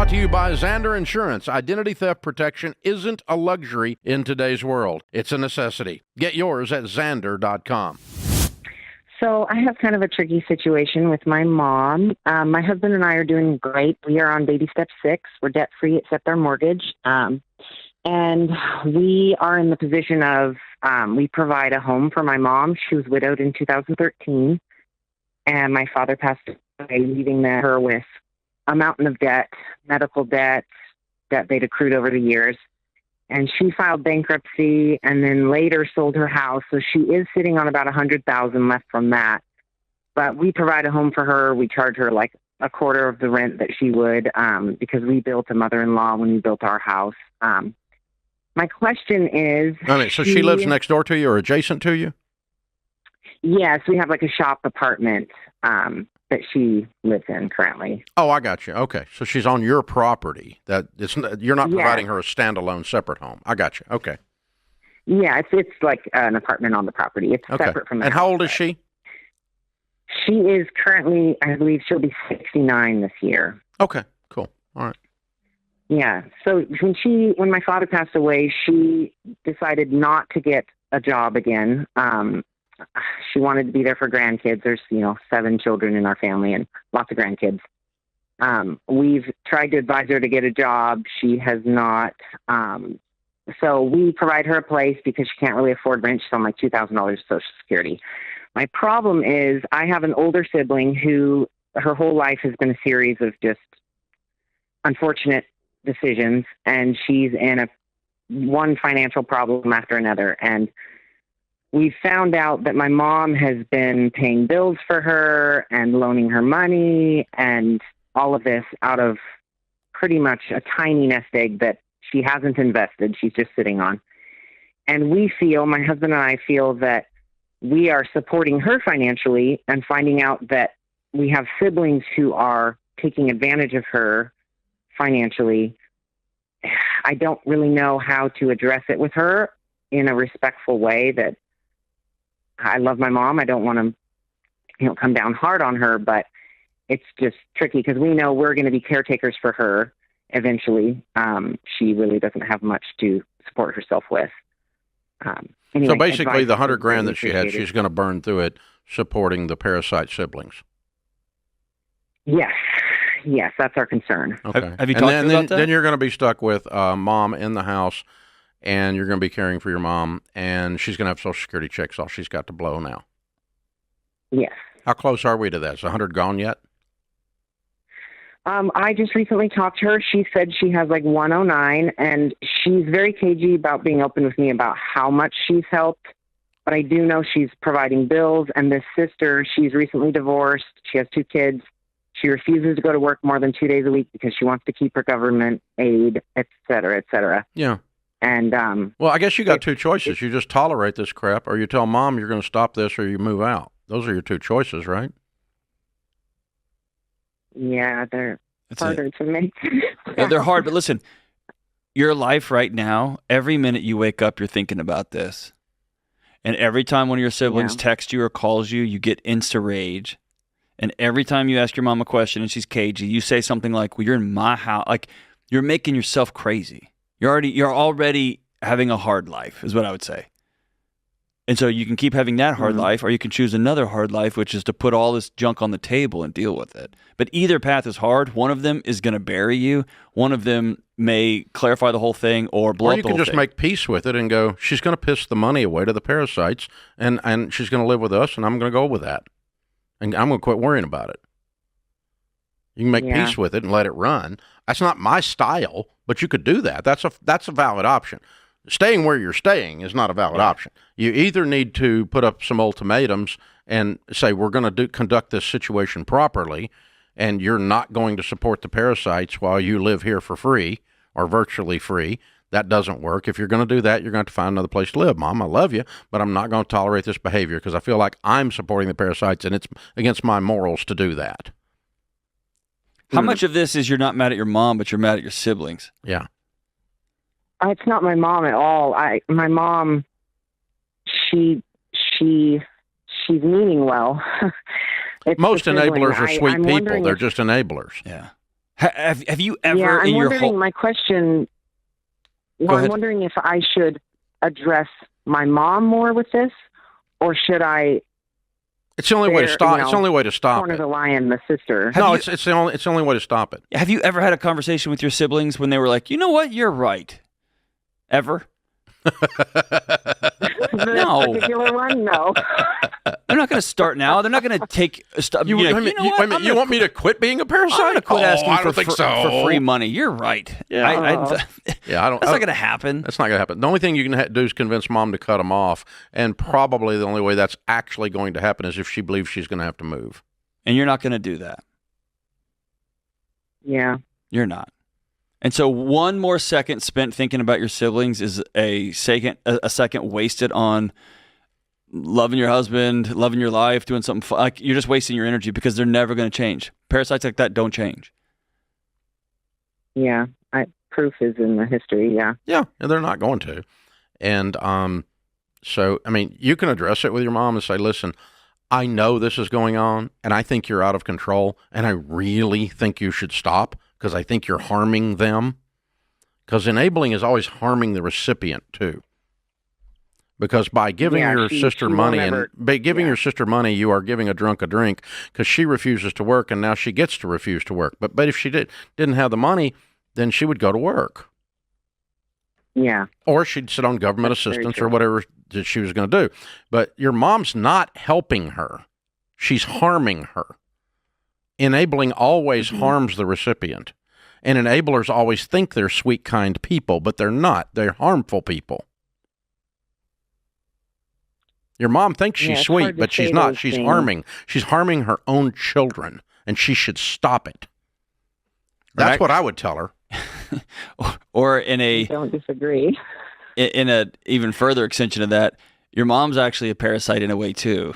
Brought to you by Xander Insurance. Identity theft protection isn't a luxury in today's world. It's a necessity. Get yours at Xander.com. So I have kind of a tricky situation with my mom. My husband and I are doing great. We are on baby step 6. We're debt-free except our mortgage. And we are in the position of we provide a home for my mom. She was widowed in 2013. And my father passed away, leaving her with a mountain of debt, medical debt they'd accrued over the years. And she filed bankruptcy and then later sold her house. So she is sitting on about $100,000 left from that. But we provide a home for her. We charge her like a quarter of the rent that she would because we built a mother-in-law when we built our house. My question is... So she lives next door to you or adjacent to you? Yes, we have like a shop apartment that she lives in currently. Oh, I got you. Okay, so she's on your property. You're not providing her a standalone separate home. I got you. Okay. Yeah, it's like an apartment on the property. It's separate from the house. And how old is she? She is currently, I believe she'll be 69 this year. Okay, cool. All right. Yeah, so when my father passed away, she decided not to get a job again. She wanted to be there for grandkids. There's, 7 children in our family and lots of grandkids. We've tried to advise her to get a job. She has not. So we provide her a place because she can't really afford rent. She's on like $2,000 Social Security. My problem is I have an older sibling who her whole life has been a series of just unfortunate decisions, and she's in one financial problem after another. And we found out that my mom has been paying bills for her and loaning her money and all of this out of pretty much a tiny nest egg that she hasn't invested. She's just sitting on. And my husband and I feel that we are supporting her financially and finding out that we have siblings who are taking advantage of her financially. I don't really know how to address it with her in a respectful way. That I love my mom. I don't want to, come down hard on her, but it's just tricky because we know we're going to be caretakers for her eventually. She really doesn't have much to support herself with. Anyway, so basically the $100,000 that she had, she's going to burn through it supporting the parasite siblings. Yes, that's our concern. Okay. Have you talked about that? Then you're going to be stuck with mom in the house, and you're going to be caring for your mom, and she's going to have Social Security checks, all she's got to blow now. Yes. How close are we to that? Is 100 gone yet? I just recently talked to her. She said she has like 109, and she's very cagey about being open with me about how much she's helped. But I do know she's providing bills, and this sister, she's recently divorced. She has 2 kids. She refuses to go to work more than 2 days a week because she wants to keep her government aid, et cetera, et cetera. Yeah. And well, I guess you got 2 choices. You just tolerate this crap, or you tell mom you're going to stop this, or you move out. Those are your 2 choices, right? Yeah, they're harder to make. Yeah, they're hard, but listen, your life right now, every minute you wake up, you're thinking about this. And every time one of your siblings texts you or calls you, you get insta rage. And every time you ask your mom a question and she's cagey, you say something like, well, you're in my house. Like, you're making yourself crazy. You're already having a hard life, is what I would say. And so you can keep having that hard life, or you can choose another hard life, which is to put all this junk on the table and deal with it. But either path is hard. One of them is going to bury you. One of them may clarify the whole thing or blow up the whole thing. Or you can just make peace with it and go, she's going to piss the money away to the parasites, and she's going to live with us, and I'm going to go with that. And I'm going to quit worrying about it. You can make peace with it and let it run. That's not my style, but you could do that. That's a valid option. Staying where you're staying is not a valid option. You either need to put up some ultimatums and say, we're going to conduct this situation properly, and you're not going to support the parasites while you live here for free or virtually free. That doesn't work. If you're going to do that, you're going to have to find another place to live. Mom, I love you, but I'm not going to tolerate this behavior because I feel like I'm supporting the parasites, and it's against my morals to do that. How much of this is you're not mad at your mom, but you're mad at your siblings? Yeah. It's not my mom at all. My mom, she's meaning well. Most enablers are sweet people. They're just enablers. Yeah. Have you ever Yeah, I'm in your wondering, whole... my question, Go well, I'm ahead. wondering if I should address my mom more with this, or should I It's the only way to stop. It's the only way to stop corner it. the lion, the sister? No, it's the only way to stop it. Have you ever had a conversation with your siblings when they were like, you know what, you're right? Ever? No. Particular one? No. They're not going to start now. They're not going to take... You want me to quit being a parasite? I'm going to quit asking I don't think so. for free money. You're right. Yeah. I don't... That's not going to happen. That's not going to happen. The only thing you can do is convince mom to cut them off, and probably the only way that's actually going to happen is if she believes she's going to have to move. And you're not going to do that. Yeah. You're not. And so one more second spent thinking about your siblings is a second wasted on loving your husband, loving your life, doing something fun. Like, you're just wasting your energy because they're never going to change. Parasites like that don't change. Yeah. Proof is in the history. Yeah. Yeah, and they're not going to. And so, I mean, you can address it with your mom and say, listen, I know this is going on, and I think you're out of control, and I really think you should stop because I think you're harming them. Because enabling is always harming the recipient, too. Because by giving your sister money, your sister money, you are giving a drunk a drink because she refuses to work, and now she gets to refuse to work. But if she didn't have the money, then she would go to work. Yeah. Or she'd sit on government assistance or whatever that she was going to do. But your mom's not helping her. She's harming her. Enabling always harms the recipient. And enablers always think they're sweet, kind people, but they're not. They're harmful people. Your mom thinks she's sweet, but she's not. She's harming. She's harming her own children, and she should stop it. That's what I would tell her. Or in a... I don't disagree. In a even further extension of that, your mom's actually a parasite in a way too,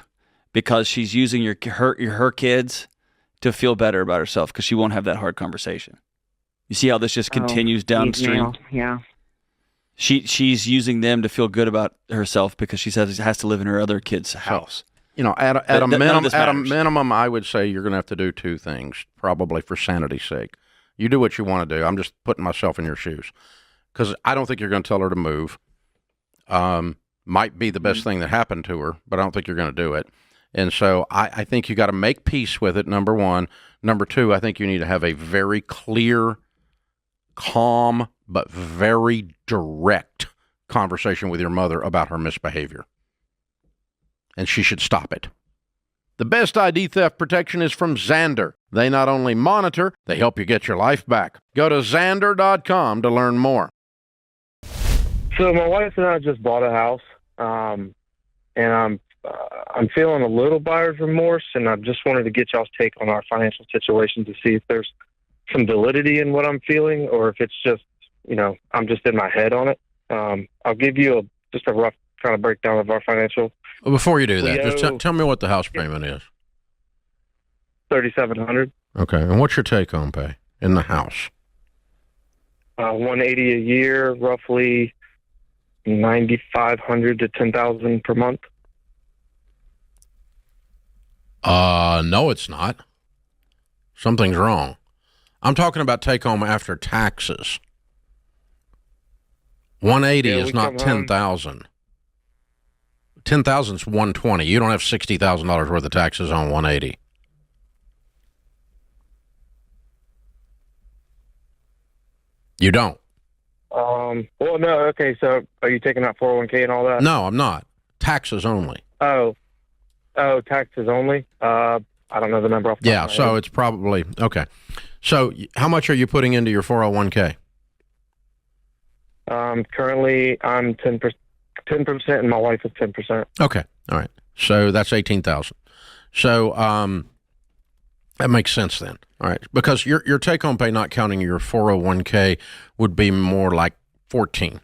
because she's using her kids to feel better about herself because she won't have that hard conversation. You see how this just continues downstream? Yeah. She's using them to feel good about herself because she says she has to live in her other kid's house. You know, at a minimum, I would say you're going to have to do two things, probably for sanity's sake. You do what you want to do. I'm just putting myself in your shoes because I don't think you're going to tell her to move. Might be the best thing that happened to her, but I don't think you're going to do it. And so I think you got to make peace with it, number one. Number two, I think you need to have a very clear, calm, but very direct conversation with your mother about her misbehavior. And she should stop it. The best ID theft protection is from Xandr. They not only monitor, they help you get your life back. Go to Xandr.com to learn more. So my wife and I just bought a house, and I'm feeling a little buyer's remorse, and I just wanted to get y'all's take on our financial situation to see if there's some validity in what I'm feeling, or if it's just, I'm just in my head on it. I'll give you just a rough kind of breakdown of our financial. Well, before you do that, just tell me what the house payment is. $3,700. Okay, and what's your take-home pay in the house? $180 a year, roughly $9,500 to $10,000 per month. No, it's not. Something's wrong. I'm talking about take-home after taxes. 180 is not 10,000. 10,000 is 120. You don't have $60,000 worth of taxes on 180. You don't. Well, no. Okay. So are you taking out 401k and all that? No, I'm not. Taxes only. Oh, taxes only. I don't know the number off the top of my head. It's probably okay. So how much are you putting into your 401k? Currently I'm 10%, and my wife is 10%. Okay. All right. So that's 18,000. So, that makes sense then. All right. Because your take-home pay, not counting your 401k, would be more like 14.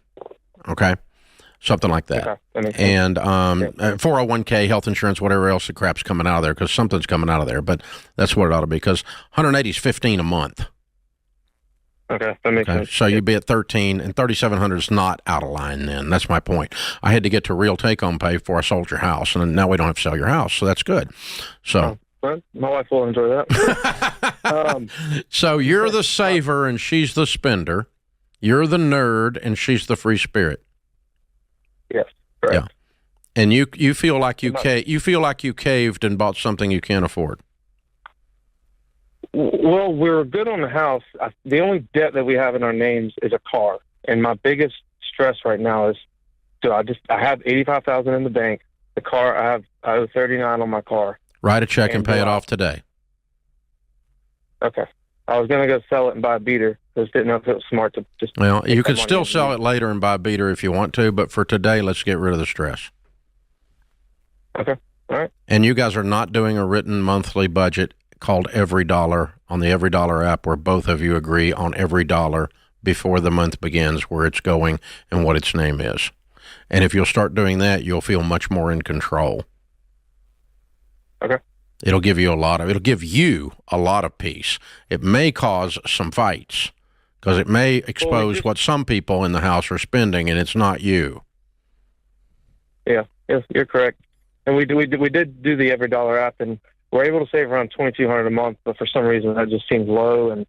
Okay. Something like that. Okay. That makes And sense. 401k, health insurance, whatever else the crap's coming out of there, because something's coming out of there. But that's what it ought to be, because 180 is 15 a month. Okay, that makes sense. So you'd be at 13, and 3,700 is not out of line then. That's my point. I had to get to real take-home pay before I sold your house, and now we don't have to sell your house, so that's good. So Well, my wife will enjoy that. So you're the saver and she's the spender. You're the nerd and she's the free spirit. Yes, correct. Yeah. And you feel like you caved and bought something you can't afford. Well, we're good on the house. The only debt that we have in our names is a car, and my biggest stress right now is, I have $85,000 in the bank. The car, I owe $39,000 on my car. Write a check and pay it off today. Okay. I was going to go sell it and buy a beater. Just didn't know if it was smart to just. Well, you could still sell it later and buy a beater if you want to, but for today, let's get rid of the stress. Okay. All right. And you guys are not doing a written monthly budget called Every Dollar on the Every Dollar app, where both of you agree on every dollar before the month begins, where it's going and what its name is. And if you'll start doing that, you'll feel much more in control. Okay. It'll give you a lot of peace. It may cause some fights because it may expose what some people in the house are spending, and it's not you. Yeah, yes, you're correct. And we did do the Every Dollar app, and we're able to save around $2,200 a month. But for some reason, that just seems low. And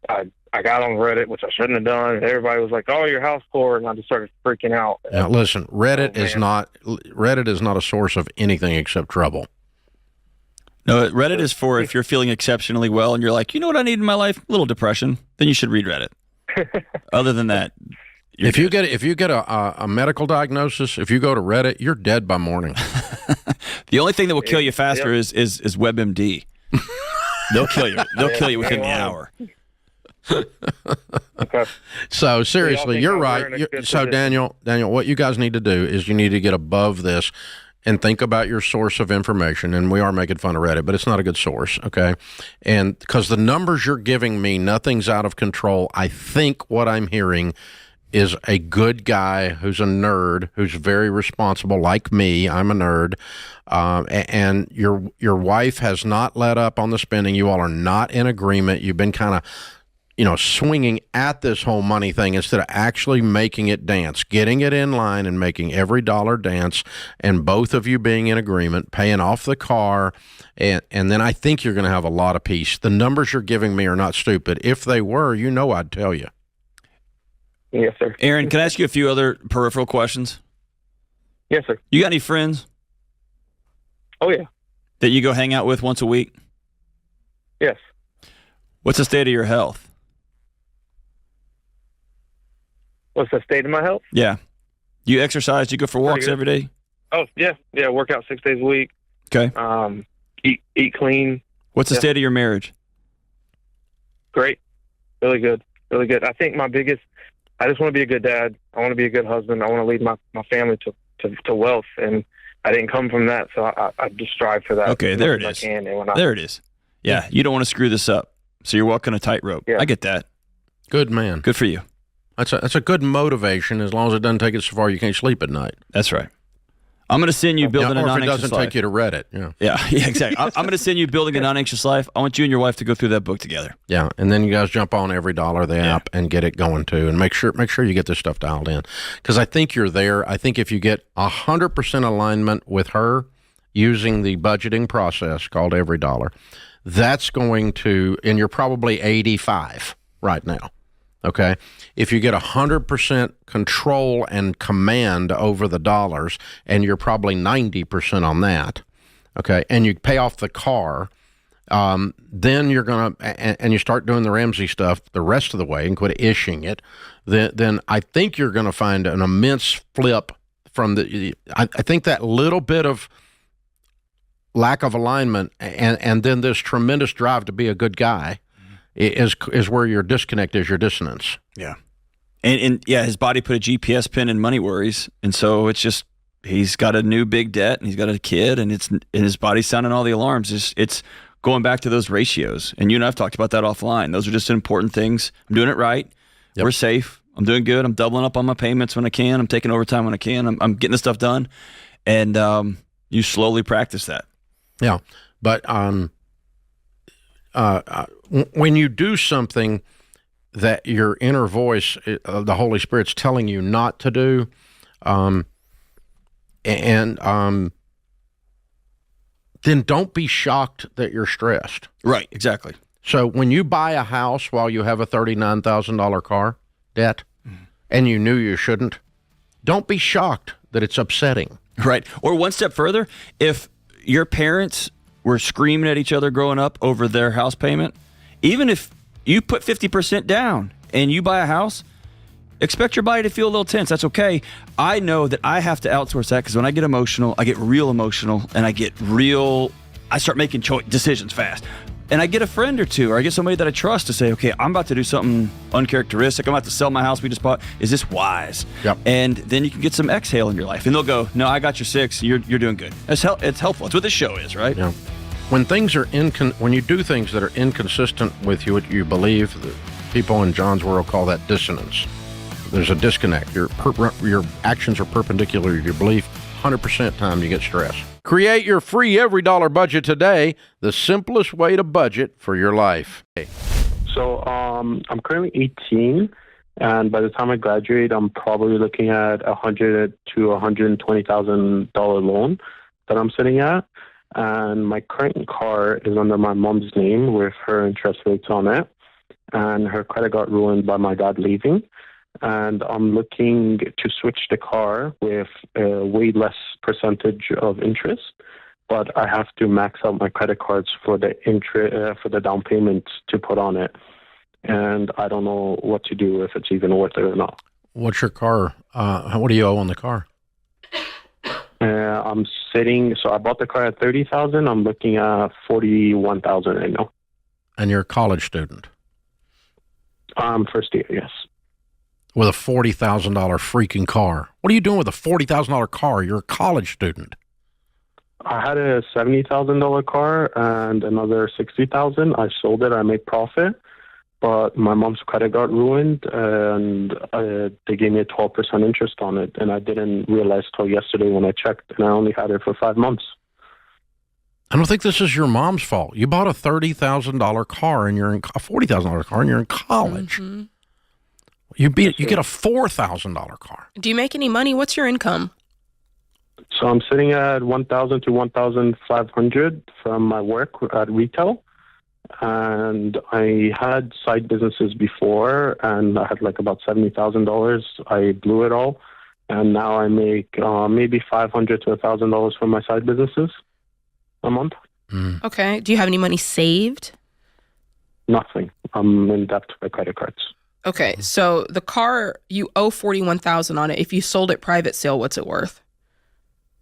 I got on Reddit, which I shouldn't have done. And everybody was like, "Oh, your house poor," and I just started freaking out. Now, listen, Reddit is not a source of anything except trouble. No, Reddit is for if you're feeling exceptionally well and you're like, you know what I need in my life? A little depression. Then you should read Reddit. Other than that, if you get a medical diagnosis, if you go to Reddit, you're dead by morning. The only thing that will kill you faster is WebMD. They'll kill you. They'll kill you within the hour. Okay. So seriously, you're right. So Daniel, what you guys need to do is you need to get above this and think about your source of information. And we are making fun of Reddit, but it's not a good source, okay? And because the numbers you're giving me, nothing's out of control. I think what I'm hearing is a good guy who's a nerd, who's very responsible, like me. I'm a nerd. And your wife has not let up on the spending. You all are not in agreement. You've been kind of swinging at this whole money thing instead of actually making it dance, getting it in line and making every dollar dance, and both of you being in agreement, paying off the car, and then I think you're going to have a lot of peace. The numbers you're giving me are not stupid. If they were, I'd tell you. Yes, sir. Aaron, can I ask you a few other peripheral questions? Yes, sir. You got any friends? Oh, yeah. That you go hang out with once a week? Yes. What's the state of your health? What's the state of my health? Yeah. Do you exercise? Do you go for walks every day? Oh, yeah. Yeah, work out 6 days a week. Okay. Eat clean. What's the state of your marriage? Great. Really good. Really good. I think I just want to be a good dad. I want to be a good husband. I want to lead my family to wealth, and I didn't come from that, so I just strive for that. Okay, there it is. There it is. Yeah, you don't want to screw this up, so you're walking a tightrope. Yeah. I get that. Good man. Good for you. That's a good motivation as long as it doesn't take it so far you can't sleep at night. That's right. I'm going to send you building a non-anxious life. Or if it doesn't take you to Reddit. Yeah, exactly. I'm going to send you building a non-anxious life. I want you and your wife to go through that book together. Yeah, and then you guys jump on Every Dollar, the app, and get it going too, and make sure you get this stuff dialed in, because I think you're there. I think if you get 100% alignment with her using the budgeting process called Every Dollar, that's going to, and you're probably 85 right now. Okay, if you get 100% control and command over the dollars, and you're probably 90% on that, okay, and you pay off the car, then you're going to, and you start doing the Ramsey stuff the rest of the way and quit ishing it, then I think you're going to find an immense flip from I think that little bit of lack of alignment and then this tremendous drive to be a good guy is where your disconnect is, your dissonance. Yeah. And his body put a GPS pin in money worries. And so it's just, he's got a new big debt and he's got a kid and his body's sounding all the alarms. It's going back to those ratios. And you and I have talked about that offline. Those are just important things. I'm doing it right. Yep. We're safe. I'm doing good. I'm doubling up on my payments when I can. I'm taking overtime when I can. I'm getting the stuff done. And you slowly practice that. Yeah. But when you do something that your inner voice, the Holy Spirit's telling you not to do, then don't be shocked that you're stressed. Right, exactly. So when you buy a house while you have a $39,000 car debt and you knew you shouldn't, don't be shocked that it's upsetting. Right. Or one step further, if your parents were screaming at each other growing up over their house payment, even if you put 50% down and you buy a house, expect your body to feel a little tense. That's okay. I know that I have to outsource that because when I get emotional, I get real emotional and I start making decisions fast. And I get a friend or two, or I get somebody that I trust to say, okay, I'm about to do something uncharacteristic. I'm about to sell my house we just bought. Is this wise? Yep. And then you can get some exhale in your life. And they'll go, no, I got your 6. You're doing good. It's helpful. It's what this show is, right? Yeah. When things are when you do things that are inconsistent with what you believe, people in John's world call that dissonance. There's a disconnect. Your actions are perpendicular to your belief. 100% time you get stressed. Create your free every dollar budget today, the simplest way to budget for your life. So I'm currently 18, and by the time I graduate, I'm probably looking at $100,000 to $120,000 loan that I'm sitting at. And my current car is under my mom's name with her interest rates on it, and her credit got ruined by my dad leaving. And I'm looking to switch the car with a way less percentage of interest, but I have to max out my credit cards for the for the down payment to put on it. And I don't know what to do, if it's even worth it or not. What's your car? What do you owe on the car? So I bought the car at $30,000. I'm looking at $41,000 right now. And you're a college student? First year, yes. With a $40,000 freaking car. What are you doing with a $40,000 car? You're a college student. I had a $70,000 car and another $60,000. I sold it. I made profit, but my mom's credit got ruined, and they gave me a 12% interest on it, and I didn't realize till yesterday when I checked, and I only had it for 5 months. I don't think this is your mom's fault. You bought a $30,000 car and you're in a $40,000 car and you're in college. Mm-hmm. You get a $4,000 car. Do you make any money? What's your income? So I'm sitting at $1,000 to $1,500 from my work at retail, and I had side businesses before, and I had like about $70,000. I blew it all, and now I make maybe $500 to $1,000 from my side businesses a month. Mm. Okay. Do you have any money saved? Nothing. I'm in debt by credit cards. Okay, so the car, you owe $41,000 on it. If you sold it private sale, what's it worth?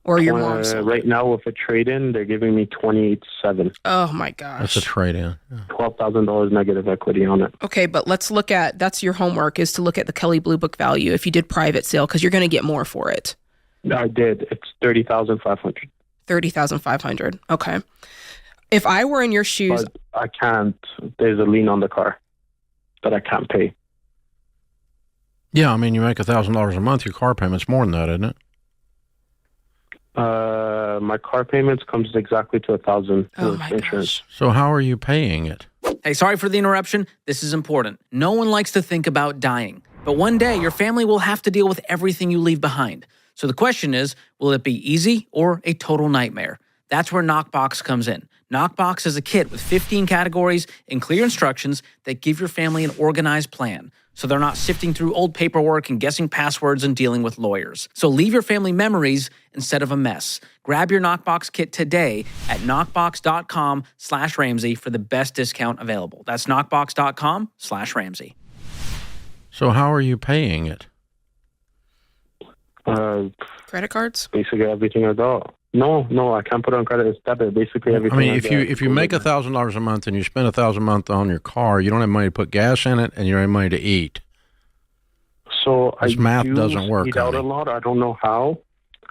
Or your mom's? Right now, with a trade-in, they're giving me $28,700. Oh my gosh, that's a trade-in. Yeah. $12,000 negative equity on it. Okay, but let's look at, that's your homework, is to look at the Kelley Blue Book value if you did private sale, because you're going to get more for it. I did. It's $30,500. $30,500. Okay. If I were in your shoes, but I can't. There's a lien on the car that I can't pay. Yeah, I mean, you make $1,000 a month. Your car payment's more than that, isn't it? My car payments comes exactly to $1,000 oh with my insurance. gosh. So how are you paying it? Hey, sorry for the interruption. This is important. No one likes to think about dying, but one day your family will have to deal with everything you leave behind. So the question is, will it be easy or a total nightmare? That's where Knockbox comes in. Knockbox is a kit with 15 categories and clear instructions that give your family an organized plan, so they're not sifting through old paperwork and guessing passwords and dealing with lawyers. So leave your family memories instead of a mess. Grab your Knockbox kit today at knockbox.com/Ramsey for the best discount available. That's knockbox.com/Ramsey. So how are you paying it? credit cards? Basically everything I got. No, I can't put it on credit. It's debit. Basically everything. I mean, if you make $1,000 a month and you spend $1,000 a month on your car, you don't have money to put gas in it, and you don't have money to eat. So this math doesn't work. Eat out a lot. I don't know how.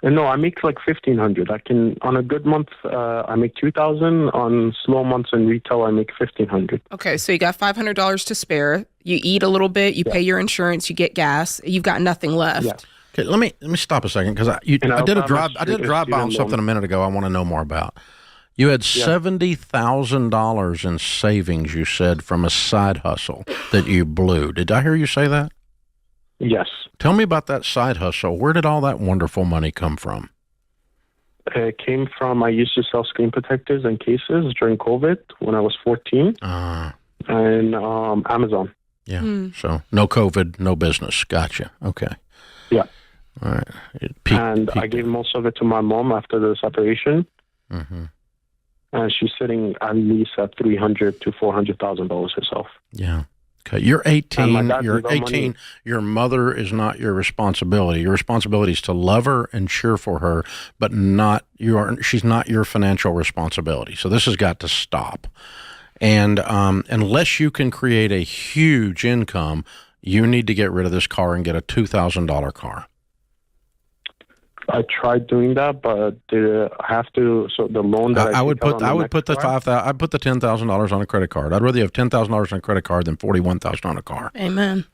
And no, I make like $1,500. I can on a good month. I make $2,000. On slow months in retail, I make $1,500. Okay, so you got $500 to spare. You eat a little bit. You pay your insurance. You get gas. You've got nothing left. Yeah. Okay, let me stop a second because I did a drive by on something a minute ago I want to know more about. You had $70,000 in savings, you said, from a side hustle that you blew. Did I hear you say that? Yes. Tell me about that side hustle. Where did all that wonderful money come from? It came from, I used to sell screen protectors and cases during COVID when I was 14. And Amazon. Yeah. So no COVID, no business. Gotcha. Okay. Yeah. All right. I gave most of it to my mom after the separation. Mm-hmm. And she's sitting at least at $300,000 to $400,000 herself. Yeah. Okay. You're 18. You're 18. Money. Your mother is not your responsibility. Your responsibility is to love her and cheer for her, but she's not your financial responsibility. So this has got to stop. And unless you can create a huge income, you need to get rid of this car and get a $2,000 car. I tried doing that, but I have to. So the loan that I would put the $10,000 on a credit card. I'd rather you have $10,000 on a credit card than $41,000 on a car. Amen.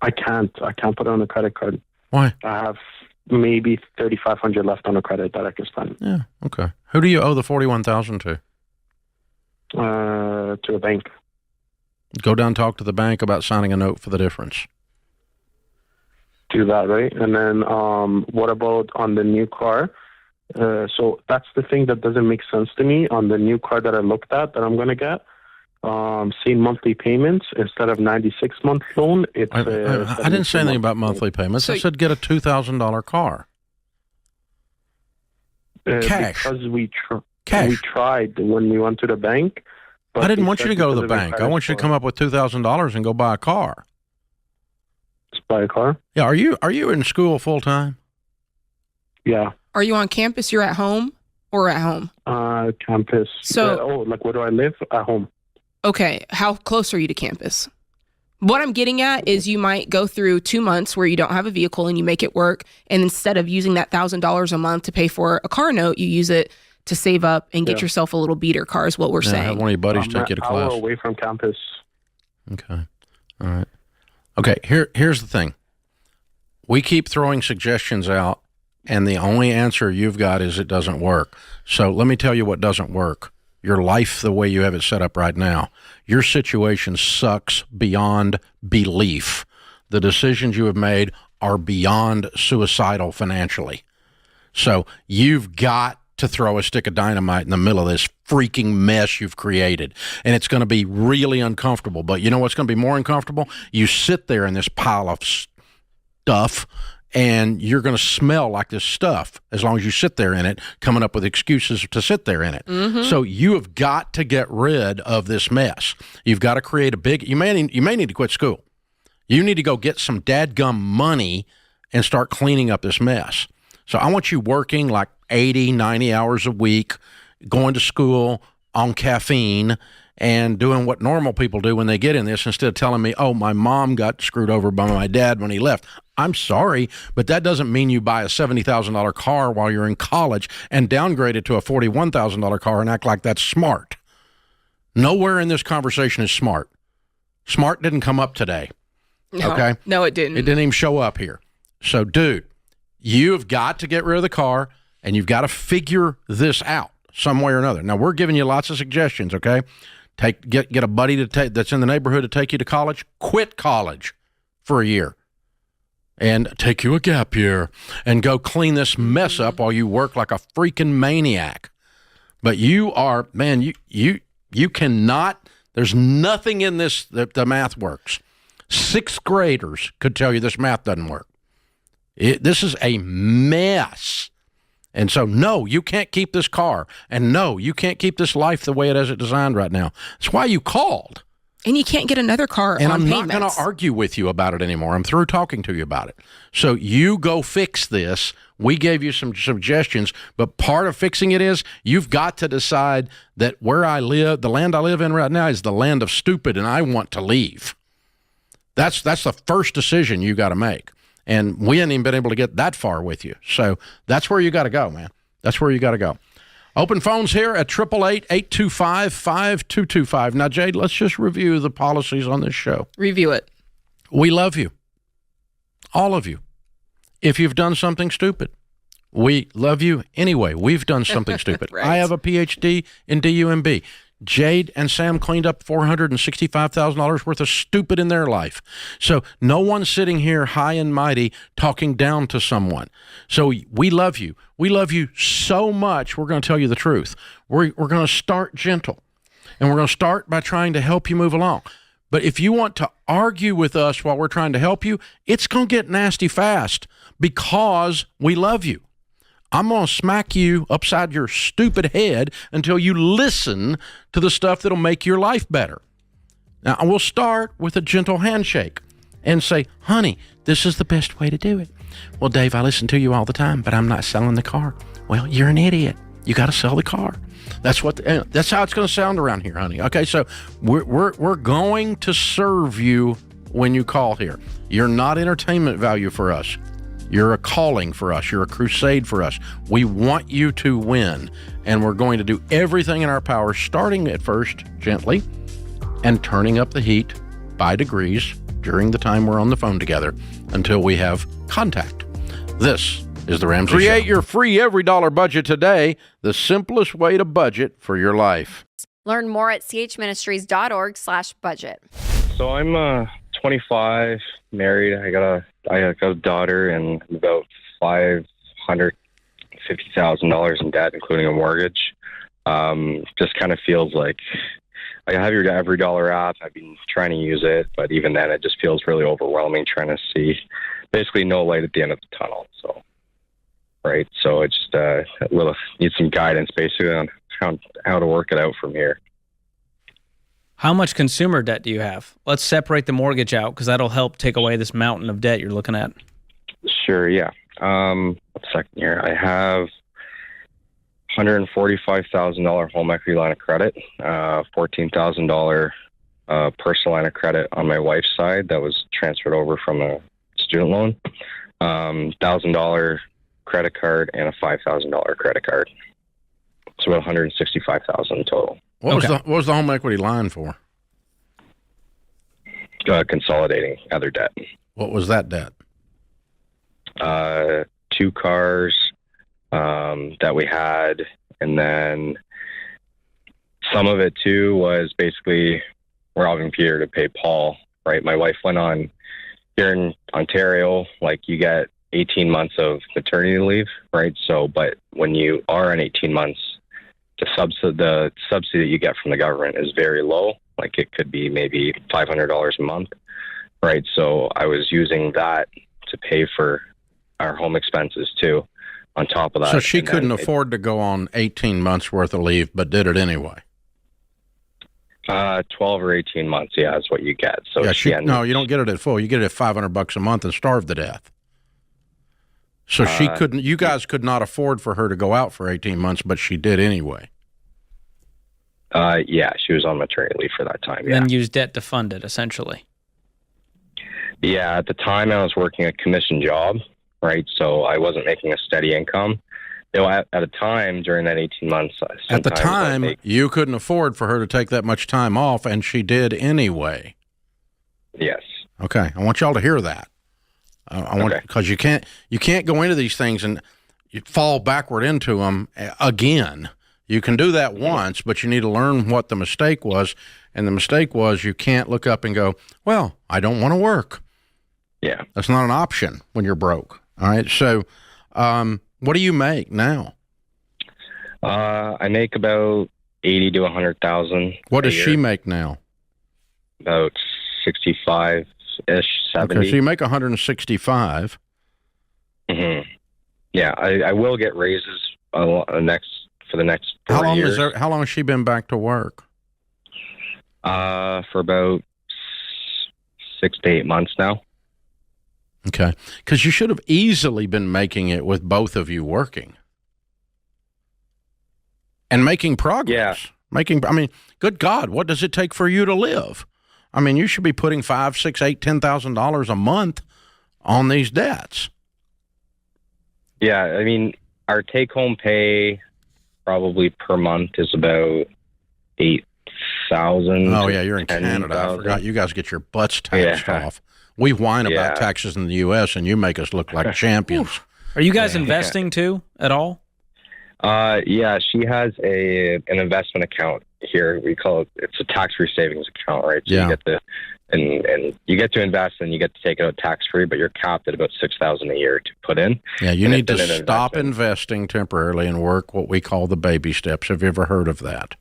I can't put it on a credit card. Why? I have maybe $3,500 left on a credit that I can spend. Yeah. Okay. Who do you owe the $41,000 to? To a bank. Go down and talk to the bank about signing a note for the difference. Do that, right? And then what about on the new car? So that's the thing that doesn't make sense to me on the new car that I looked at that I'm going to get. Seeing monthly payments instead of 96-month loan. I didn't say anything about monthly payments. So I said get a $2,000 car. Cash. Because we Cash. tried when we went to the bank. I didn't want you to go to the bank. I want you to come up with $2,000 and go buy a car. Just buy a car? Yeah. Are you in school full time? Yeah. Are you on campus? You're at home or at home? Campus. So, like where do I live? At home. Okay. How close are you to campus? What I'm getting at is you might go through 2 months where you don't have a vehicle and you make it work. And instead of using that $1,000 a month to pay for a car note, you use it to save up and get yourself a little beater car is what we're saying. Have one of your buddies take you to class. Hour away from campus. Okay. All right. Okay. Here's the thing. We keep throwing suggestions out, and the only answer you've got is it doesn't work. So let me tell you what doesn't work. Your life, the way you have it set up right now, your situation sucks beyond belief. The decisions you have made are beyond suicidal financially. So you've got to throw a stick of dynamite in the middle of this freaking mess you've created. And it's going to be really uncomfortable. But you know what's going to be more uncomfortable? You sit there in this pile of stuff, and you're going to smell like this stuff as long as you sit there in it, coming up with excuses to sit there in it. Mm-hmm. So you have got to get rid of this mess. You've got to create a big, you may need to quit school. You need to go get some dadgum money and start cleaning up this mess. So I want you working like 80, 90 hours a week, going to school on caffeine and doing what normal people do when they get in this instead of telling me, oh, my mom got screwed over by my dad when he left. I'm sorry, but that doesn't mean you buy a $70,000 car while you're in college and downgrade it to a $41,000 car and act like that's smart. Nowhere in this conversation is smart. Smart didn't come up today. No, okay? No, it didn't. It didn't even show up here. So, dude, you've got to get rid of the car, and you've got to figure this out some way or another. Now, we're giving you lots of suggestions, okay? Get a buddy that's in the neighborhood to take you to college. Quit college for a year and take you a gap year and go clean this mess up while you work like a freaking maniac. But you are, man, you cannot, there's nothing in this that the math works. 6th graders could tell you this math doesn't work. This is a mess. And so, no, you can't keep this car. And no, you can't keep this life the way it has it designed right now. That's why you called. And you can't get another car and on I'm payments. not going to argue with you about it anymore. I'm through talking to you about it. So you go fix this. We gave you some suggestions, but part of fixing it is you've got to decide that where I live, the land I live in right now is the land of stupid, and I want to leave. That's the first decision you got to make. And we haven't even been able to get that far with you. So that's where you got to go, man. That's where you got to go. Open phones here at 888-825-5225. Now, Jade, let's just review the policies on this show. Review it. We love you. All of you. If you've done something stupid, we love you anyway. We've done something stupid. Right. I have a PhD in DUMB. Jade and Sam cleaned up $465,000 worth of stupid in their life. So no one's sitting here high and mighty talking down to someone. So we love you. We love you so much, we're going to tell you the truth. We're going to start gentle, and we're going to start by trying to help you move along. But if you want to argue with us while we're trying to help you, it's going to get nasty fast because we love you. I'm going to smack you upside your stupid head until you listen to the stuff that'll make your life better. Now, I will start with a gentle handshake and say, honey, this is the best way to do it. Well, Dave, I listen to you all the time, but I'm not selling the car. Well, you're an idiot. You got to sell the car. That's how it's going to sound around here, honey. Okay, so we're going to serve you when you call here. You're not entertainment value for us. You're a calling for us. You're a crusade for us. We want you to win, and we're going to do everything in our power, starting at first gently and turning up the heat by degrees during the time we're on the phone together until we have contact. This is the Ramsey Show. Create your free every dollar budget today, the simplest way to budget for your life. Learn more at chministries.org/budget. So I'm 25, married. I got a daughter and about $550,000 in debt, including a mortgage. Just kind of feels like I have your Every Dollar app. I've been trying to use it, but even then, it just feels really overwhelming. Trying to see basically no light at the end of the tunnel. So, right. So it's just need some guidance basically on how to work it out from here. How much consumer debt do you have? Let's separate the mortgage out because that'll help take away this mountain of debt you're looking at. Sure, yeah. 1 second here. I have $145,000 home equity line of credit, $14,000 personal line of credit on my wife's side that was transferred over from a student loan, $1,000 credit card, and a $5,000 credit card. So about $165,000 total. What was the home equity line for? Consolidating other debt. What was that debt? 2 cars that we had, and then some of it too was basically robbing Peter to pay Paul. Right, my wife went on here in Ontario. Like you get 18 months of maternity leave, right? So, but when you are on 18 months, the subsidy that you get from the government is very low. Like it could be maybe $500 a month, right? So I was using that to pay for our home expenses too, on top of that. So she couldn't afford to go on 18 months worth of leave, but did it anyway. 12 or 18 months, yeah, is what you get. So yeah, no, you don't get it at full. You get it at $500 a month and starve to death. So she couldn't. You guys could not afford for her to go out for 18 months, but she did anyway. Yeah, she was on maternity leave for that time. Yeah. And then use debt to fund it, essentially. Yeah, at the time I was working a commission job, right? So I wasn't making a steady income. You know, at a time during that 18 months. At the time, you couldn't afford for her to take that much time off, and she did anyway. Yes. Okay, I want y'all to hear that. Because you can't go into these things and you fall backward into them again. You can do that once, but you need to learn what the mistake was. And the mistake was you can't look up and go, well, I don't want to work. Yeah. That's not an option when you're broke. All right. So what do you make now? I make about 80 to 100,000. What does she make now? About 65-ish, 70. Okay, so you make 165. Mm-hmm. Yeah, I will get raises for the next 4 years. How long has she been back to work? For about 6 to 8 months now. Okay, because you should have easily been making it with both of you working and making progress. Yeah. I mean, good God, what does it take for you to live? I mean, you should be putting $5,000, $6,000, $8,000, $10,000 a month on these debts. Yeah, I mean, our take-home pay probably per month is about $8,000. Oh yeah, you're in Canada. I forgot you guys get your butts taxed off. We whine about taxes in the U.S. and you make us look like champions. Are you guys investing too at all? Yeah, she has an investment account here. We call it's a tax-free savings account, right? So Yeah. you get to and you get to invest and you get to take it out tax-free, but you're capped at about $6,000 a year to put in. Yeah, you And need to it's an stop investment. investing temporarily and work what we call the baby steps. Have you ever heard of that?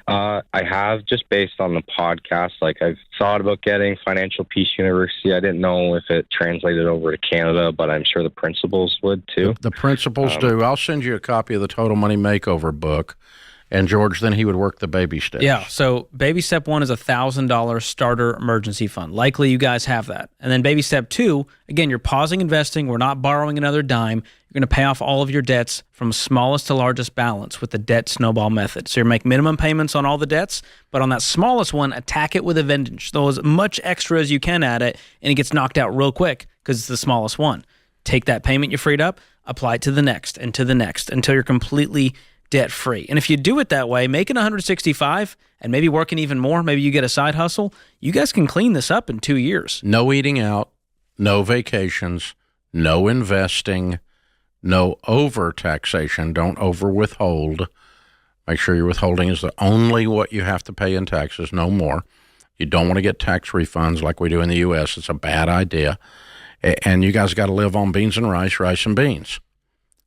I have, just based on the podcast. Like, I've thought about getting Financial Peace University. I didn't know if it translated over to Canada, but I'm sure the principals would too. The principals do. I'll send you a copy of the Total Money Makeover book. And George, then he would work the baby steps. Yeah. So baby step 1 is a $1,000 starter emergency fund. Likely you guys have that. And then baby step 2, again, you're pausing investing. We're not borrowing another dime. You're going to pay off all of your debts from smallest to largest balance with the debt snowball method. So you make minimum payments on all the debts, but on that smallest one, attack it with a vengeance. Throw as much extra as you can at it, and it gets knocked out real quick because it's the smallest one. Take that payment you freed up, apply it to the next and to the next until you're completely debt-free. And if you do it that way, making 165 and maybe working even more, maybe you get a side hustle, you guys can clean this up in 2 years. No eating out, no vacations, no investing, no over-taxation. Don't over-withhold. Make sure your withholding is only what you have to pay in taxes, no more. You don't want to get tax refunds like we do in the U.S. It's a bad idea. And you guys got to live on beans and rice, rice and beans,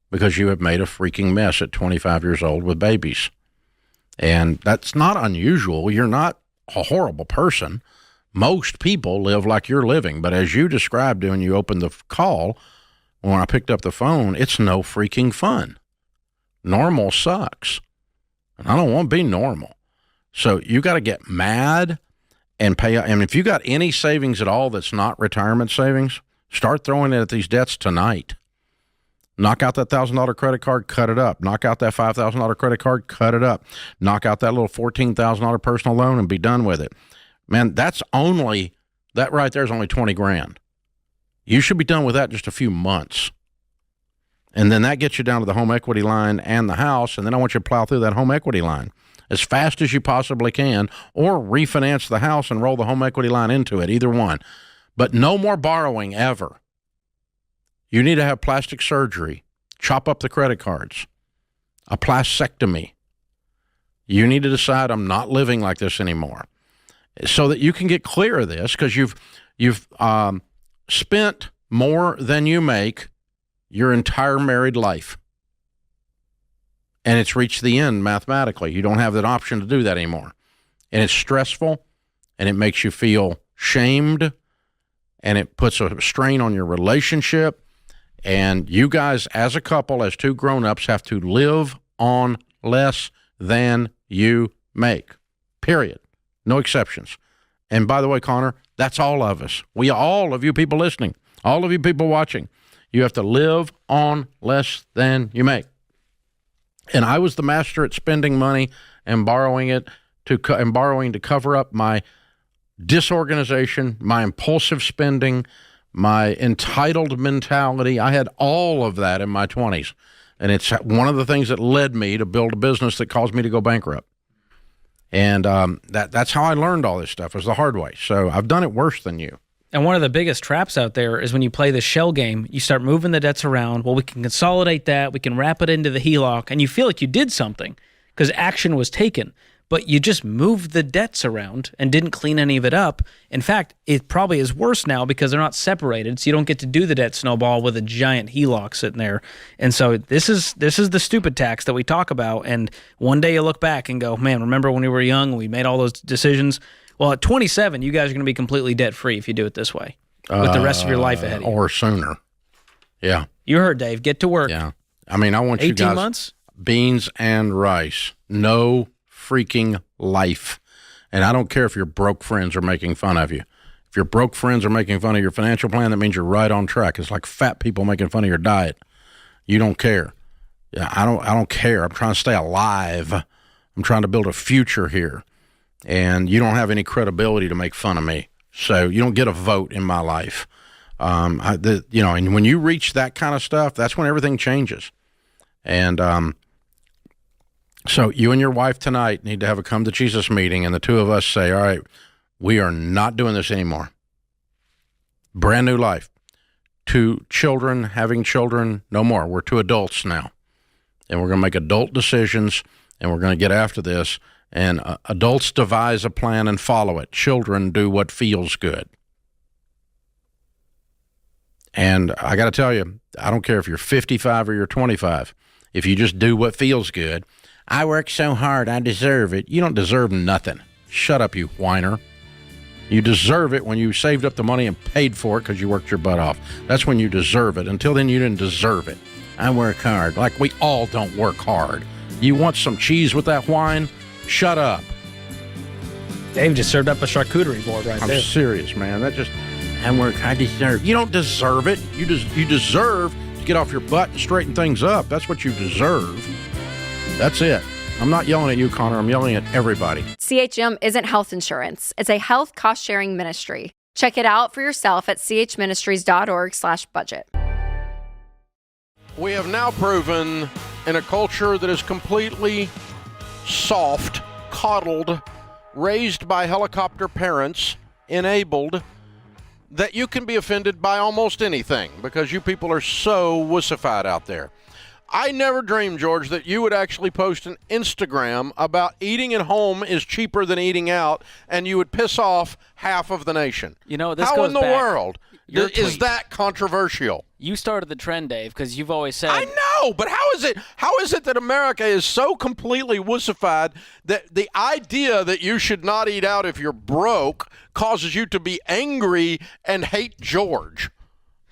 because you have made a freaking mess at 25 years old with babies. And that's not unusual. You're not a horrible person. Most people live like you're living. But as you described when you opened the call, when I picked up the phone, it's no freaking fun. Normal sucks. And I don't want to be normal. So you got to get mad and pay. And if you got any savings at all that's not retirement savings, start throwing it at these debts tonight. Knock out that $1,000 credit card, cut it up. Knock out that $5,000 credit card, cut it up. Knock out that little $14,000 personal loan and be done with it. Man, that right there is only 20 grand. You should be done with that in just a few months. And then that gets you down to the home equity line and the house, and then I want you to plow through that home equity line as fast as you possibly can, or refinance the house and roll the home equity line into it, either one. But no more borrowing ever. You need to have plastic surgery, chop up the credit cards, a plastectomy. You need to decide, I'm not living like this anymore, so that you can get clear of this, because you've spent more than you make your entire married life. And it's reached the end mathematically. You don't have that option to do that anymore. And it's stressful, and it makes you feel shamed, and it puts a strain on your relationship. And you guys, as a couple, as two grown-ups, have to live on less than you make. Period. No exceptions. And by the way, Connor, that's all of us. All of you people listening, all of you people watching, you have to live on less than you make. And I was the master at spending money and borrowing to cover up my disorganization, my impulsive spending, my entitled mentality. I had all of that in my 20s. And it's one of the things that led me to build a business that caused me to go bankrupt. And that's how I learned all this stuff, was the hard way. So I've done it worse than you. And one of the biggest traps out there is when you play the shell game, you start moving the debts around. Well, we can consolidate that. We can wrap it into the HELOC. And you feel like you did something because action was taken. But you just moved the debts around and didn't clean any of it up. In fact, it probably is worse now because they're not separated, so you don't get to do the debt snowball with a giant HELOC sitting there. And so this is the stupid tax that we talk about. And one day you look back and go, man, remember when we were young and we made all those decisions? Well, at 27, you guys are going to be completely debt-free if you do it this way with the rest of your life ahead of you. Or sooner. Yeah. You heard, Dave. Get to work. Yeah. I mean, I want you guys. 18 months? Beans and rice. No freaking life. And I don't care if your broke friends are making fun of you. If your broke friends are making fun of your financial plan, that means you're right on track. It's like fat people making fun of your diet. You don't care. Yeah, I don't care. I'm trying to stay alive. I'm trying to build a future here. And you don't have any credibility to make fun of me. So you don't get a vote in my life. And when you reach that kind of stuff, that's when everything changes. And so you and your wife tonight need to have a come to Jesus meeting, and the two of us say, all right, we are not doing this anymore. Brand new life. 2 children, having children, no more. We're 2 adults now. and we're going to make adult decisions, and we're going to get after this. And adults devise a plan and follow it. Children do what feels good. And I got to tell you, I don't care if you're 55 or you're 25. If you just do what feels good, I work so hard, I deserve it. You don't deserve nothing. Shut up, you whiner. You deserve it when you saved up the money and paid for it because you worked your butt off. That's when you deserve it. Until then, you didn't deserve it. I work hard. Like we all don't work hard. You want some cheese with that wine? Shut up. Dave just served up a charcuterie board right I'm there. serious, man. I deserve. You don't deserve it. You deserve to get off your butt and straighten things up. That's what you deserve. That's it. I'm not yelling at you, Connor. I'm yelling at everybody. CHM isn't health insurance. It's a health cost-sharing ministry. Check it out for yourself at chministries.org/budget. We have now proven in a culture that is completely soft, coddled, raised by helicopter parents, enabled, that you can be offended by almost anything because you people are so wussified out there. I never dreamed, George, that you would actually post an Instagram about eating at home is cheaper than eating out, and you would piss off half of the nation. You know, this How goes in the back- world Your is tweet. that controversial? You started the trend, Dave, because you've always said. I know, but how is it that America is so completely wussified that the idea that you should not eat out if you're broke causes you to be angry and hate George?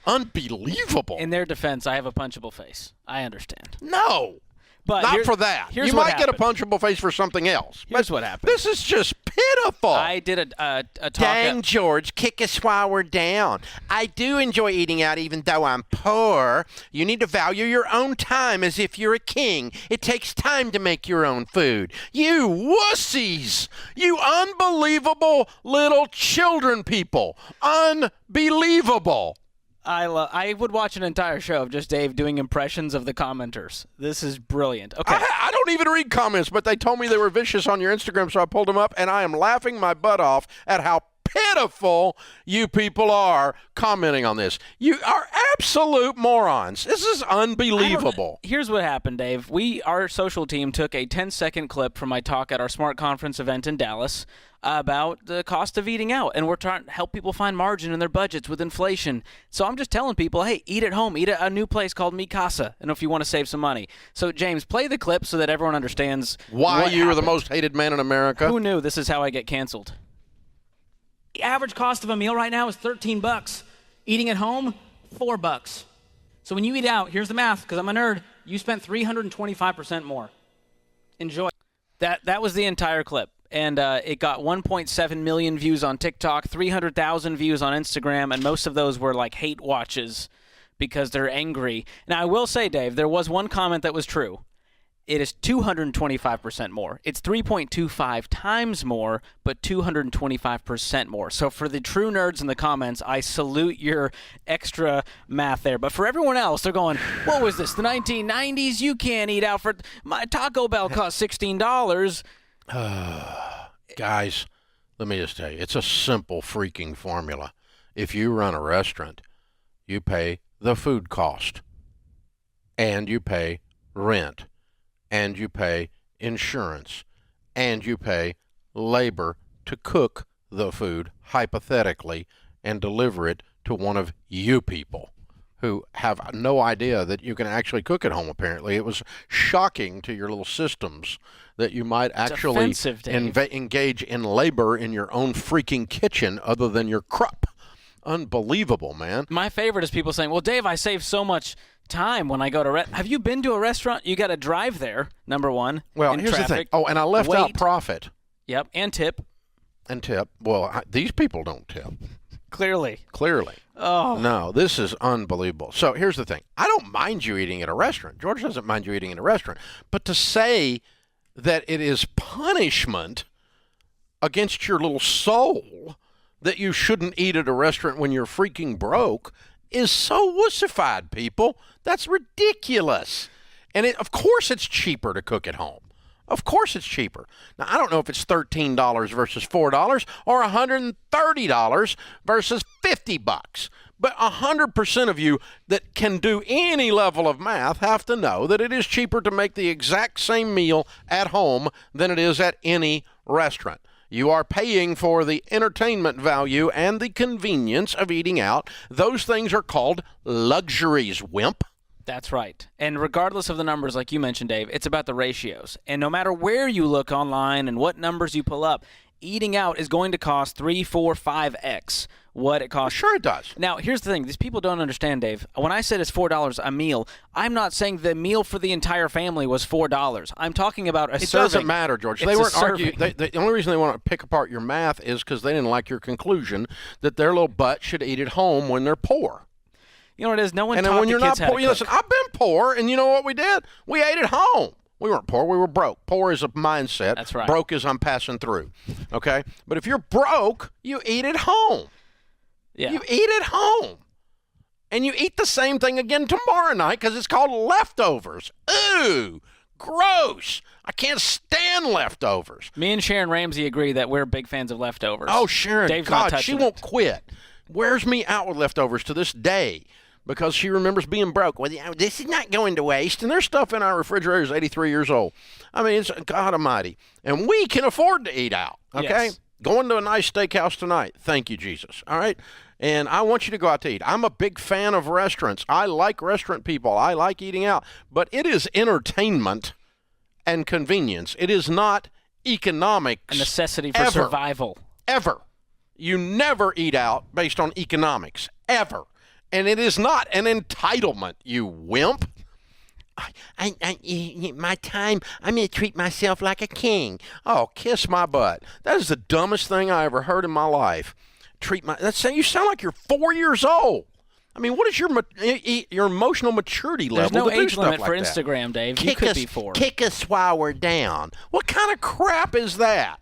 Unbelievable. In their defense, I have a punchable face. I understand. No. But Not for that. Here's You what might get a happened. punchable face for something else. Here's but what happened. This is just pitiful. I did a talk. Dang, George, kick us while we're down. I do enjoy eating out even though I'm poor. You need to value your own time as if you're a king. It takes time to make your own food. You wussies! You unbelievable little children people. Unbelievable. I would watch an entire show of just Dave doing impressions of the commenters. This is brilliant. Okay. I don't even read comments, but they told me they were vicious on your Instagram, so I pulled them up, and I am laughing my butt off at how pitiful you people are commenting on this. You are absolute morons. This is unbelievable. Here's what happened, Dave. Our social team took a 10-second clip from my talk at our Smart Conference event in Dallas about the cost of eating out, and we're trying to help people find margin in their budgets with inflation. So I'm just telling people, hey, eat at home. Eat at a new place called Mi Casa, and if you want to save some money. So, James, play the clip so that everyone understands why what you are the happened. most hated man in America. Who knew this is how I get canceled? The average cost of a meal right now is $13. Eating at home, $4. So when you eat out, here's the math, because I'm a nerd, you spent 325% more. Enjoy. That was the entire clip. And it got 1.7 million views on TikTok, 300,000 views on Instagram, and most of those were like hate watches because they're angry. Now, I will say, Dave, there was one comment that was true. It is 225% more. It's 3.25 times more, but 225% more. So for the true nerds in the comments, I salute your extra math there. But for everyone else, they're going, what was this, the 1990s? You can't eat out for my Taco Bell cost $16. Guys, let me just tell you, it's a simple freaking formula. If you run a restaurant, you pay the food cost, and you pay rent, and you pay insurance, and you pay labor to cook the food, hypothetically, and deliver it to one of you people who have no idea that you can actually cook at home, apparently. It was shocking to your little systems that you might actually offensive, Dave. engage in labor in your own freaking kitchen other than your crop. Unbelievable, man. My favorite is people saying, well, Dave, I save so much time when I go to have you been to a restaurant? You got to drive there, number one. Well, in here's traffic. the thing. Oh, and I left out Wait. profit Yep, and tip, and tip. Well, these people don't tip. clearly. Clearly. Oh. No, this is unbelievable. So here's the thing. I don't mind you eating at a restaurant. George doesn't mind you eating at a restaurant. But to say that it is punishment against your little soul that you shouldn't eat at a restaurant when you're freaking broke is so wussified, people. That's ridiculous. And of course it's cheaper to cook at home. Of course it's cheaper. Now, I don't know if it's $13 versus $4 or $130 versus $50. But 100% of you that can do any level of math have to know that it is cheaper to make the exact same meal at home than it is at any restaurant. You are paying for the entertainment value and the convenience of eating out. Those things are called luxuries, wimp. That's right. And regardless of the numbers, like you mentioned, Dave, it's about the ratios. And no matter where you look online and what numbers you pull up, eating out is going to cost 3, 4, 5x what it costs. Sure it does. Now, here's the thing. These people don't understand, Dave. When I said it's $4 a meal, I'm not saying the meal for the entire family was $4. I'm talking about a serving. It doesn't matter, George. They weren't arguing. The only reason they want to pick apart your math is because they didn't like your conclusion that their little butt should eat at home when they're poor. You know what it is? No one and taught when the you're kids not how poor, to cook. listen, I've been poor, and you know what we did? We ate at home. We weren't poor. We were broke. Poor is a mindset. That's right. Broke is I'm passing through. Okay? But if you're broke, you eat at home. Yeah. You eat at home. And you eat the same thing again tomorrow night because it's called leftovers. Ooh, gross. I can't stand leftovers. Me and Sharon Ramsey agree that we're big fans of leftovers. Oh, Sharon, Dave's not God, touching she won't it. quit. Wears me out with leftovers to this day because she remembers being broke. Well, this is not going to waste. And there's stuff in our refrigerator is 83 years old. I mean, it's God almighty. And we can afford to eat out, okay? Yes. Going to a nice steakhouse tonight. Thank you, Jesus. All right? And I want you to go out to eat. I'm a big fan of restaurants. I like restaurant people. I like eating out. But it is entertainment and convenience. It is not economics. A necessity for ever. survival. Ever. You never eat out based on economics. Ever. And it is not an entitlement, you wimp. My time, I'm going to treat myself like a king. Oh, kiss my butt. That is the dumbest thing I ever heard in my life. You sound like you're 4 years old. I mean, what is your emotional maturity level? There's no to do age stuff limit like for that? Instagram, Dave. You could be 4. Kick us while we're down. What kind of crap is that?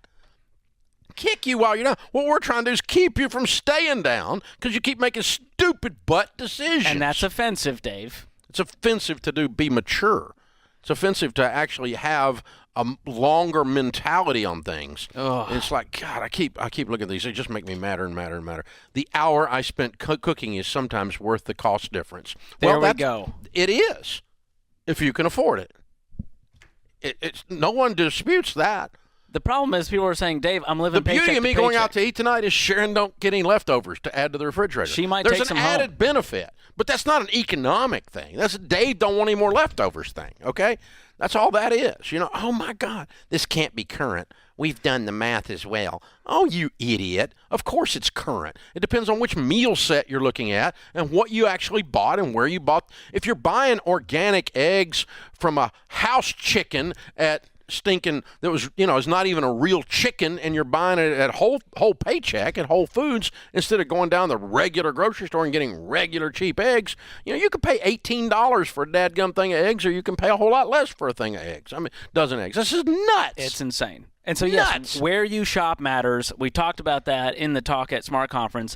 Kick you while you're down. What we're trying to do is keep you from staying down because you keep making stupid butt decisions. And that's offensive, Dave. It's offensive to be mature. It's offensive to actually have a longer mentality on things. And it's like, God, I keep looking at these. They just make me madder and madder and madder. The hour I spent cooking is sometimes worth the cost difference. There we go. It is, if you can afford it. It's no one disputes that. The problem is people are saying, Dave, I'm living paycheck to The beauty of me paycheck. going out to eat tonight is Sharon don't get any leftovers to add to the refrigerator. She might There's take some an added home. benefit, but that's not an economic thing. That's a Dave don't want any more leftovers thing, okay? That's all that is. You know, oh, my God, this can't be current. We've done the math as well. Oh, you idiot. Of course it's current. It depends on which meal set you're looking at and what you actually bought and where you bought. If you're buying organic eggs from a house chicken at stinking that was is not even a real chicken, and you're buying it at whole paycheck at Whole Foods instead of going down the regular grocery store and getting regular cheap eggs, you could pay $18 for a dadgum thing of eggs, or you can pay a whole lot less for a thing of eggs. I mean, dozen eggs. This is nuts. It's insane. And so yes, where you shop matters. We talked about that in the talk at Smart Conference.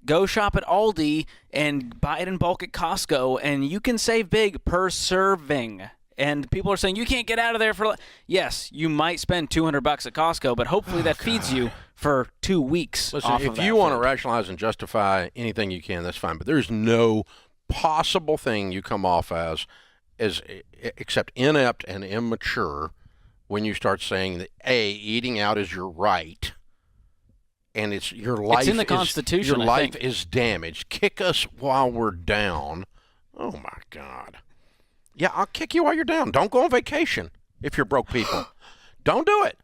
Go shop at Aldi and buy it in bulk at Costco, and you can save big per serving. And people are saying you can't get out of there for. Yes, you might spend $200 at Costco, but hopefully that feeds you for 2 weeks. Listen, off if of that you want to food. rationalize and justify anything you can, that's fine. But there's no possible thing you come off as except inept and immature when you start saying that eating out is your right, and it's your life. It's in the Constitution. Your I life think. is damaged. Kick us while we're down. Oh my God. Yeah, I'll kick you while you're down. Don't go on vacation if you're broke people. Don't do it.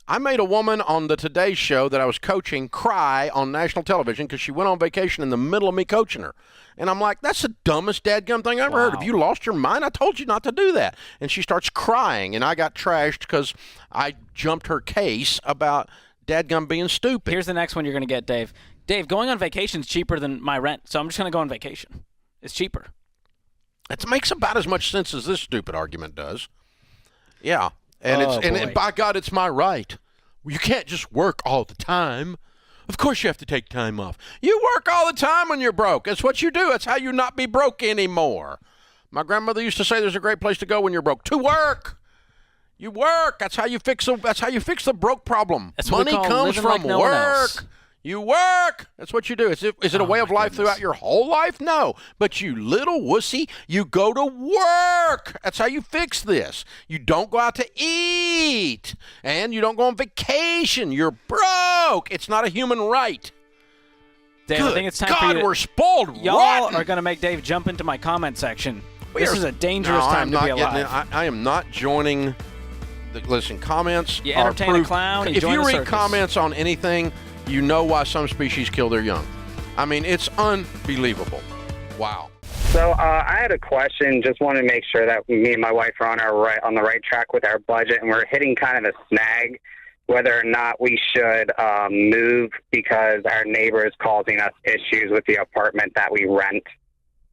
I made a woman on the Today Show that I was coaching cry on national television because she went on vacation in the middle of me coaching her. And I'm like, that's the dumbest dadgum thing I ever heard. Have you lost your mind? I told you not to do that. And she starts crying, and I got trashed because I jumped her case about dadgum being stupid. Here's the next one you're going to get, Dave. Dave, going on vacation is cheaper than my rent, so I'm just going to go on vacation. It's cheaper. It makes about as much sense as this stupid argument does. Yeah. And Oh, and by God, it's my right. You can't just work all the time. Of course you have to take time off. You work all the time when you're broke. That's what you do. That's how you not be broke anymore. My grandmother used to say there's a great place to go when you're broke. To work. You work. That's how you fix the broke problem. That's what we Money call comes living from like no one else. work. You work. That's what you do. Is it a way of life throughout your whole life? No. But you little wussy, you go to work. That's how you fix this. You don't go out to eat. And you don't go on vacation. You're broke. It's not a human right. Dave, Good I think it's time God, for you. we're spoiled Y'all rotten. are going to make Dave jump into my comment section. This is a dangerous time to be alive. I am not joining. Listen, comments You are entertain a proof. clown, you If join you the read circus. comments on anything, you know why some species kill their young. I mean, it's unbelievable. Wow. So I had a question. Just wanted to make sure that me and my wife are on the right track with our budget, and we're hitting kind of a snag whether or not we should move because our neighbor is causing us issues with the apartment that we rent.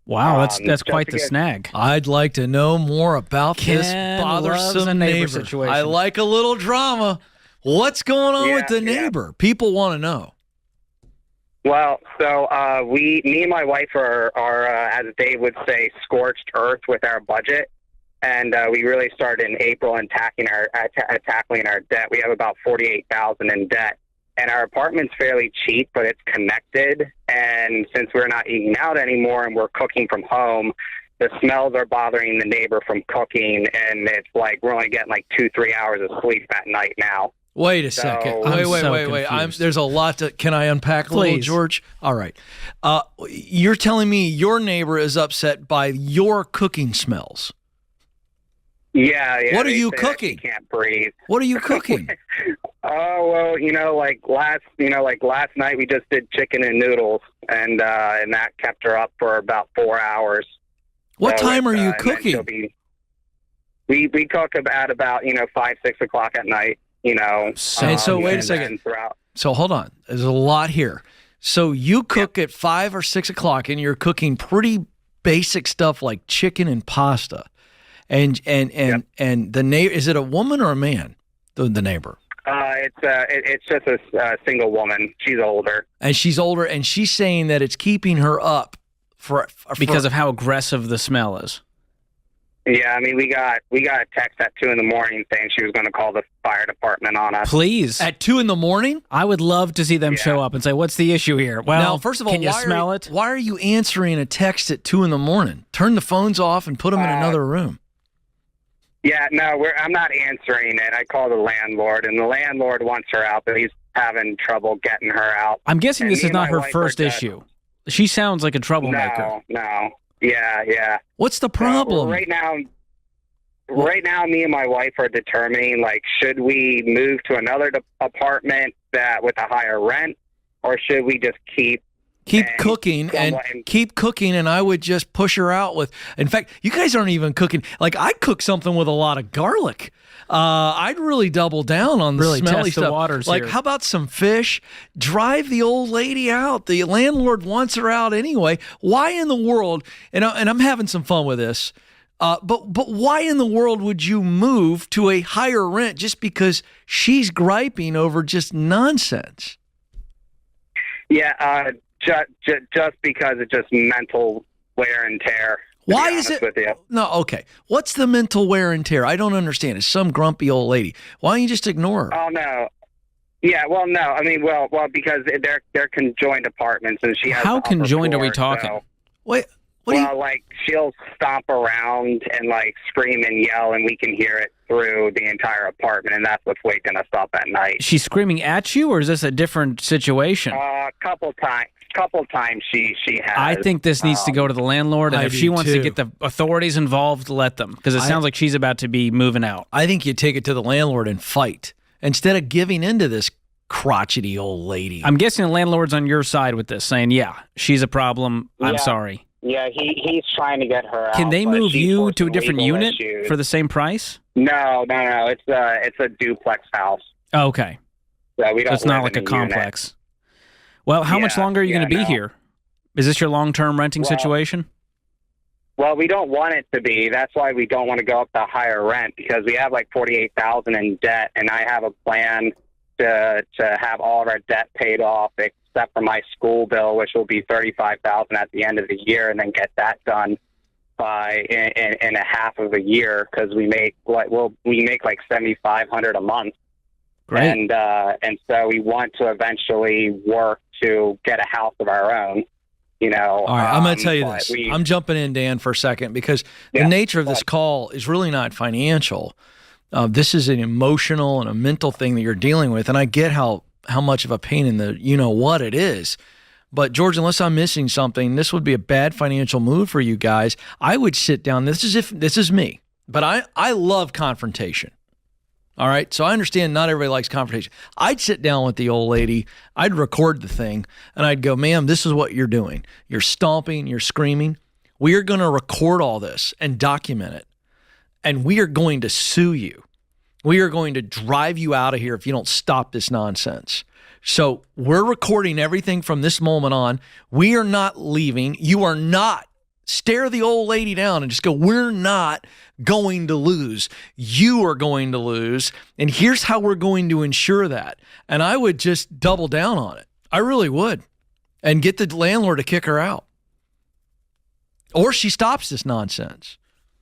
Wow, that's just quite the because- snag. I'd like to know more about this Ken loves a bothersome neighbor neighbor. situation. I like a little drama. What's going on with the Yeah. neighbor? People want to know. Well, so me and my wife are as Dave would say, scorched earth with our budget, and we really started in April and tackling our debt. We have about $48,000 in debt, and our apartment's fairly cheap, but it's connected. And since we're not eating out anymore and we're cooking from home, the smells are bothering the neighbor from cooking, and it's like we're only getting like 2-3 hours of sleep at night now. Wait a second. I'm Wait. confused. There's a lot to. Can I unpack a little, Please. George? All right. You're telling me your neighbor is upset by your cooking smells. Yeah. What are they you say that cooking? You can't breathe. What are you cooking? Oh well, like last night we just did chicken and noodles, and that kept her up for about 4 hours. What So time are you and then she'll cooking? We cook about 5-6 o'clock at night. And so wait a and second. then throughout. So hold on. There's a lot here. So you cook at 5 or 6 o'clock, and you're cooking pretty basic stuff like chicken and pasta. And the neighbor, is it a woman or a man? The neighbor. It's just a single woman. She's older. And she's older, and she's saying that it's keeping her up Because of how aggressive the smell is. Yeah, I mean we got a text at 2 a.m. saying she was going to call the fire department on us. Please. at 2 a.m. I would love to see them show up and say, what's the issue here? Well, Now, first of all, can you why smell it? Why are you answering a text at 2 a.m? Turn the phones off and put them in another room. Yeah, no, I'm not answering it. I called the landlord, and the landlord wants her out, but he's having trouble getting her out. I'm guessing And this me is and not my her wife first are just- issue. She sounds like a troublemaker. No. Yeah. What's the problem? Right now, me and my wife are determining, should we move to another apartment with a higher rent, or should we just keep cooking and keep cooking, and I would just push her out with. In fact, you guys aren't even cooking. I cook something with a lot of garlic. I'd really double down on the Really smelly test the stuff. waters here. How about some fish? Drive the old lady out. The landlord wants her out anyway. Why in the world? And I'm having some fun with this. But why in the world would you move to a higher rent just because she's griping over just nonsense? Yeah, just because it's just mental wear and tear. Why is it? With you. No, okay. What's the mental wear and tear? I don't understand. It's some grumpy old lady. Why don't you just ignore her? Oh no. Yeah, well, no. I mean, well, because they're conjoined apartments, and she has. How the upper conjoined are we floor, talking? so- Wait. she'll stomp around and scream and yell, and we can hear it through the entire apartment, and that's what's waking us up at night. She's screaming at you, or is this a different situation? Couple times she has. I think this needs to go to the landlord, and I if do she wants to too. get the authorities involved, let them, because it sounds like she's about to be moving out. I think you take it to the landlord and fight instead of giving into this crotchety old lady. I'm guessing the landlord's on your side with this, saying, yeah, she's a problem. I'm Yeah. sorry. Yeah, he's trying to get her out. Can they but move she's you to a forcing different legal unit issues. for the same price? No. It's a duplex house. Oh, okay. So we So don't it's not live like a in unit. complex. Well, how much Yeah, longer are you going to be no. here? Is this your long-term renting Well, situation? Well, we don't want it to be. That's why we don't want to go up to higher rent, because we have $48,000 in debt, and I have a plan to have all of our debt paid off except for my school bill, which will be $35,000 at the end of the year, and then get that done. by in a half of a year because we make like $7,500 a month. Great. And so we want to eventually work to get a house of our own. All right, I'm going to tell you this. I'm jumping in, Dan, for a second, because the nature of this call is really not financial. This is an emotional and a mental thing that you're dealing with, and I get how much of a pain in the you-know-what it is. But, George, unless I'm missing something, this would be a bad financial move for you guys. I would sit down. This is me, but I love confrontation. All right, so I understand not everybody likes confrontation. I'd sit down with the old lady, I'd record the thing, and I'd go, ma'am, this is what you're doing. You're stomping, you're screaming. We are going to record all this and document it, and we are going to sue you. We are going to drive you out of here if you don't stop this nonsense. So we're recording everything from this moment on. We are not leaving. You are not. Stare the old lady down and just go, we're not going to lose. You are going to lose. And here's how we're going to ensure that. And I would just double down on it. I really would. And get the landlord to kick her out. Or she stops this nonsense.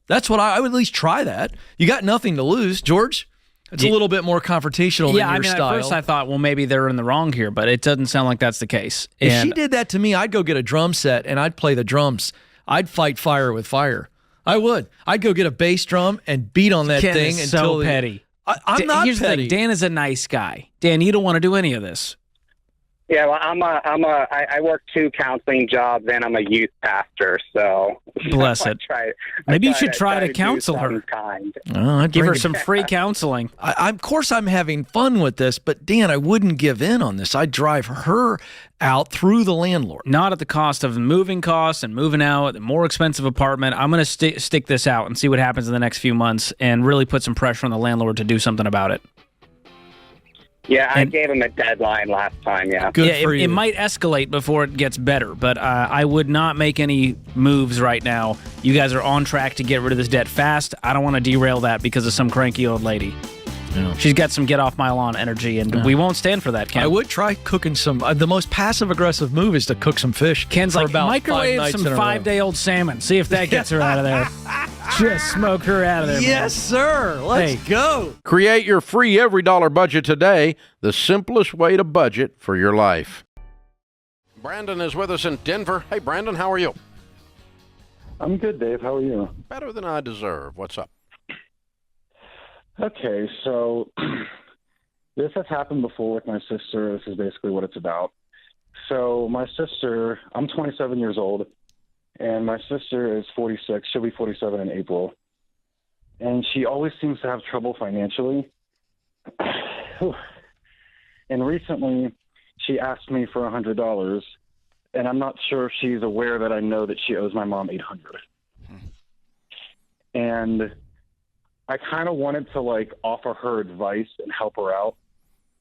That's what I would at least try that. You got nothing to lose, George. It's a little bit more confrontational than your style. At first I thought, well, maybe they're in the wrong here, but it doesn't sound like that's the case. If she did that to me, I'd go get a drum set and I'd play the drums. I'd fight fire with fire. I would. I'd go get a bass drum and beat on that Ken thing is until so petty. I'm not Here's petty. the thing. Dan is a nice guy. Dan, you don't want to do any of this. Yeah, well, I work 2 counseling jobs and I'm a youth pastor, so bless it. Maybe you should try to counsel her. Give her some free counseling. Of course, I'm having fun with this, but Dan, I wouldn't give in on this. I'd drive her out through the landlord. Not at the cost of moving costs and moving out, a more expensive apartment. I'm going to stick this out and see what happens in the next few months and really put some pressure on the landlord to do something about it. Yeah, I gave him a deadline last time, yeah. Good for you. It might escalate before it gets better, but I would not make any moves right now. You guys are on track to get rid of this debt fast. I don't want to derail that because of some cranky old lady. Yeah. She's got some get-off-my-lawn energy, and we won't stand for that, Ken. I would try cooking some. The most passive-aggressive move is to cook some fish. Ken's like, microwave some 5-day-old salmon. See if that gets her out of there. Just smoke her out of there, Yes, sir. Let's go. Create your free every dollar budget today, the simplest way to budget for your life. Brandon is with us in Denver. Hey, Brandon, how are you? I'm good, Dave. How are you? Better than I deserve. What's up? Okay, so this has happened before with my sister. This is basically what it's about. So my sister, I'm 27 years old, and my sister is 46. She'll be 47 in April. And she always seems to have trouble financially. And recently, she asked me for $100, and I'm not sure if she's aware that I know that she owes my mom $800. And I kind of wanted to offer her advice and help her out,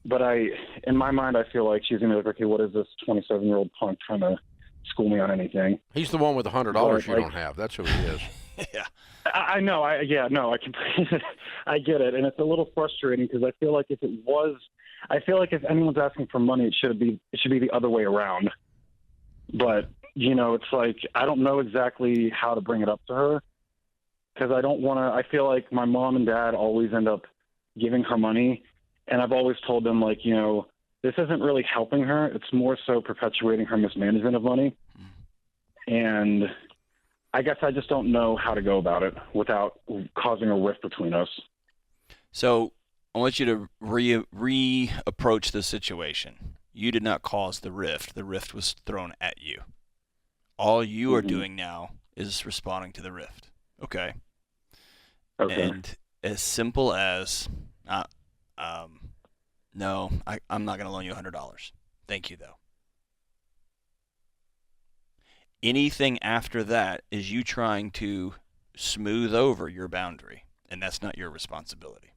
but in my mind, I feel like she's gonna be like, okay, what is this 27-year-old punk trying to school me on anything? He's the one with the $100 you don't have. That's who he is. Yeah, I know. I get it, and it's a little frustrating because I feel like if if anyone's asking for money, it should be the other way around. But it's like I don't know exactly how to bring it up to her. Because I don't want to. I feel like my mom and dad always end up giving her money, and I've always told them this isn't really helping her. It's more so perpetuating her mismanagement of money. And I guess I just don't know how to go about it without causing a rift between us. So I want you to re-approach the situation. You did not cause the rift. The rift was thrown at you. All you are doing now is responding to the rift. Okay. And as simple as, no, I'm not going to loan you $100. Thank you, though. Anything after that is you trying to smooth over your boundary, and that's not your responsibility.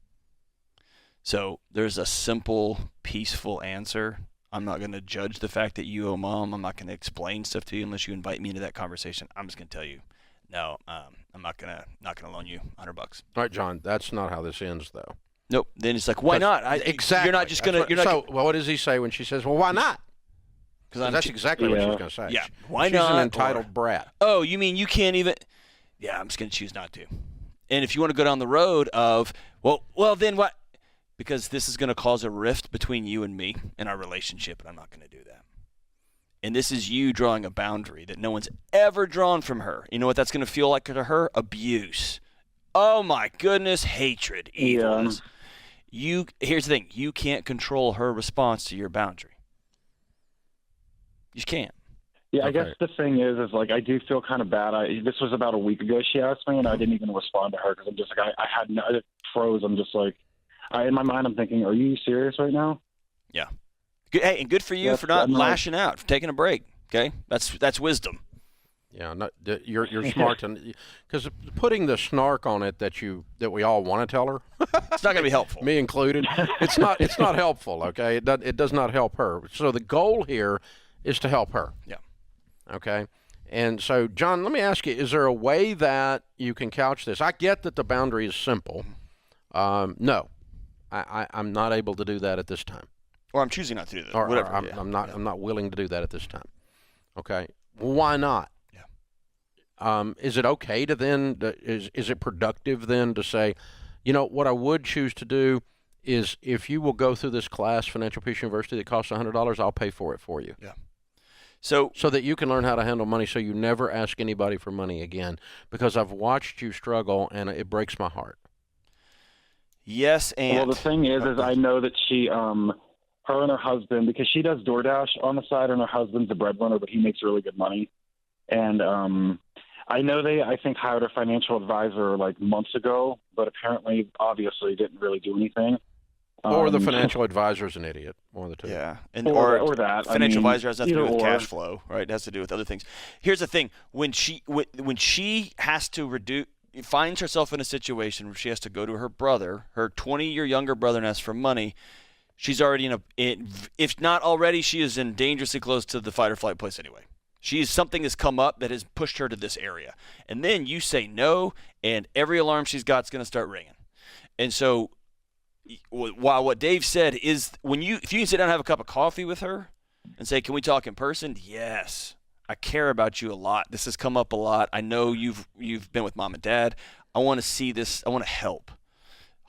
So there's a simple, peaceful answer. I'm not going to judge the fact that you owe mom. I'm not going to explain stuff to you unless you invite me into that conversation. I'm just going to tell you, no, I'm not gonna loan you $100. All right, John. That's not how this ends, though. Nope. Then it's like, why not? Exactly. You're not just gonna. What does he say when she says, "Well, why not"? Because that's exactly what she's gonna say. Yeah. Why she's not? She's an entitled brat. Oh, you mean you can't even? Yeah, I'm just going to choose not to. And if you want to go down the road of, well, then what? Because this is going to cause a rift between you and me in our relationship, and I'm not going to do that. And this is you drawing a boundary that no one's ever drawn from her. You know what that's going to feel like to her? Abuse. Oh, my goodness, hatred, evilness. Here's the thing. You can't control her response to your boundary. You just can't. Yeah, I guess the thing is like I do feel kind of bad. This was about a week ago. She asked me, and I didn't even respond to her because I'm just like I froze. I'm just like, in my mind, I'm thinking, are you serious right now? Yeah. Hey, and good for you for not lashing out, for taking a break. Okay, that's wisdom. Yeah, you're smart, because putting the snark on it that we all want to tell her, it's not going to be helpful. Me included. It's not helpful. Okay, it does not help her. So the goal here is to help her. Yeah. Okay. And so, John, let me ask you: is there a way that you can couch this? I get that the boundary is simple. No, I'm not able to do that at this time. Or I'm choosing not to do that. Or whatever. I'm not willing to do that at this time. Okay. Well, why not? Is it okay to then? Is it productive then to say, what I would choose to do is if you will go through this class, Financial Peace University, that costs $100, I'll pay for it for you. Yeah. So that you can learn how to handle money, so you never ask anybody for money again. Because I've watched you struggle, and it breaks my heart. Yes, and well, the thing is I know that she, her and her husband, because she does DoorDash on the side, and her husband's the breadwinner, but he makes really good money, and I know I think, hired a financial advisor like months ago, but apparently, obviously, didn't really do anything. Or the financial advisor is an idiot. One of the two. Yeah, or that financial advisor has nothing to do with cash flow, right? It has to do with other things. Here's the thing: when she has to finds herself in a situation where she has to go to her brother, her 20-year younger brother, and ask for money, she's already if not already, she is in dangerously close to the fight or flight place anyway. Something has come up that has pushed her to this area, and then you say no, and every alarm she's got is going to start ringing, and so. While what Dave said is if you can sit down and have a cup of coffee with her and say, can we talk in person? Yes. I care about you a lot. This has come up a lot. I know you've been with mom and dad. I want to see this. I want to help.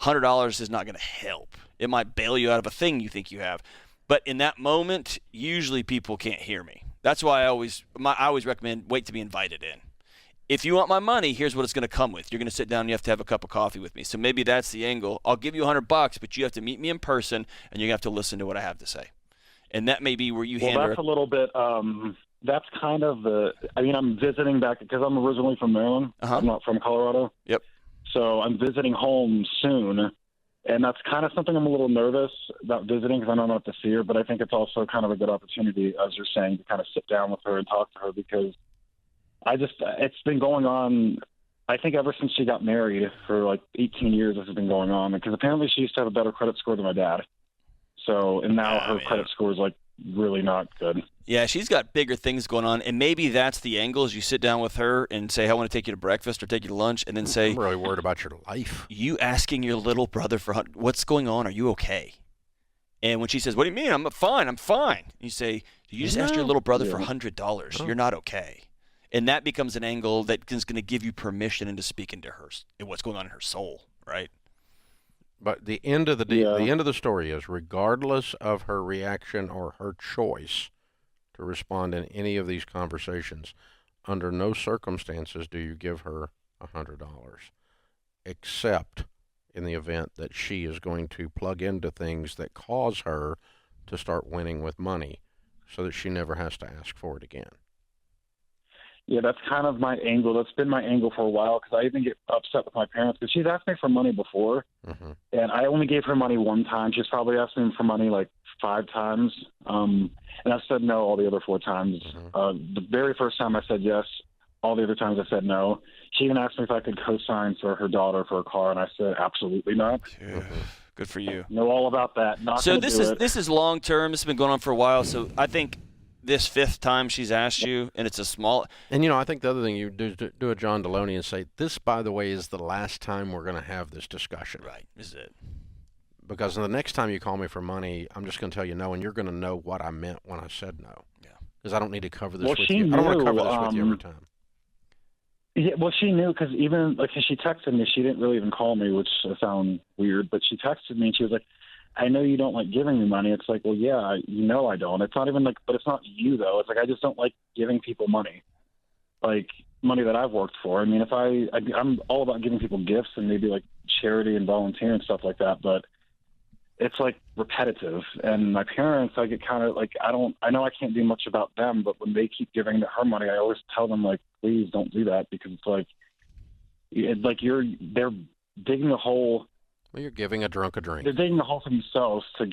$100 is not going to help. It might bail you out of a thing you think you have. But in that moment, usually people can't hear me. That's why I always recommend wait to be invited in. If you want my money, here's what it's going to come with. You're going to sit down and you have to have a cup of coffee with me. So maybe that's the angle. I'll give you $100, but you have to meet me in person, and you're going to have to listen to what I have to say. And that may be where you handle it. Well, that's a little bit, that's kind of I'm visiting back, because I'm originally from Maryland. Uh-huh. I'm not from Colorado. Yep. So I'm visiting home soon, and that's kind of something I'm a little nervous about visiting, because I don't know what to see her, but I think it's also kind of a good opportunity, as you're saying, to kind of sit down with her and talk to her, because it's been going on, I think, ever since she got married. For like 18 years this has been going on, because apparently she used to have a better credit score than my dad. So, and now her credit score is like really not good. Yeah, she's got bigger things going on, and maybe that's the angle. As you sit down with her and say, I want to take you to breakfast or take you to lunch, and then say, I'm really worried about your life. You asking your little brother for what's going on? Are you okay? And when she says, what do you mean? I'm fine. And you say, you just asked your little brother for $100. You're not okay. And that becomes an angle that is going to give you permission into speaking to her and what's going on in her soul, right? But the end of the story is, regardless of her reaction or her choice to respond in any of these conversations, under no circumstances do you give her $100, except in the event that she is going to plug into things that cause her to start winning with money, so that she never has to ask for it again. Yeah, that's kind of my angle. That's been my angle for a while, because I even get upset with my parents, because she's asked me for money before, and I only gave her money one time. She's probably asked me for money like 5 times, and I said no all the other 4 times. The very first time I said yes. All the other times I said no. She even asked me if I could co-sign for her daughter for a car, and I said absolutely not. Good for you. Know all about that. So this is long term. This has been going on for a while. So I think this 5th time she's asked you, and it's a small. And I think the other thing you do a John Deloney and say, this, by the way, is the last time we're going to have this discussion. Right. This is it. Because the next time you call me for money, I'm just going to tell you no, and you're going to know what I meant when I said no. Yeah. Because I don't need to cover this with you. I don't want to cover this with you every time. Yeah, well, she knew because even like she texted me, she didn't really even call me, which sounds weird. But she texted me and she was like, "I know you don't like giving me money." It's like, well, yeah, I don't. It's not even like, but it's not you though. It's like I just don't like giving people money, like money that I've worked for. I mean, if I'm all about giving people gifts and maybe like charity and volunteer and stuff like that, but it's like repetitive. And my parents, I get kind of like, I know I can't do much about them, but when they keep giving her money, I always tell them like, please don't do that, because it's like they're digging a hole. Well, you're giving a drunk a drink. They're digging a hole for themselves to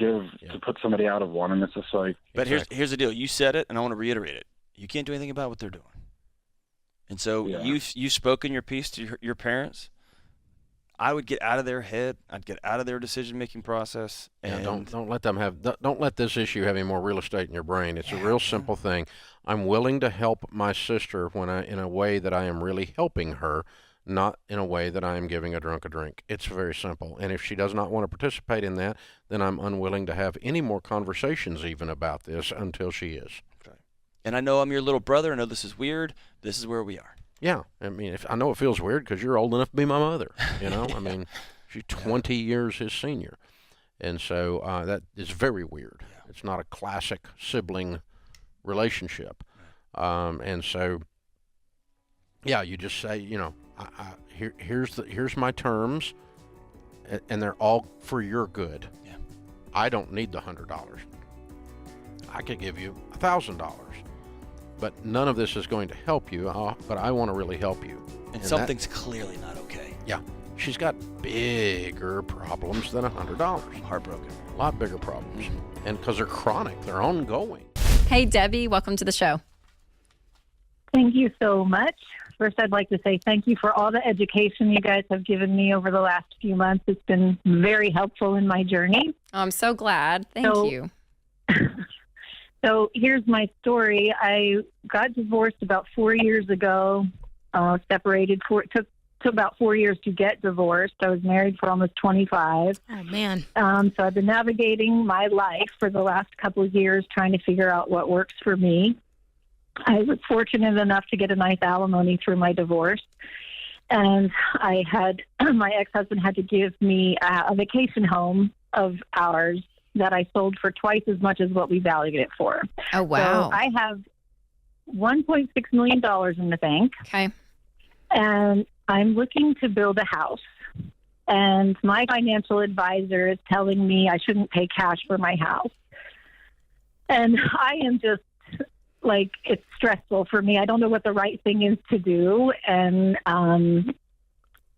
put somebody out of one. And it's just like, but here's the deal. You said it, and I want to reiterate it. You can't do anything about what they're doing. And so you've spoken your piece to your parents. I would get out of their head. I'd get out of their decision-making process. And don't let them don't let this issue have any more real estate in your brain. It's a real simple thing. I'm willing to help my sister in a way that I am really helping her, not in a way that I am giving a drunk a drink. It's very simple. And if she does not want to participate in that, then I'm unwilling to have any more conversations even about this until she is. Okay. And I know I'm your little brother. I know this is weird. This is where we are. Yeah, I mean, I know it feels weird because you're old enough to be my mother, you know? I mean, she's 20 years his senior. And so that is very weird. Yeah. It's not a classic sibling relationship. And so, yeah, you just say, you know, here's my terms, and they're all for your good. Yeah. I don't need the $100. I could give you $1,000. But none of this is going to help you, but I want to really help you. And something's clearly not okay. Yeah. She's got bigger problems than $100. Heartbroken. A lot bigger problems. And because they're chronic, they're ongoing. Hey, Debbie, welcome to the show. Thank you so much. First, I'd like to say thank you for all the education you guys have given me over the last few months. It's been very helpful in my journey. I'm so glad. Thank you. So here's my story. I got divorced about 4 years ago, separated. It took about 4 years to get divorced. I was married for almost 25. Oh, man. So I've been navigating my life for the last couple of years, trying to figure out what works for me. I was fortunate enough to get a nice alimony through my divorce. And my ex-husband had to give me a vacation home of ours that I sold for twice as much as what we valued it for. Oh, wow. So I have $1.6 million in the bank. Okay. And I'm looking to build a house. And my financial advisor is telling me I shouldn't pay cash for my house. And I am just like, it's stressful for me. I don't know what the right thing is to do. And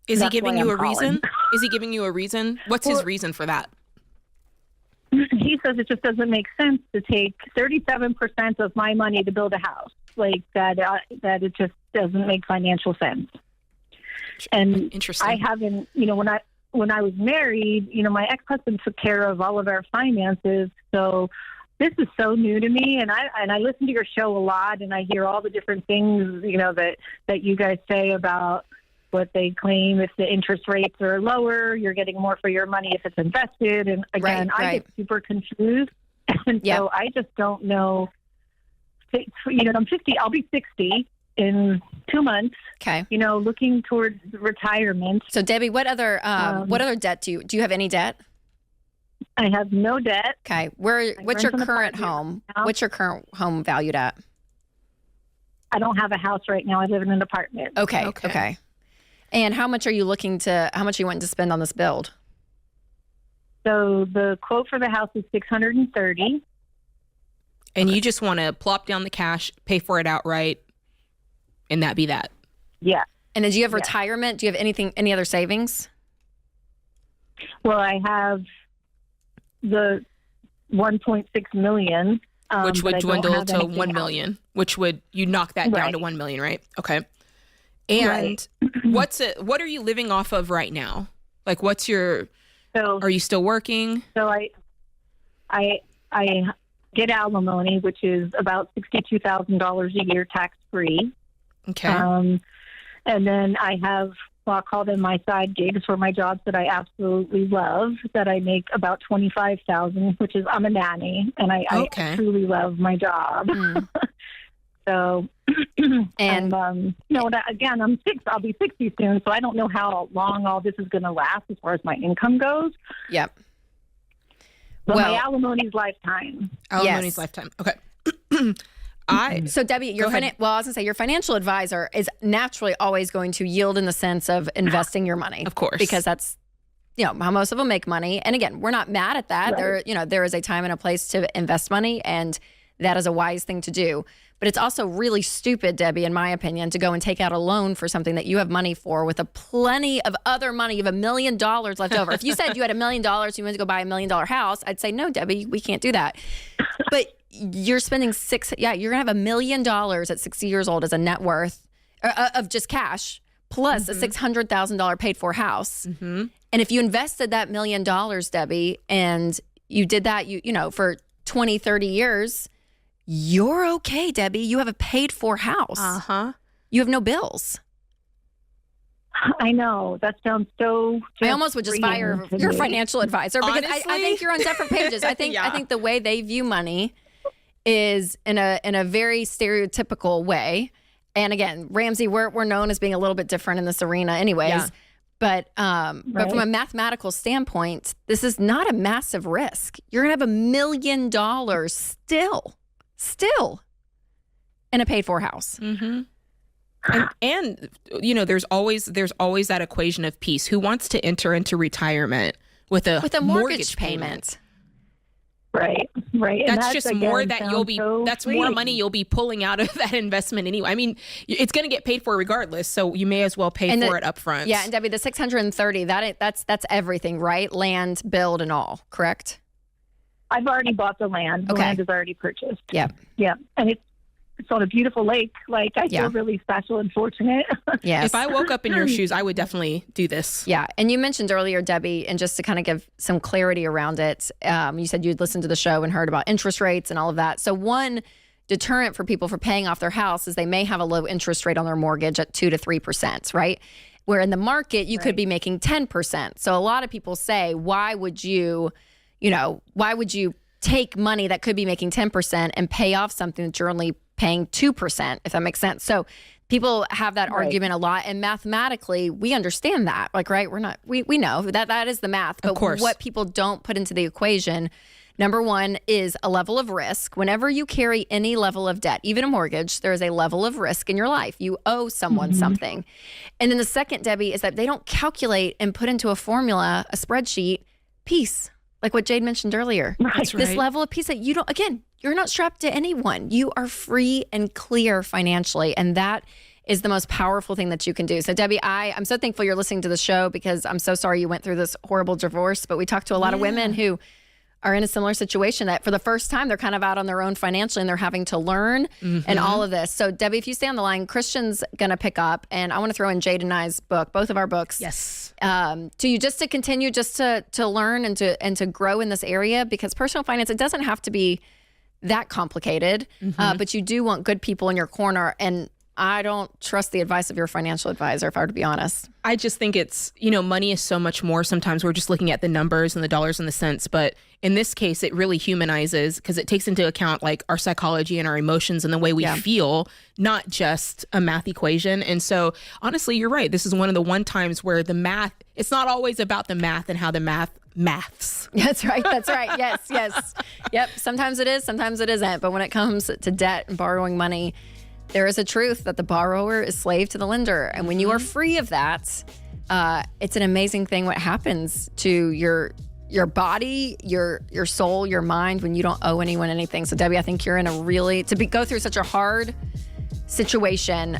is he giving you a reason? Is he giving you a reason? What's his reason for that? He says it just doesn't make sense to take 37% of my money to build a house. Like that it just doesn't make financial sense. And interesting. I haven't, when I was married, my ex-husband took care of all of our finances. So this is so new to me, and I listen to your show a lot, and I hear all the different things, that you guys say about what they claim if the interest rates are lower, you're getting more for your money if it's invested. And again, I get super confused. And so I just don't know. I'm 50, I'll be 60 in 2 months. Okay. Looking towards retirement. So Debbie, what other debt do you have any debt? I have no debt. Okay. What's your current home? What's your current home valued at? I don't have a house right now. I live in an apartment. Okay. And how much are you wanting to spend on this build? So the quote for the house is $630,000. And you just want to plop down the cash, pay for it outright, and that be that. Yeah. And do you have retirement? Do you have any other savings? Well, I have the $1.6 million. Which would dwindle to $1 million, which would, you knock that down to $1 million, right? Okay. And what are you living off of right now? Like, are you still working? So I get alimony, which is about $62,000 a year tax-free. Okay. And then I have, I'll call them my side gigs for my jobs that I absolutely love, that I make about $25,000, which is, I'm a nanny, and I truly love my job. So, And again, I'll be 60 soon, so I don't know how long all this is going to last as far as my income goes. Yep. But my alimony's lifetime. Alimony's lifetime. Okay. So Debbie, I was gonna say your financial advisor is naturally always going to yield in the sense of investing your money, of course, because that's how most of them make money. And again, we're not mad at that. Right. There is a time and a place to invest money, and that is a wise thing to do. But it's also really stupid, Debbie, in my opinion, to go and take out a loan for something that you have money for with a plenty of other money. You have $1 million left over. If you said you had $1 million, you wanted to go buy $1 million house, I'd say, no, Debbie, we can't do that. But you're spending you're going to have $1 million at 60 years old as a net worth of just cash, plus a $600,000 paid for house. Mm-hmm. And if you invested that $1 million, Debbie, and you did that, for 20, 30 years, you're okay, Debbie. You have a paid for house. Uh-huh. You have no bills. I know. That sounds so. I almost would just fire your financial advisor, because I think you're on different pages. I think the way they view money is in a very stereotypical way. And again, Ramsey, we're known as being a little bit different in this arena anyways. Yeah. But from a mathematical standpoint, this is not a massive risk. You're going to have $1 million still in a paid for house. Mm-hmm. And there's always that equation of peace. Who wants to enter into retirement with a mortgage payment? Right. That's just more that you'll be. That's more money you'll be pulling out of that investment anyway. I mean, it's going to get paid for regardless, so you may as well pay for it up front. Yeah, and Debbie, the $630 that's everything, right? Land, build, and all, correct? I've already bought the land. The land is already purchased. Yep. And it's on a beautiful lake. Like, I feel really special and fortunate. Yes. If I woke up in your shoes, I would definitely do this. Yeah. And you mentioned earlier, Debbie, and just to kind of give some clarity around it, you said you'd listened to the show and heard about interest rates and all of that. So one deterrent for people for paying off their house is they may have a low interest rate on their mortgage at 2 to 3%, right? Where in the market, you could be making 10%. So a lot of people say, why would you take money that could be making 10% and pay off something that you're only paying 2%, if that makes sense. So people have that argument a lot, and mathematically we understand that, right? We know that is the math, but what people don't put into the equation, number one, is a level of risk. Whenever you carry any level of debt, even a mortgage, there is a level of risk in your life. You owe someone something. And then the second, Debbie, is that they don't calculate and put into a formula, a spreadsheet, peace. Like what Jade mentioned earlier. Right. This level of peace that you don't, again, you're not strapped to anyone. You are free and clear financially. And that is the most powerful thing that you can do. So Debbie, I'm so thankful you're listening to the show, because I'm so sorry you went through this horrible divorce. But we talked to a lot of women who are in a similar situation that for the first time, they're kind of out on their own financially, and they're having to learn and all of this. So Debbie, if you stay on the line, Christian's going to pick up, and I want to throw in Jade and I's book, both of our books. Yes. To you, just to continue, just to learn and to grow in this area, because personal finance, it doesn't have to be that complicated, but you do want good people in your corner. And I don't trust the advice of your financial advisor, if I were to be honest. I just think it's, money is so much more. Sometimes we're just looking at the numbers and the dollars and the cents. But in this case, it really humanizes, because it takes into account like our psychology and our emotions and the way we feel, not just a math equation. And so honestly, you're right. This is one of the times where the math, it's not always about the math and how the maths. That's right. Yes. Yep. Sometimes it is, sometimes it isn't. But when it comes to debt and borrowing money, there is a truth that the borrower is slave to the lender. And when you are free of that, it's an amazing thing what happens to your body, your soul, your mind, when you don't owe anyone anything. So Debbie, I think you're in go through such a hard situation.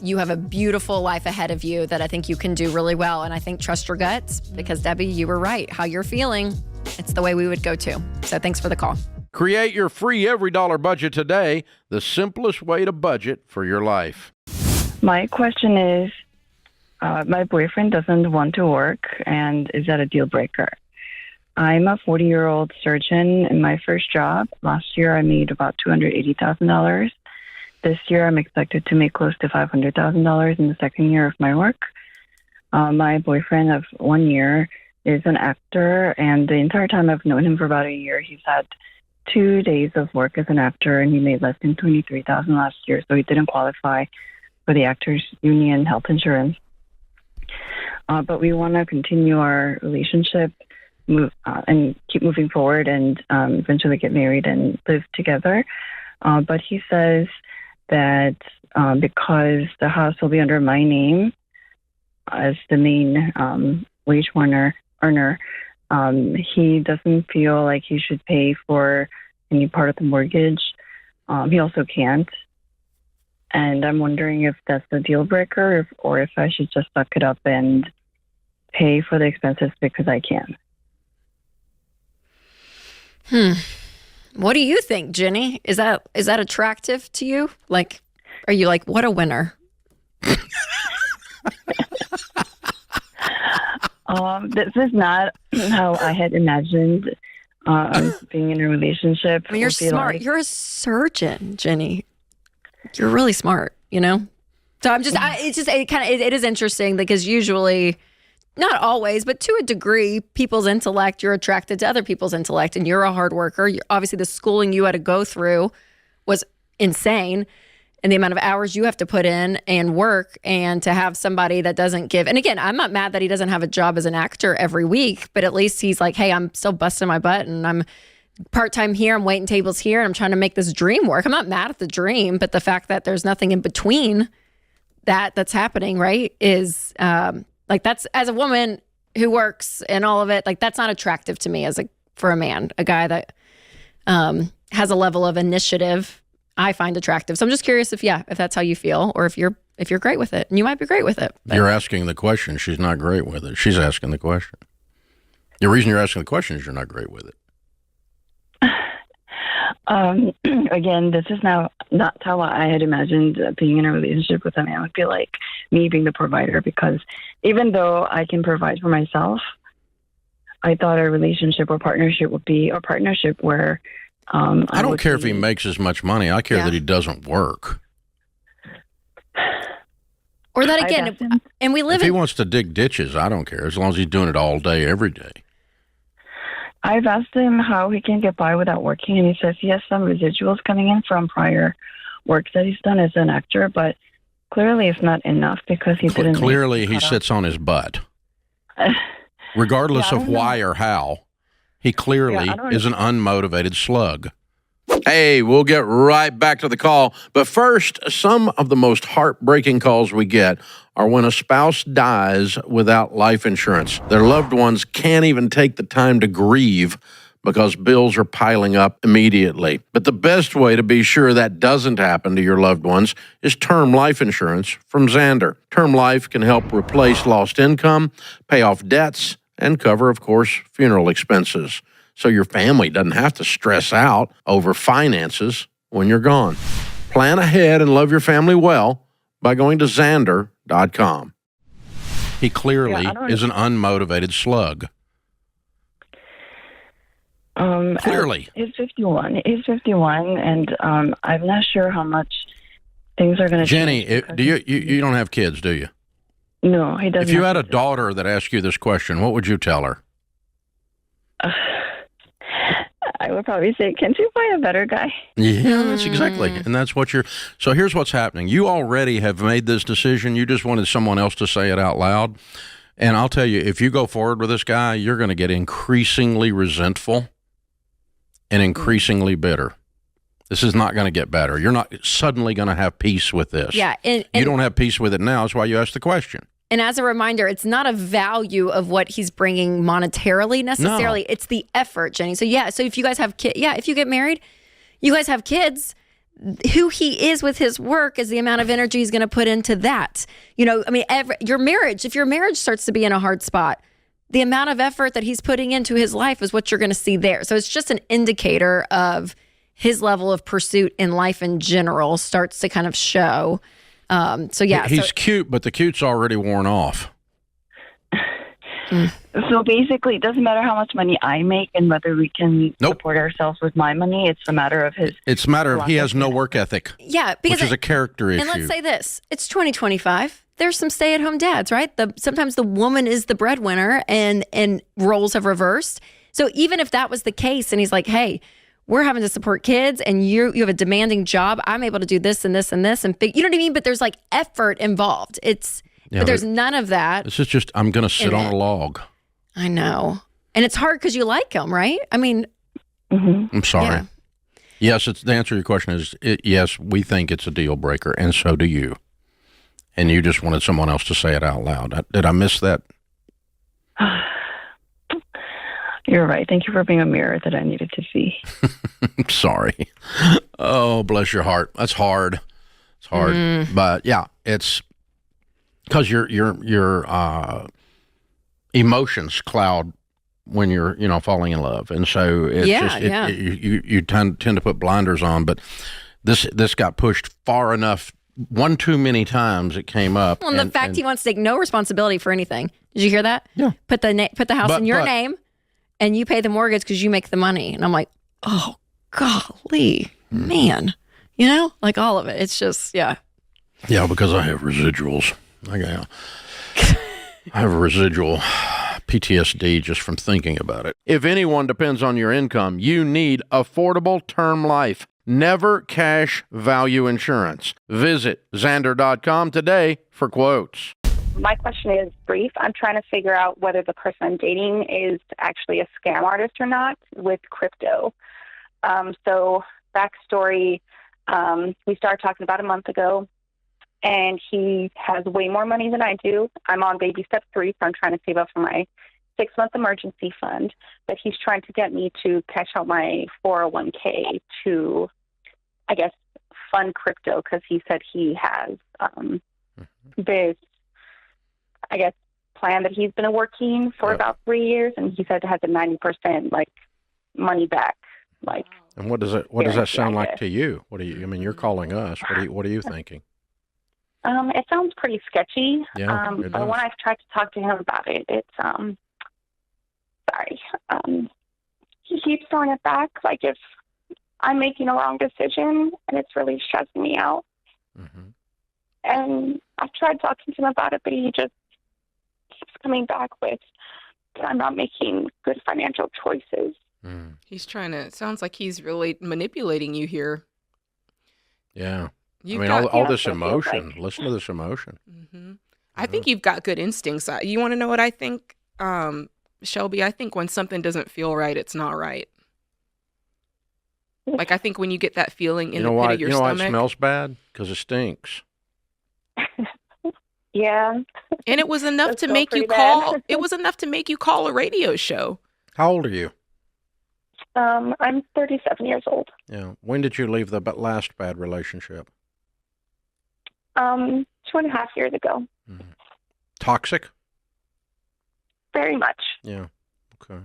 You have a beautiful life ahead of you that I think you can do really well. And I think trust your guts, because Debbie, you were right. How you're feeling, it's the way we would go to. So thanks for the call. Create your free every dollar budget today, the simplest way to budget for your life. My question is, my boyfriend doesn't want to work, and is that a deal breaker? I'm a 40-year-old surgeon in my first job. Last year, I made about $280,000. This year, I'm expected to make close to $500,000 in the second year of my work. My boyfriend of 1 year is an actor, and the entire time I've known him for about a year, he's had 2 days of work as an actor, and he made less than $23,000 last year, so he didn't qualify for the Actors Union health insurance. But we want to continue our relationship, and keep moving forward, and eventually get married and live together. But he says that because the house will be under my name as the main wage earner, he doesn't feel like he should pay for any part of the mortgage. He also can't. And I'm wondering if that's the deal breaker, or if I should just suck it up and pay for the expenses because I can. What do you think, Jenny? Is that attractive to you? Like, are you like, what a winner? This is not how I had imagined being in a relationship. I mean, you're smart. Like. You're a surgeon, Jenny. You're really smart, you know? So I'm just, it is interesting because usually, not always, but to a degree, people's intellect, you're attracted to other people's intellect, and you're a hard worker. Obviously, the schooling you had to go through was insane, and the amount of hours you have to put in and work, and to have somebody that doesn't give. And again, I'm not mad that he doesn't have a job as an actor every week, but at least he's like, hey, I'm still busting my butt, and I'm part-time here, I'm waiting tables here, and I'm trying to make this dream work. I'm not mad at the dream, but the fact that there's nothing in between that's happening, right, is like, that's, as a woman who works and all of it, like, that's not attractive to me for a man, a guy that has a level of initiative I find attractive. So I'm just curious if that's how you feel, or if you're great with it, and you might be great with it. But. You're asking the question. She's not great with it. She's asking the question. The reason you're asking the question is you're not great with it. Again, this is not how I had imagined being in a relationship with a man would be like, me being the provider, because even though I can provide for myself, I thought a relationship or partnership would be a partnership where I don't care if he makes as much money. I care that he doesn't work. Or that again, and we live if he wants to dig ditches, I don't care, as long as he's doing it all day, every day. I've asked him how he can get by without working, and he says he has some residuals coming in from prior work that he's done as an actor, but clearly it's not enough because he didn't. Clearly he sits on his butt. Regardless of why or how, he clearly is an unmotivated slug. Hey, we'll get right back to the call. But first, some of the most heartbreaking calls we get are when a spouse dies without life insurance. Their loved ones can't even take the time to grieve because bills are piling up immediately. But the best way to be sure that doesn't happen to your loved ones is term life insurance from Xander. Term life can help replace lost income, pay off debts, and cover, of course, funeral expenses, so your family doesn't have to stress out over finances when you're gone. Plan ahead and love your family well by going to Xander.com. He clearly is an unmotivated slug. Clearly. He's 51. He's 51, and I'm not sure how much things are going to change. Jenny, do you don't have kids, do you? No, he doesn't. If you had a daughter that asked you this question, what would you tell her? I would probably say, can't you find a better guy? Yeah, that's exactly. And that's what so here's what's happening. You already have made this decision. You just wanted someone else to say it out loud. And I'll tell you, if you go forward with this guy, you're going to get increasingly resentful and increasingly bitter. This is not going to get better. You're not suddenly going to have peace with this. Yeah. And you don't have peace with it now. That's why you asked the question. And as a reminder, it's not a value of what he's bringing monetarily necessarily. No. It's the effort, Jenny. So so if you guys have kids, if you get married, you guys have kids, who he is with his work is the amount of energy he's going to put into that. You know, I mean, if your marriage starts to be in a hard spot, the amount of effort that he's putting into his life is what you're going to see there. So it's just an indicator of his level of pursuit in life in general starts to kind of show. He's cute, but the cute's already worn off. So basically, it doesn't matter how much money I make and whether we can support ourselves with my money. It's a matter of his. It's a matter of he has no work ethic. Yeah, which is a character issue. And let's say this: it's 2025. There's some stay-at-home dads, right? Sometimes the woman is the breadwinner, and roles have reversed. So even if that was the case, and he's like, "Hey, we're having to support kids and you have a demanding job. I'm able to do this and this and this. And you know what I mean? But there's like effort involved. But there's none of that. This is just, I'm going to sit on a log. I know. And it's hard because you like him, right? I mean. I'm sorry. Yeah. Yes, the answer to your question is yes, we think it's a deal breaker, and so do you. And you just wanted someone else to say it out loud. Did I miss that? You're right. Thank you for being a mirror that I needed to see. Sorry. Oh, bless your heart. That's hard. It's hard. But yeah, it's because your emotions cloud when you're, falling in love. And so it's you tend to put blinders on, but this got pushed far enough, one too many times it came up. Well, the fact he wants to take no responsibility for anything. Did you hear that? Yeah. Put the house in your name and you pay the mortgage because you make the money. And I'm like, oh, golly, man. Like all of it. It's just, yeah. Yeah, because I have residuals. I have a residual PTSD just from thinking about it. If anyone depends on your income, you need affordable term life. Never cash value insurance. Visit Xander.com today for quotes. My question is brief. I'm trying to figure out whether the person I'm dating is actually a scam artist or not with crypto. So backstory, we started talking about a month ago, and he has way more money than I do. I'm on baby step 3, so I'm trying to save up for my 6-month emergency fund, but he's trying to get me to cash out my 401k to, I guess, fund crypto, because he said he has this, I guess, plan that he's been working for about 3 years, and he said it has a 90% money back. And what does that sound like to you? You're calling us. What are you thinking? It sounds pretty sketchy. Yeah, but when I've tried to talk to him about it, it's he keeps throwing it back, like if I'm making a wrong decision, and it's really stressing me out. And I've tried talking to him about it, but he just keeps coming back with that I'm not making good financial choices. He's it sounds like he's really manipulating you here. Yeah. All this emotion. Listen to this emotion. I think you've got good instincts. You want to know what I think, Shelby? I think when something doesn't feel right, it's not right. I think when you get that feeling in the pit of your stomach. Why it smells bad? Because it stinks. Yeah. And it was enough to make you call. It was enough to make you call a radio show. How old are you? I'm 37 years old. Yeah. When did you leave the last bad relationship? 2.5 years ago. Toxic? Very much. Yeah. Okay.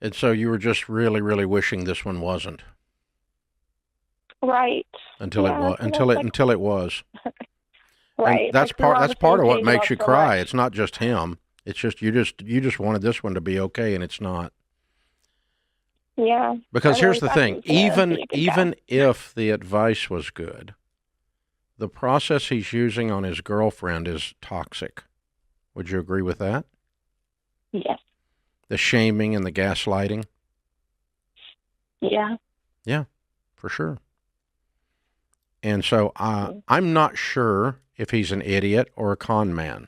And so you were just really, really wishing this one wasn't. Right. Until it was. Until it was. Right. And that's part of what makes you cry. It's not just him. It's just you just wanted this one to be okay, and it's not. Yeah. Because here's the thing, even if the advice was good, the process he's using on his girlfriend is toxic. Would you agree with that? Yes. The shaming and the gaslighting? Yeah. Yeah, for sure. And so I'm not sure if he's an idiot or a con man,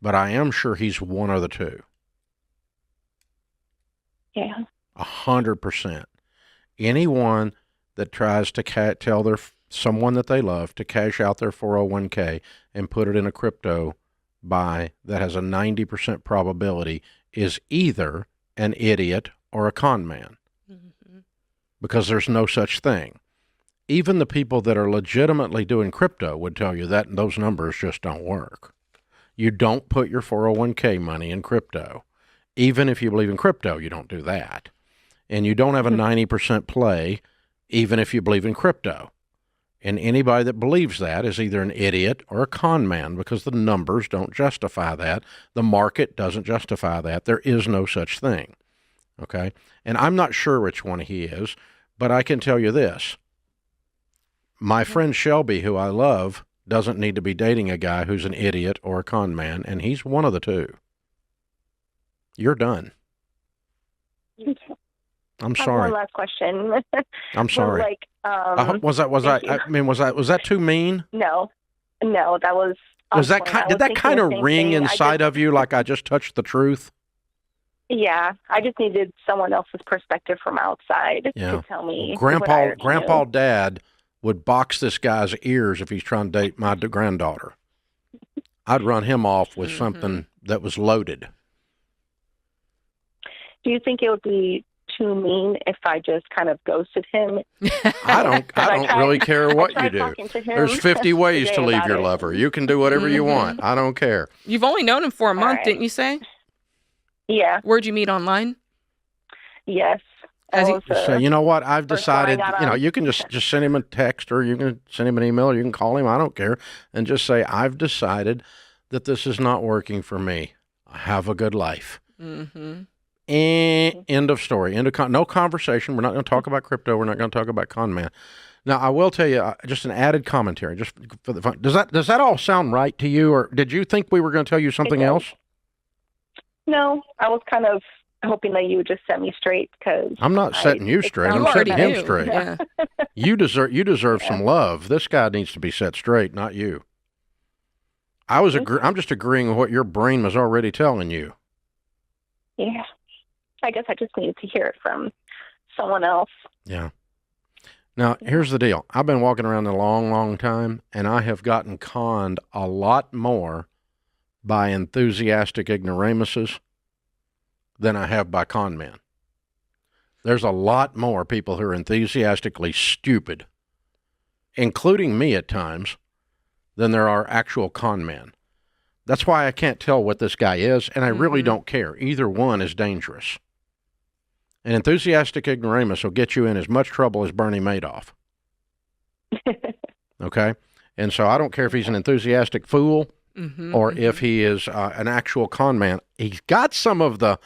but I am sure he's one of the two. Yeah. 100%. Anyone that tries to tell someone that they love to cash out their 401k and put it in a crypto buy that has a 90% probability is either an idiot or a con man. Because there's no such thing. Even the people that are legitimately doing crypto would tell you that those numbers just don't work. You don't put your 401k money in crypto. Even if you believe in crypto, you don't do that. And you don't have a 90% play, even if you believe in crypto. And anybody that believes that is either an idiot or a con man, because the numbers don't justify that. The market doesn't justify that. There is no such thing. Okay? And I'm not sure which one he is, but I can tell you this. My friend Shelby, who I love, doesn't need to be dating a guy who's an idiot or a con man, and he's one of the two. You're done. I'm I have sorry. one last question. I'm sorry. Like, was that too mean? No, that was. Was that point. did that kind of ring inside of? of you like I just touched the truth? Yeah, I just needed someone else's perspective from outside Yeah. to tell me. what I Grandpa already knew. Dad would box this guy's ears if he's trying to date my granddaughter. I'd run him off with something that was loaded. Do you think it would be too mean if I just kind of ghosted him? I don't really care what you do. talking to him There's 50 ways to today leave about your it. lover. You can do whatever you want. I don't care. You've only known him for a month, right. didn't you say? Yeah. Where'd you meet online? Yes. So you know what? I've first one I decided, got you can just send him a text or you can send him an email or you can call him. I don't care. And just say, I've decided that this is not working for me. Have a good life. Mm-hmm. End of story. No conversation. We're not going to talk about crypto. We're not going to talk about con man. Now, I will tell you, just an added commentary, just for the fun. Does that all sound right to you, or did you think we were going to tell you something else? No, I was kind of hoping that you would just set me straight because I'm not setting you straight. I'm setting him straight. Yeah. You deserve some love. This guy needs to be set straight, not you. I'm just agreeing with what your brain was already telling you. Yeah. I guess I just needed to hear it from someone else. Yeah. Now, here's the deal. I've been walking around a long, long time, and I have gotten conned a lot more by enthusiastic ignoramuses than I have by con men. There's a lot more people who are enthusiastically stupid, including me at times, than there are actual con men. That's why I can't tell what this guy is, and I really don't care. Either one is dangerous. An enthusiastic ignoramus will get you in as much trouble as Bernie Madoff. Okay? And so I don't care if he's an enthusiastic fool or if he is an actual con man. He's got some of the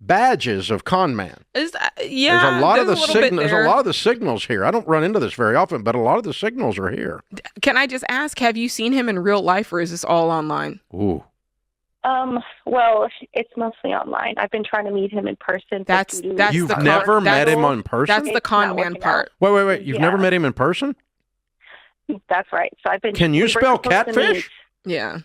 badges of con man. Yeah, there's a lot of the signals here. I don't run into this very often, but a lot of the signals are here. Can I just ask, have you seen him in real life, or is this all online? Ooh. Well, it's mostly online. I've been trying to meet him in person. You've never met him in person? That's the con man part. Wait. You've never met him in person? That's right. So I've been. Can you spell catfish? Yeah.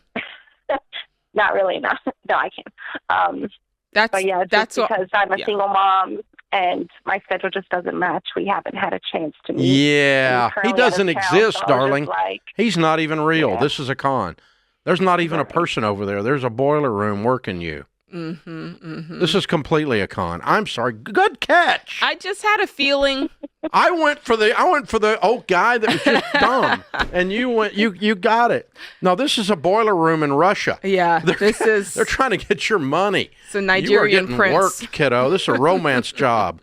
Not really. No, I can't. But yeah, just because I'm a single mom and my schedule just doesn't match, we haven't had a chance to meet. Yeah, he doesn't exist, darling. Like, he's not even real. Yeah. This is a con. There's not even a person over there. There's a boiler room working you. This is completely a con. I'm sorry. Good catch. I just had a feeling. I went for the old guy that was just dumb, and you got it. No, this is a boiler room in Russia. Yeah, they're trying to get your money. It's a Nigerian you are getting prince. Worked, kiddo. This is a romance job.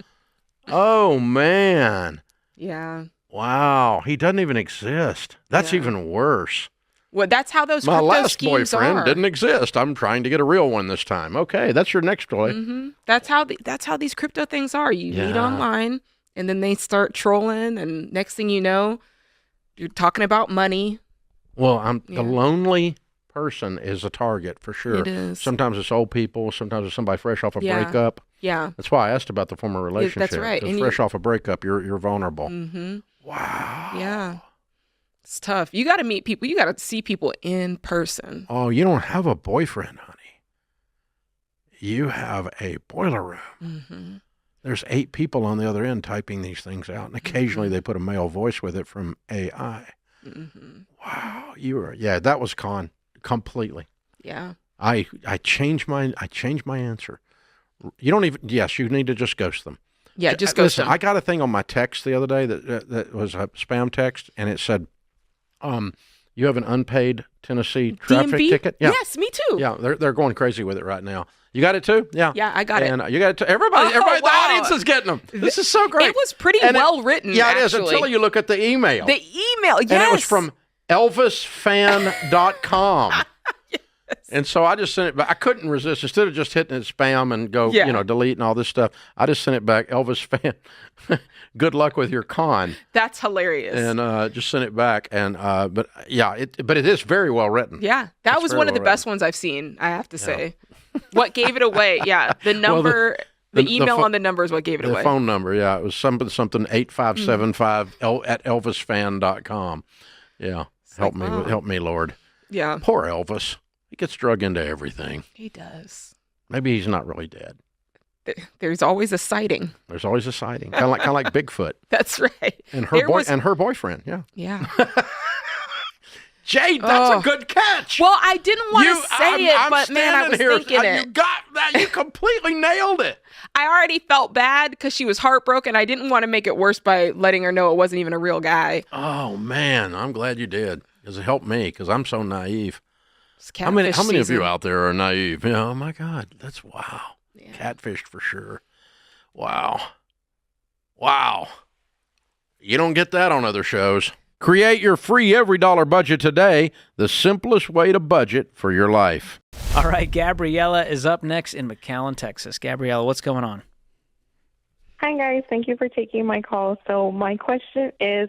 Oh man. Yeah. Wow, he doesn't even exist. That's even worse. Well, that's how those My crypto last schemes boyfriend are. didn't exist. I'm trying to get a real one this time. Okay, that's your next toy. That's how these crypto things are. You meet online, and then they start trolling, and next thing you know, you're talking about money. Well, the lonely person is a target for sure. It is. Sometimes it's old people. Sometimes it's somebody fresh off a breakup. Yeah. That's why I asked about the former relationship. That's right. And fresh off a breakup, you're vulnerable. Wow. Yeah. It's tough. You got to meet people. You got to see people in person. Oh, you don't have a boyfriend, honey. You have a boiler room. There's 8 people on the other end typing these things out, and occasionally they put a male voice with it from AI. Wow, that was con completely. Yeah. I changed my answer. You don't even. Yes, you need to just ghost them. Yeah, just ghost them. I got a thing on my text the other day that was a spam text, and it said, "You have an unpaid Tennessee traffic DMV? ticket." Yeah. Yes, me too. Yeah, they're going crazy with it right now. You got it too? Yeah. Yeah, I got it. And you got it too. Everybody, wow. the audience is getting them. This is so great. It was pretty well written. Yeah, it is actually. until you look at the email. The email, yes. And it was from elvisfan.com. And so I just sent it back. I couldn't resist. Instead of just hitting it spam and go, delete and all this stuff, I just sent it back. Elvis fan, good luck with your con. That's hilarious. And just sent it back. And but it is very well written. Yeah, that was one of the best ones I've seen. I have to say. What gave it away? Yeah, the number. The email on the number is what gave it the away. phone number, yeah. It was something 8575 at elvisfan.com. Yeah. Help me, Lord. Yeah. Poor Elvis. He gets drug into everything. He does. Maybe he's not really dead. There's always a sighting. There's always a sighting. Kind of like Bigfoot. That's right. And her boyfriend, yeah. Yeah. Jade, that's a good catch. Well, I didn't want to say it, but man, I was thinking it. You got that. You completely nailed it. I already felt bad because she was heartbroken. I didn't want to make it worse by letting her know it wasn't even a real guy. Oh, man. I'm glad you did because it helped me because I'm so naive. How many of you out there are naive? Yeah, oh, my God. That's wow. Yeah. Catfished for sure. Wow. You don't get that on other shows. Create your free every dollar budget today, the simplest way to budget for your life. All right, Gabriella is up next in McAllen, Texas. Gabriella, what's going on? Hi, guys. Thank you for taking my call. So my question is,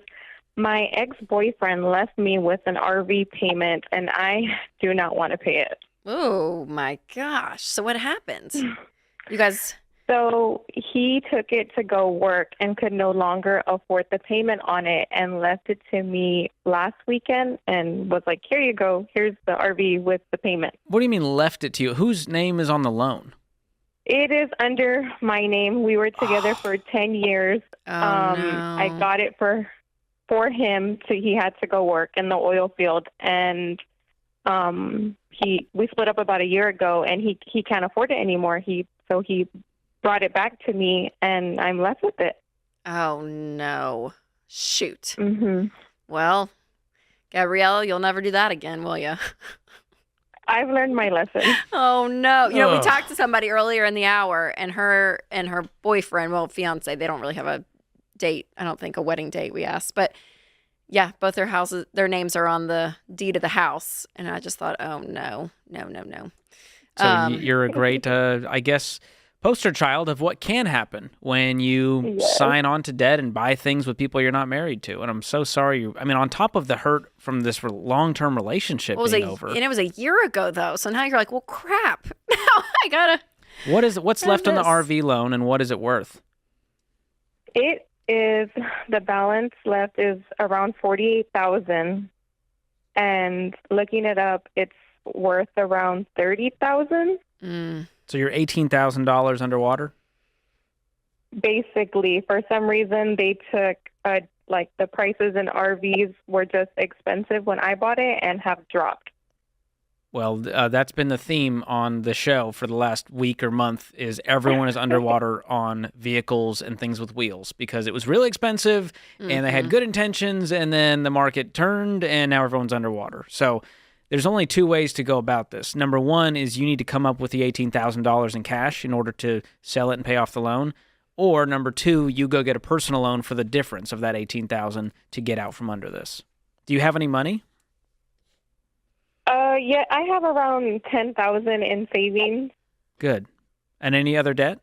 my ex-boyfriend left me with an RV payment, and I do not want to pay it. Oh, my gosh. So what happened? You guys... So he took it to go work and could no longer afford the payment on it and left it to me last weekend and was like, here you go. Here's the RV with the payment. What do you mean left it to you? Whose name is on the loan? It is under my name. We were together for 10 years. No. I got it for him. He had to go work in the oil field. And we split up about a year ago, and he can't afford it anymore. So he brought it back to me, and I'm left with it. Oh, no. Shoot. Mm-hmm. Well, Gabriella, you'll never do that again, will you? I've learned my lesson. Oh, no. You know, we talked to somebody earlier in the hour, and her boyfriend, well, fiance, they don't really have a date. I don't think a wedding date we asked. But, yeah, both their names are on the deed of the house. And I just thought, oh, no. So you're a great, I guess, poster child of what can happen when you sign on to debt and buy things with people you're not married to. And I'm so sorry. On top of the hurt from this long-term relationship being over. And it was a year ago, though. So now you're like, well, crap. Now I got to. What's left on the RV loan, and what is it worth? It is, the balance left is around $48,000. And looking it up, it's worth around $30,000. So you're $18,000 underwater? Basically, for some reason, they took, the prices in RVs were just expensive when I bought it and have dropped. Well, that's been the theme on the show for the last week or month is everyone is underwater on vehicles and things with wheels because it was really expensive and they had good intentions and then the market turned and now everyone's underwater. So there's only two ways to go about this. Number one is you need to come up with the $18,000 in cash in order to sell it and pay off the loan. Or number two, you go get a personal loan for the difference of that $18,000 to get out from under this. Do you have any money? Yeah, I have around $10,000 in savings. Good. And any other debt?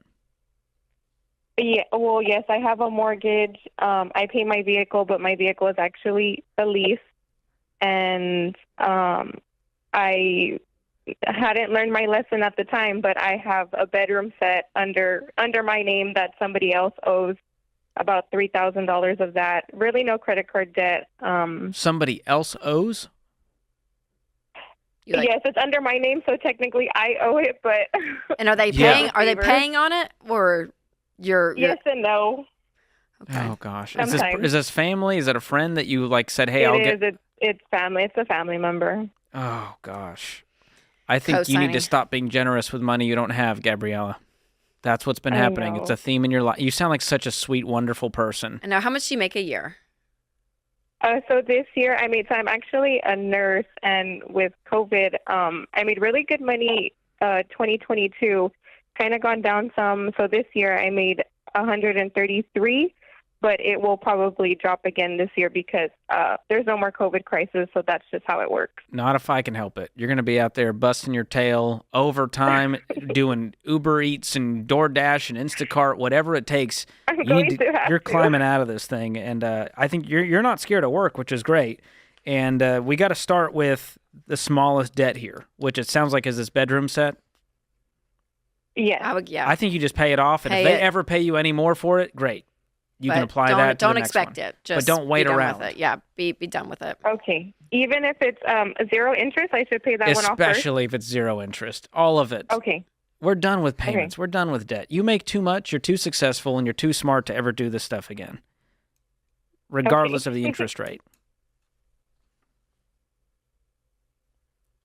Yeah, well, yes, I have a mortgage. I pay my vehicle, but my vehicle is actually a lease. And I hadn't learned my lesson at the time, but I have a bedroom set under my name that somebody else owes about $3,000 of that. Really no credit card debt. Somebody else owes? Yes, it's under my name, so technically I owe it, but... And are they paying? Are they paying on it, or you're... Yes and no. Okay. Oh gosh, is this family? Is it a friend that you said, "Hey, It's family. It's a family member. Oh gosh, I think you need to stop being generous with money you don't have, Gabriella. That's what's been happening. It's a theme in your life. You sound like such a sweet, wonderful person. And now, how much do you make a year? So this year I'm actually a nurse, and with COVID, I made really good money. 2022 kind of gone down some. So this year I made 133, but it will probably drop again this year because there's no more COVID crisis. So that's just how it works. Not if I can help it. You're going to be out there busting your tail overtime, doing Uber Eats and DoorDash and Instacart, whatever it takes. You're climbing out of this thing. And I think you're not scared of work, which is great. And we got to start with the smallest debt here, which it sounds like is this bedroom set. Yes. I would. Yeah. I think you just pay it off, and Pay if they it. ever pay you any more for it, great. You can But apply don't, that. To Don't the next expect one. it. Just but don't wait be done around. with it. Yeah. Be done with it. Okay. Even if it's zero interest, I should pay that one off first? Especially if it's zero interest. All of it. Okay. We're done with payments. We're done with debt. You make too much, you're too successful, and you're too smart to ever do this stuff again, regardless of the interest rate.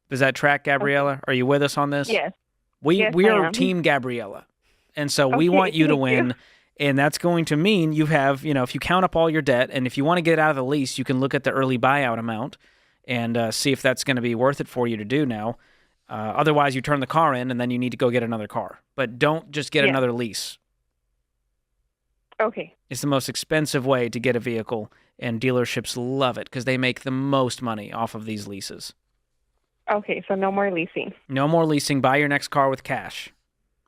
Does that track, Gabriella? Are you with us on this? Yes. We Yes, we I are am. Team Gabriella, and so we Okay, want you to thank you. win. And that's going to mean you have, if you count up all your debt, and if you want to get out of the lease, you can look at the early buyout amount and see if that's going to be worth it for you to do now. Otherwise, you turn the car in, and then you need to go get another car. But don't just get Yeah. another lease. Okay. It's the most expensive way to get a vehicle, and dealerships love it because they make the most money off of these leases. Okay, so no more leasing. No more leasing. Buy your next car with cash,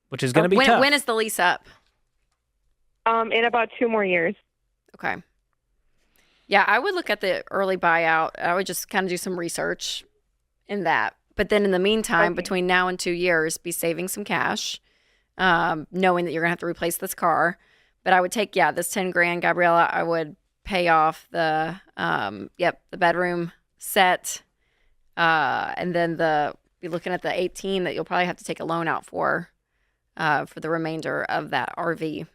which is going to be tough. When is the lease up? In about 2 more years. Okay. Yeah, I would look at the early buyout. I would just kind of do some research in that. But then in the meantime, between now and 2 years, be saving some cash, knowing that you're going to have to replace this car. But I would take, this 10 grand, Gabriella, I would pay off the bedroom set. And then be looking at the 18 that you'll probably have to take a loan out for the remainder of that RV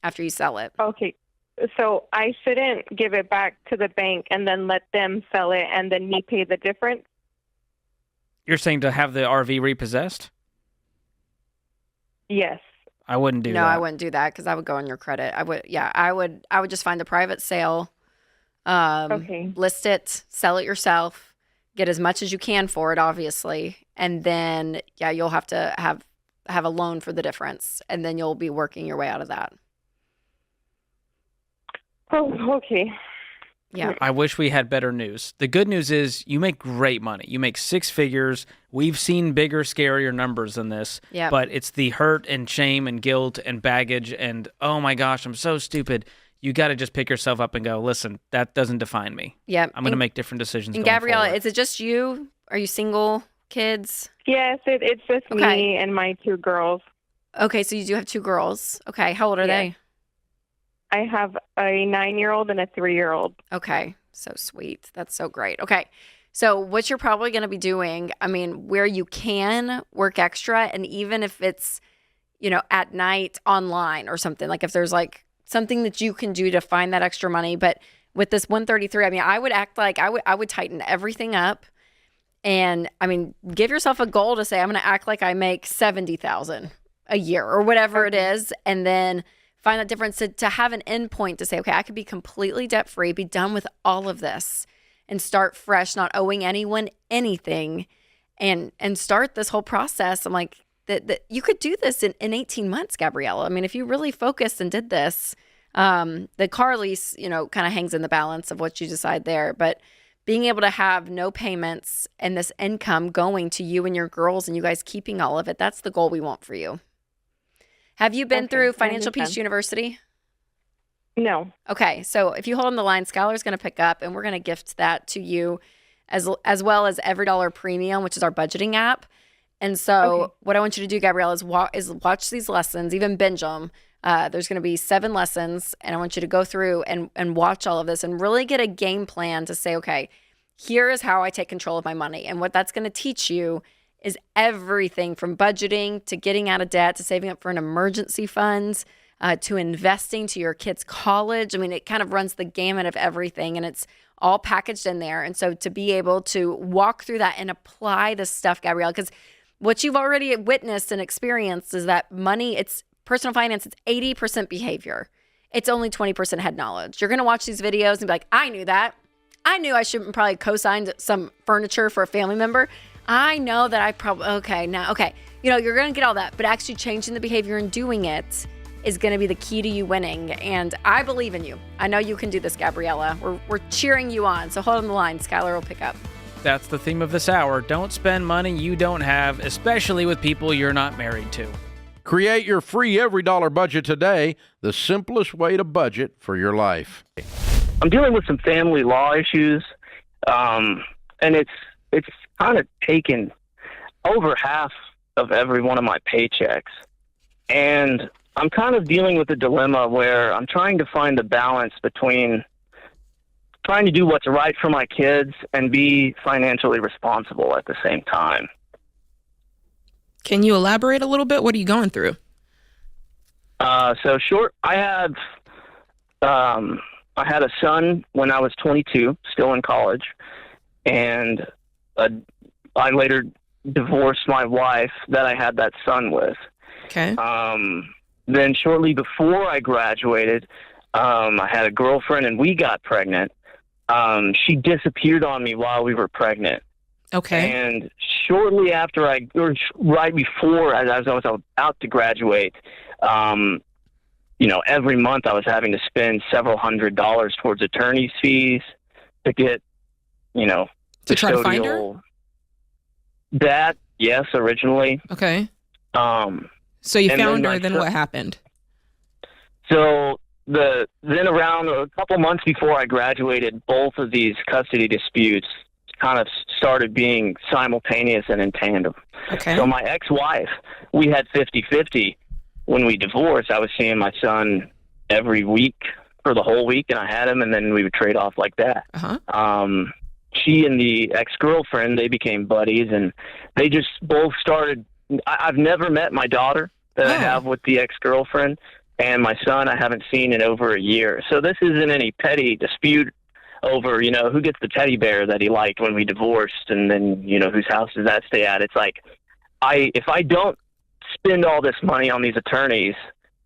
after you sell it. Okay. So I shouldn't give it back to the bank and then let them sell it and then me pay the difference? You're saying to have the RV repossessed? Yes. I wouldn't do that. No, I wouldn't do that because I would go on your credit. I would just find a private sale, list it, sell it yourself, get as much as you can for it, obviously, and then you'll have to have a loan for the difference, and then you'll be working your way out of that. Oh, okay. Yeah. I wish we had better news. The good news is you make great money. You make 6 figures. We've seen bigger, scarier numbers than this. Yep. But it's the hurt and shame and guilt and baggage and, oh my gosh, I'm so stupid. You got to just pick yourself up and go, listen, that doesn't define me. Yeah. I'm going to make different decisions And going Gabriella, forward. is it just you? Are you single, kids? Yes, it's just me and my 2 girls. Okay, so you do have 2 girls. Okay, how old are they? I have a 9-year-old and a 3-year-old. Okay, so sweet. That's so great. Okay, so what you're probably going to be doing, where you can work extra, and even if it's, at night online or something, like if there's like something that you can do to find that extra money. But with this 133, I would act like I would tighten everything up, and give yourself a goal to say I'm going to act like I make $70,000 a year or whatever it is, and then find that difference to have an end point to say, okay, I could be completely debt free, be done with all of this, and start fresh, not owing anyone anything, and start this whole process. I'm like, that you could do this in 18 months, Gabriella. If you really focused and did this, the car lease, kind of hangs in the balance of what you decide there. But being able to have no payments and this income going to you and your girls and you guys keeping all of it, that's the goal we want for you. Have you been through Financial Peace University? No. Okay, so if you hold on the line, Skylar's going to pick up, and we're going to gift that to you as well as Every Dollar Premium, which is our budgeting app. And so what I want you to do, Gabrielle, is watch these lessons, even binge them. There's going to be 7 lessons, and I want you to go through and watch all of this and really get a game plan to say, okay, here is how I take control of my money. And what that's going to teach you is everything from budgeting to getting out of debt to saving up for an emergency funds to investing to your kids' college. It kind of runs the gamut of everything, and it's all packaged in there. And so to be able to walk through that and apply this stuff, Gabrielle, because what you've already witnessed and experienced is that money, it's personal finance, it's 80% behavior. It's only 20% head knowledge. You're going to watch these videos and be like, I knew that. I knew I shouldn't probably co-signed some furniture for a family member. I know that I probably, you're going to get all that, but actually changing the behavior and doing it is going to be the key to you winning. And I believe in you. I know you can do this, Gabriella. We're cheering you on. So hold on the line. Skylar will pick up. That's the theme of this hour. Don't spend money you don't have, especially with people you're not married to. Create your free Every Dollar budget today, the simplest way to budget for your life. I'm dealing with some family law issues, and it's kind of taken over half of every one of my paychecks. And I'm kind of dealing with a dilemma where I'm trying to find the balance between trying to do what's right for my kids and be financially responsible at the same time. Can you elaborate a little bit? What are you going through? I had a son when I was 22, still in college, and I later divorced my wife that I had that son with. Okay. Then shortly before I graduated, I had a girlfriend and we got pregnant. She disappeared on me while we were pregnant. Okay. And shortly after right before, as I was about to graduate, every month I was having to spend several $100s towards attorney's fees to get, to try to find her? That, yes, originally. Okay. So you found her, then what happened? So then around a couple months before I graduated, both of these custody disputes kind of started being simultaneous and in tandem. Okay. So my ex-wife, we had 50-50. When we divorced, I was seeing my son every week for the whole week, and I had him, and then we would trade off like that. Uh-huh. She and the ex-girlfriend, they became buddies, and they just both started. I've never met my daughter that I have with the ex-girlfriend, and my son I haven't seen in over a year. So this isn't any petty dispute over, who gets the teddy bear that he liked when we divorced, and then, whose house does that stay at. It's like, if I don't spend all this money on these attorneys,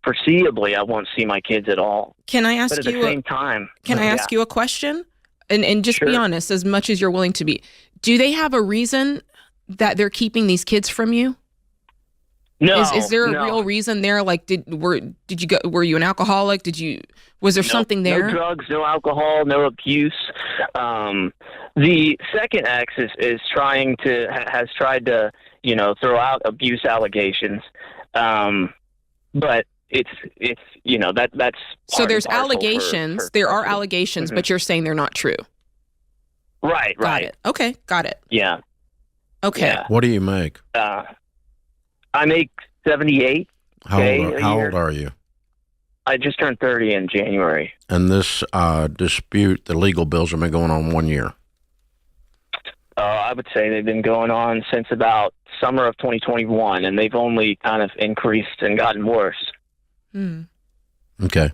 foreseeably I won't see my kids at all. Can I ask but at you the same time, Can I ask you a question? And just be honest, as much as you're willing to be. Do they have a reason that they're keeping these kids from you? No. Is there a real reason there? Like, were you an alcoholic? Was there something there? No drugs, no alcohol, no abuse. The second ex has tried to throw out abuse allegations, but it's that's so there's allegations. There are allegations, but you're saying they're not true. Right. Got it. Okay, got it. Yeah. Okay. Yeah. What do you make? I make $78. How old are you? I just turned 30 in January. And this dispute, the legal bills have been going on 1 year. I would say they've been going on since about summer of 2021, and they've only kind of increased and gotten worse. Okay.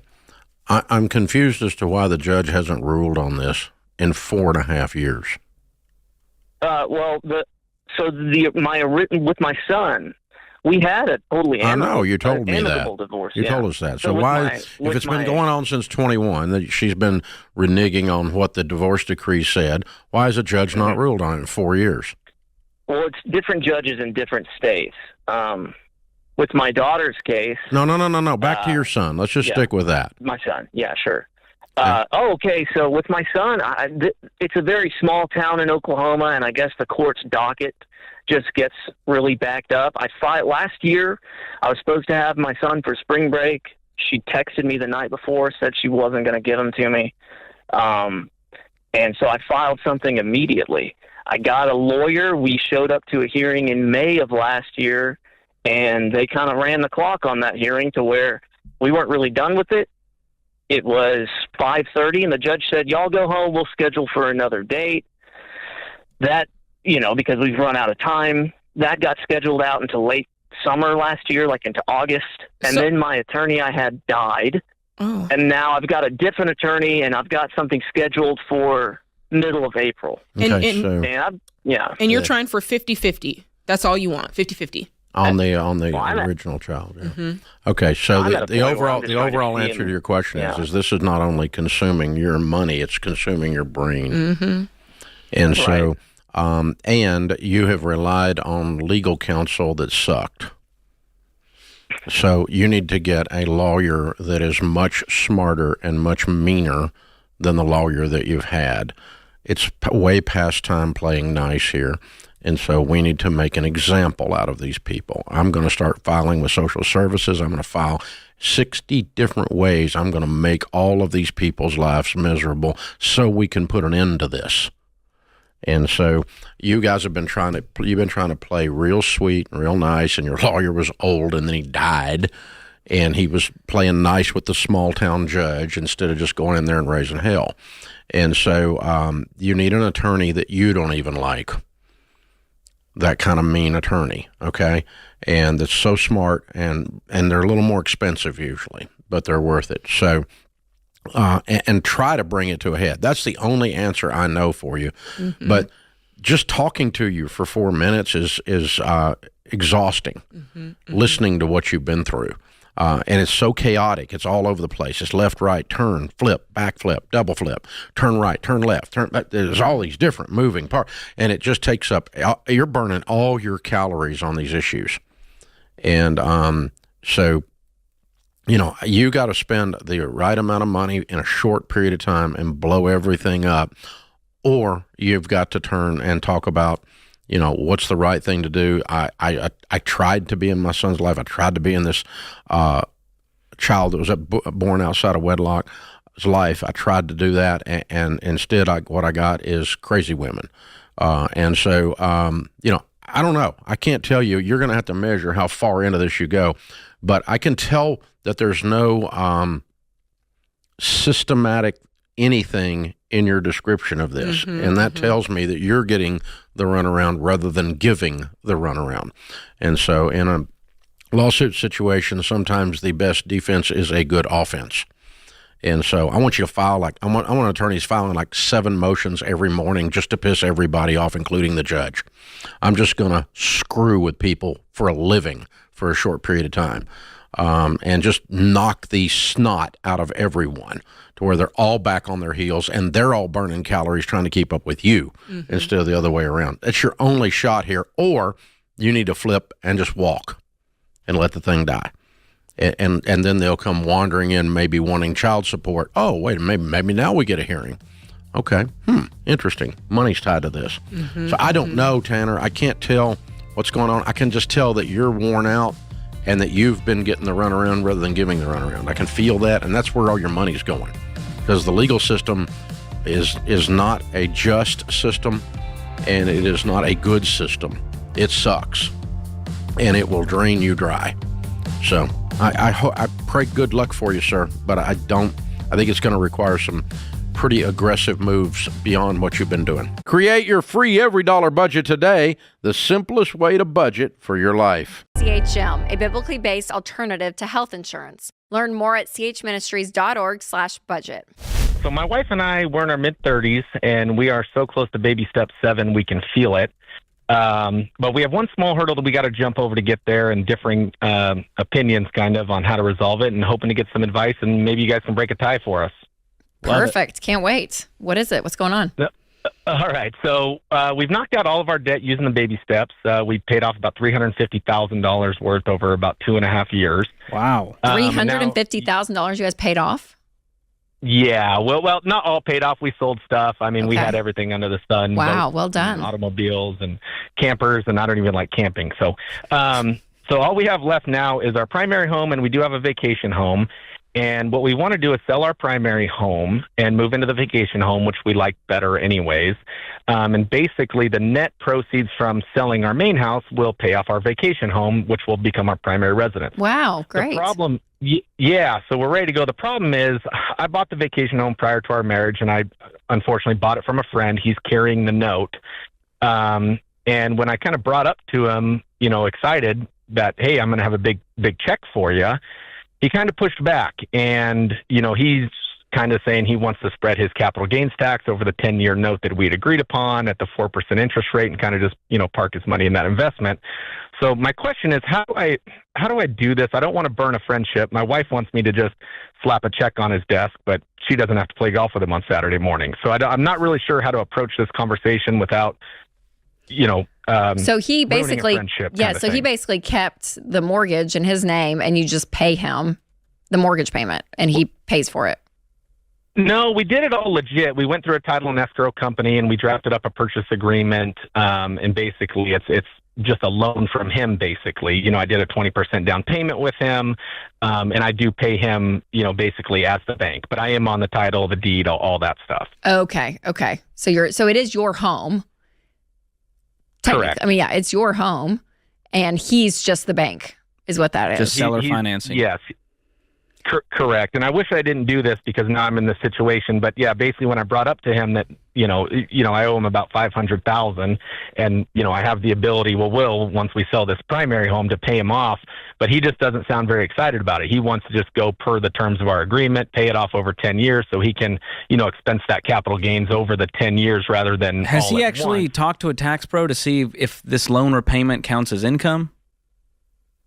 I'm confused as to why the judge hasn't ruled on this in 4.5 years. With my son, we had a totally amicable, I know, you told me that. Divorce. You told us that. So why, if it's been going on since 21, that she's been reneging on what the divorce decree said, why has a judge not ruled on it in 4 years? Well, it's different judges in different states. With my daughter's case... No. Back to your son. Let's just stick with that. My son. Yeah, sure. Okay. So with my son, it's a very small town in Oklahoma, and I guess the court's docket just gets really backed up. Last year, I was supposed to have my son for spring break. She texted me the night before, said she wasn't going to give him to me. And so I filed something immediately. I got a lawyer. We showed up to a hearing in May of last year, and they kind of ran the clock on that hearing to where we weren't really done with it. It was 5:30, and the judge said, y'all go home. We'll schedule for another date. That, because we've run out of time, that got scheduled out until late summer last year, like into August. And then my attorney I had died. Oh. And now I've got a different attorney, and I've got something scheduled for middle of April. And you're trying for 50-50. That's all you want, 50-50. On the original child. Yeah. Mm-hmm. Okay, so the overall answer to your question is this is not only consuming your money, it's consuming your brain. Mm-hmm. And so, and you have relied on legal counsel that sucked. So you need to get a lawyer that is much smarter and much meaner than the lawyer that you've had. It's way past time playing nice here. And so we need to make an example out of these people. I'm going to start filing with social services. I'm going to file 60 different ways. I'm going to make all of these people's lives miserable so we can put an end to this. And so you guys have been trying to play real sweet and real nice, and your lawyer was old and then he died, and he was playing nice with the small town judge instead of just going in there and raising hell. And so you need an attorney that you don't even like, that kind of mean attorney, okay? And that's so smart, and they're a little more expensive usually, but they're worth it. So and try to bring it to a head. That's the only answer I know for you. Mm-hmm. But just talking to you for 4 minutes is exhausting, listening to what you've been through. And it's so chaotic. It's all over the place. It's left, right, turn, flip, back flip, double flip, turn right, turn left, turn back. There's all these different moving parts. And it just takes up, you're burning all your calories on these issues. And so, you got to spend the right amount of money in a short period of time and blow everything up, or you've got to turn and talk about, what's the right thing to do. I tried to be in my son's life. I tried to be in this child that was born outside of wedlock's life. I tried to do that, and instead what I got is crazy women. And so, I don't know. I can't tell you. You're going to have to measure how far into this you go. But I can tell that there's no systematic anything in your description of this. And that tells me that you're getting the runaround rather than giving the runaround. And so in a lawsuit situation, sometimes the best defense is a good offense. And so I want you to file I want attorneys filing 7 motions every morning just to piss everybody off, including the judge. I'm just going to screw with people for a living for a short period of time, and just knock the snot out of everyone to where they're all back on their heels and they're all burning calories trying to keep up with you instead of the other way around. That's your only shot here, or you need to flip and just walk and let the thing die. And then they'll come wandering in, maybe wanting child support. Oh, wait, maybe now we get a hearing. Okay, interesting. Money's tied to this. So I don't know, Tanner. I can't tell what's going on. I can just tell that you're worn out and that you've been getting the runaround rather than giving the runaround. I can feel that, and that's where all your money's going, because the legal system is not a just system, and it is not a good system. It sucks, and it will drain you dry. So I pray good luck for you, sir, but I think it's going to require some pretty aggressive moves beyond what you've been doing. Create your free every dollar budget today, the simplest way to budget for your life. CHM, a biblically based alternative to health insurance. Learn more at chministries.org/budget. So my wife and I, we're in our mid-30s, and we are so close to baby step 7, we can feel it. But we have one small hurdle that we got to jump over to get there, and differing opinions kind of on how to resolve it, and hoping to get some advice, and maybe you guys can break a tie for us. Perfect. Can't wait. What is it? What's going on? All right. So we've knocked out all of our debt using the baby steps. We paid off about $350,000 worth over about 2.5 years. Wow. $350,000 you guys paid off? Yeah. Well, not all paid off. We sold stuff. I mean, we had everything under the sun. Wow. Boats, well done. Automobiles and campers, and I don't even like camping. So all we have left now is our primary home, and we do have a vacation home. And what we want to do is sell our primary home and move into the vacation home, which we like better anyways. And basically the net proceeds from selling our main house will pay off our vacation home, which will become our primary residence. Wow, great. The problem, so we're ready to go. The problem is I bought the vacation home prior to our marriage, and I unfortunately bought it from a friend. He's carrying the note. And when I kind of brought up to him, excited that, hey, I'm going to have a big check for you, he kind of pushed back, and, he's kind of saying he wants to spread his capital gains tax over the 10-year note that we'd agreed upon at the 4% interest rate, and kind of just, park his money in that investment. So my question is, how do I do this? I don't want to burn a friendship. My wife wants me to just slap a check on his desk, but she doesn't have to play golf with him on Saturday morning. So I'm not really sure how to approach this conversation without, so he basically, he basically kept the mortgage in his name, and you just pay him the mortgage payment, and he pays for it. No, we did it all legit. We went through a title and escrow company, and we drafted up a purchase agreement. And basically, it's just a loan from him. Basically, I did a 20% down payment with him, and I do pay him, basically as the bank. But I am on the title, the deed, all that stuff. Okay. So it is your home. Correct. I mean, yeah, it's your home, and he's just the bank, is what that is. Just seller financing. Yes. Correct. And I wish I didn't do this because now I'm in this situation. But yeah, basically when I brought up to him that, I owe him about $500,000 and, I have the ability, once we sell this primary home, to pay him off. But he just doesn't sound very excited about it. He wants to just go per the terms of our agreement, pay it off over 10 years so he can, expense that capital gains over the 10 years rather than. Has he actually talked to a tax pro to see if this loan repayment counts as income?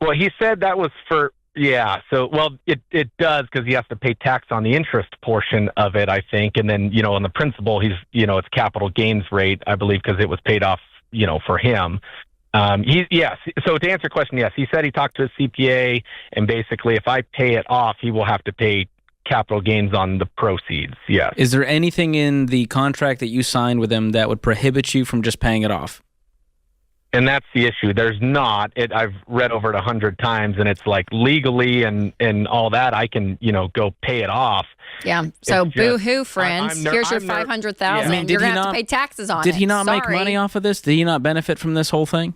Well, he said that was for. Yeah, so, it does because he has to pay tax on the interest portion of it, I think. And then, on the principal, he's, it's capital gains rate, I believe, because it was paid off, for him. Yes. So to answer your question, yes, he said he talked to a CPA, and basically if I pay it off, he will have to pay capital gains on the proceeds. Yes. Is there anything in the contract that you signed with him that would prohibit you from just paying it off? And that's the issue. There's not. I've read over it 100 times, and it's like legally and all that. I can, go pay it off. Yeah. So boo-hoo, friends. Here's your $500,000. I mean, you're going to have to pay taxes on it. Did he not make money off of this? Did he not benefit from this whole thing?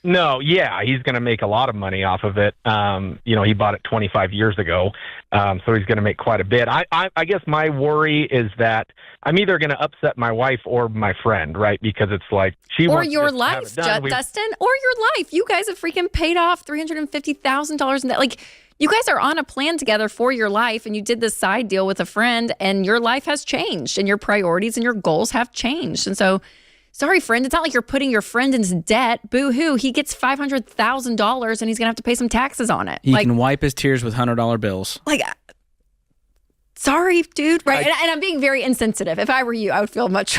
No, yeah, he's going to make a lot of money off of it. He bought it 25 years ago, so he's going to make quite a bit. I guess my worry is that I'm either going to upset my wife or my friend, right? Because it's like she or wants your to life, have it done. Dustin, or your life. You guys have freaking paid off $350,000 in that. Like, you guys are on a plan together for your life, and you did this side deal with a friend, and your life has changed, and your priorities and your goals have changed, and so. Sorry, friend. It's not like you're putting your friend into debt. Boo-hoo. He gets $500,000 and he's going to have to pay some taxes on it. He can wipe his tears with $100 bills. Sorry, dude. Right. And I'm being very insensitive. If I were you, I would feel much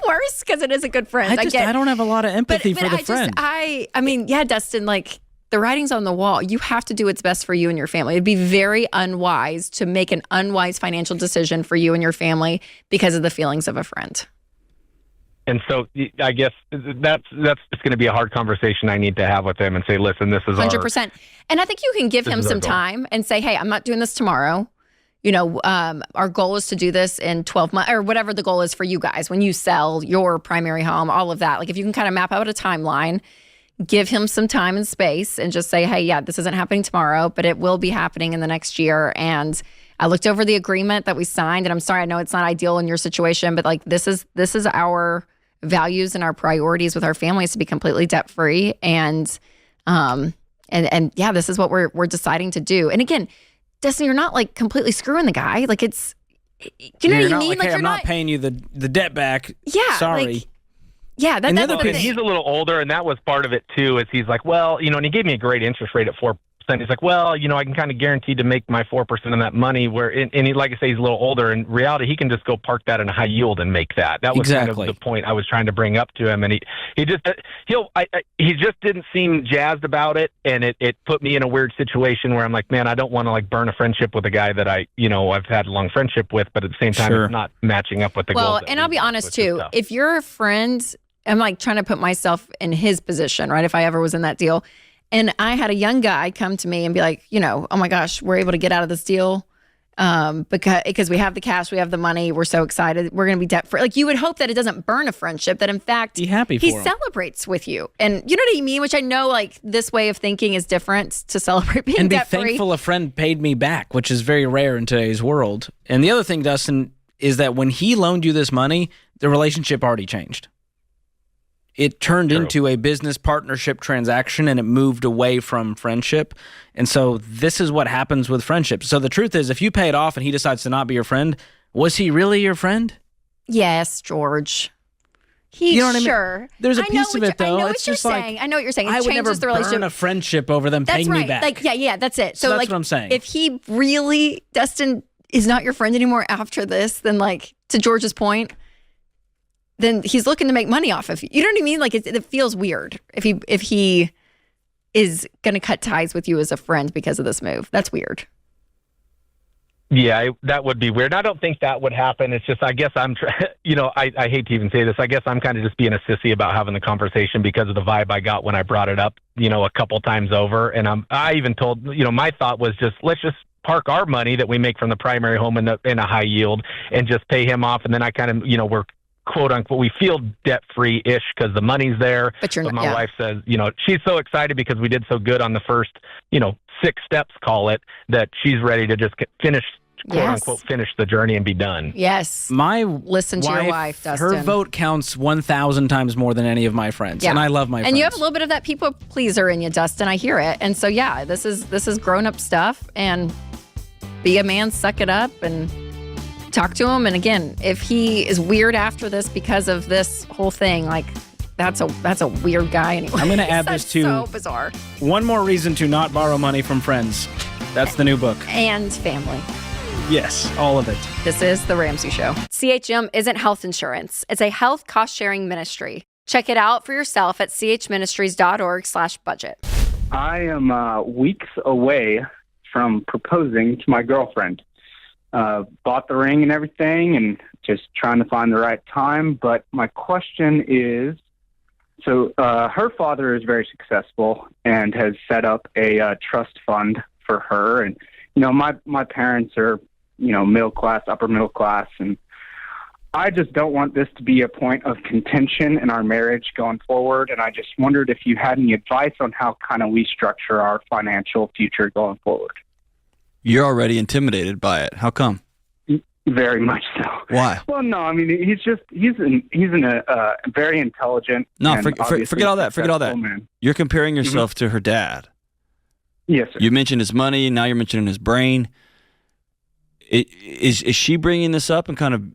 worse because it is a good friend. I don't have a lot of empathy for the friend. I mean, yeah, Dustin, the writing's on the wall. You have to do what's best for you and your family. It'd be very unwise to make an unwise financial decision for you and your family because of the feelings of a friend. And so I guess that's just going to be a hard conversation I need to have with him and say, listen, this is 100%. And I think you can give him some time and say, hey, I'm not doing this tomorrow. Our goal is to do this in 12 months or whatever the goal is for you guys when you sell your primary home, all of that. Like if you can kind of map out a timeline, give him some time and space and just say, hey, yeah, this isn't happening tomorrow, but it will be happening in the next year. And I looked over the agreement that we signed, and I'm sorry, I know it's not ideal in your situation, but this is our values and our priorities with our families to be completely debt free, and yeah, this is what we're deciding to do. And again, Dustin, you're not completely screwing the guy. It's you know what I mean? Hey, I'm not paying you the debt back. Yeah, sorry. Yeah, that's the thing. He's a little older, and that was part of it too. Is he's like, well, and he gave me a great interest rate at 4%. He's like, well, I can kind of guarantee to make my 4% on that money. And he, like I say, he's a little older. In reality, he can just go park that in a high yield and make that. That was kind of the point I was trying to bring up to him. And he just didn't seem jazzed about it. And it put me in a weird situation where I'm like, man, I don't want to burn a friendship with a guy that I've had a long friendship with, but at the same time, it's not matching up with the goals. Well, and I'll be honest too, if you're a friend, I'm trying to put myself in his position, right? If I ever was in that deal. And I had a young guy come to me and be like, oh my gosh, we're able to get out of this deal because we have the cash, we have the money, we're so excited, we're going to be debt free. You would hope that it doesn't burn a friendship, that in fact he celebrates with you. And you know what I mean? Which I know this way of thinking is different to celebrate being debt free. And be thankful a friend paid me back, which is very rare in today's world. And the other thing, Dustin, is that when he loaned you this money, the relationship already changed. It turned into a business partnership transaction, and it moved away from friendship. And so this is what happens with friendships. So the truth is, if you pay it off and he decides to not be your friend, was he really your friend? Yes, George. You know what I mean? There's a piece of it, though. I know what you're saying. I know what you're saying. It I would never the relationship. burn a friendship over them paying me back. Yeah, that's it. So that's what I'm saying. If he really, Dustin, is not your friend anymore after this, then to George's point, then he's looking to make money off of you. You know what I mean? It feels weird if he is going to cut ties with you as a friend because of this move. That's weird. Yeah, that would be weird. I don't think that would happen. It's just, I guess I hate to even say this. I guess I'm kind of just being a sissy about having the conversation because of the vibe I got when I brought it up, a couple times over. And I even told, my thought was let's just park our money that we make from the primary home in a high yield and just pay him off. And then I kind of, we're quote unquote, we feel debt free ish because the money's there. But you're not. My wife says, she's so excited because we did so good on the first, 6 steps, call it, that she's ready to just finish, quote unquote, finish the journey and be done. Yes. Listen to your wife, Dustin. Her vote counts 1,000 times more than any of my friends, and I love my friends. And you have a little bit of that people pleaser in you, Dustin. I hear it. And so this is grown up stuff. And be a man, suck it up, and talk to him. And again, if he is weird after this because of this whole thing, like that's a weird guy anyway. I'm going to add this to so bizarre. One more reason to not borrow money from friends. That's the new book. And family. Yes, all of it. This is The Ramsey Show. CHM isn't health insurance. It's a health cost-sharing ministry. Check it out for yourself at chministries.org/budget. I am weeks away from proposing to my girlfriend. Bought the ring and everything and just trying to find the right time. But my question is, so her father is very successful and has set up a trust fund for her. And, my parents are, middle class, upper middle class. And I just don't want this to be a point of contention in our marriage going forward. And I just wondered if you had any advice on how kind of we structure our financial future going forward. You're already intimidated by it. How come? Very much so. Why? Well, no, I mean, he's a very intelligent. No, and forget all that. Forget all that. Man. You're comparing yourself to her dad. Yes, sir. You mentioned his money. Now you're mentioning his brain. Is she bringing this up and kind of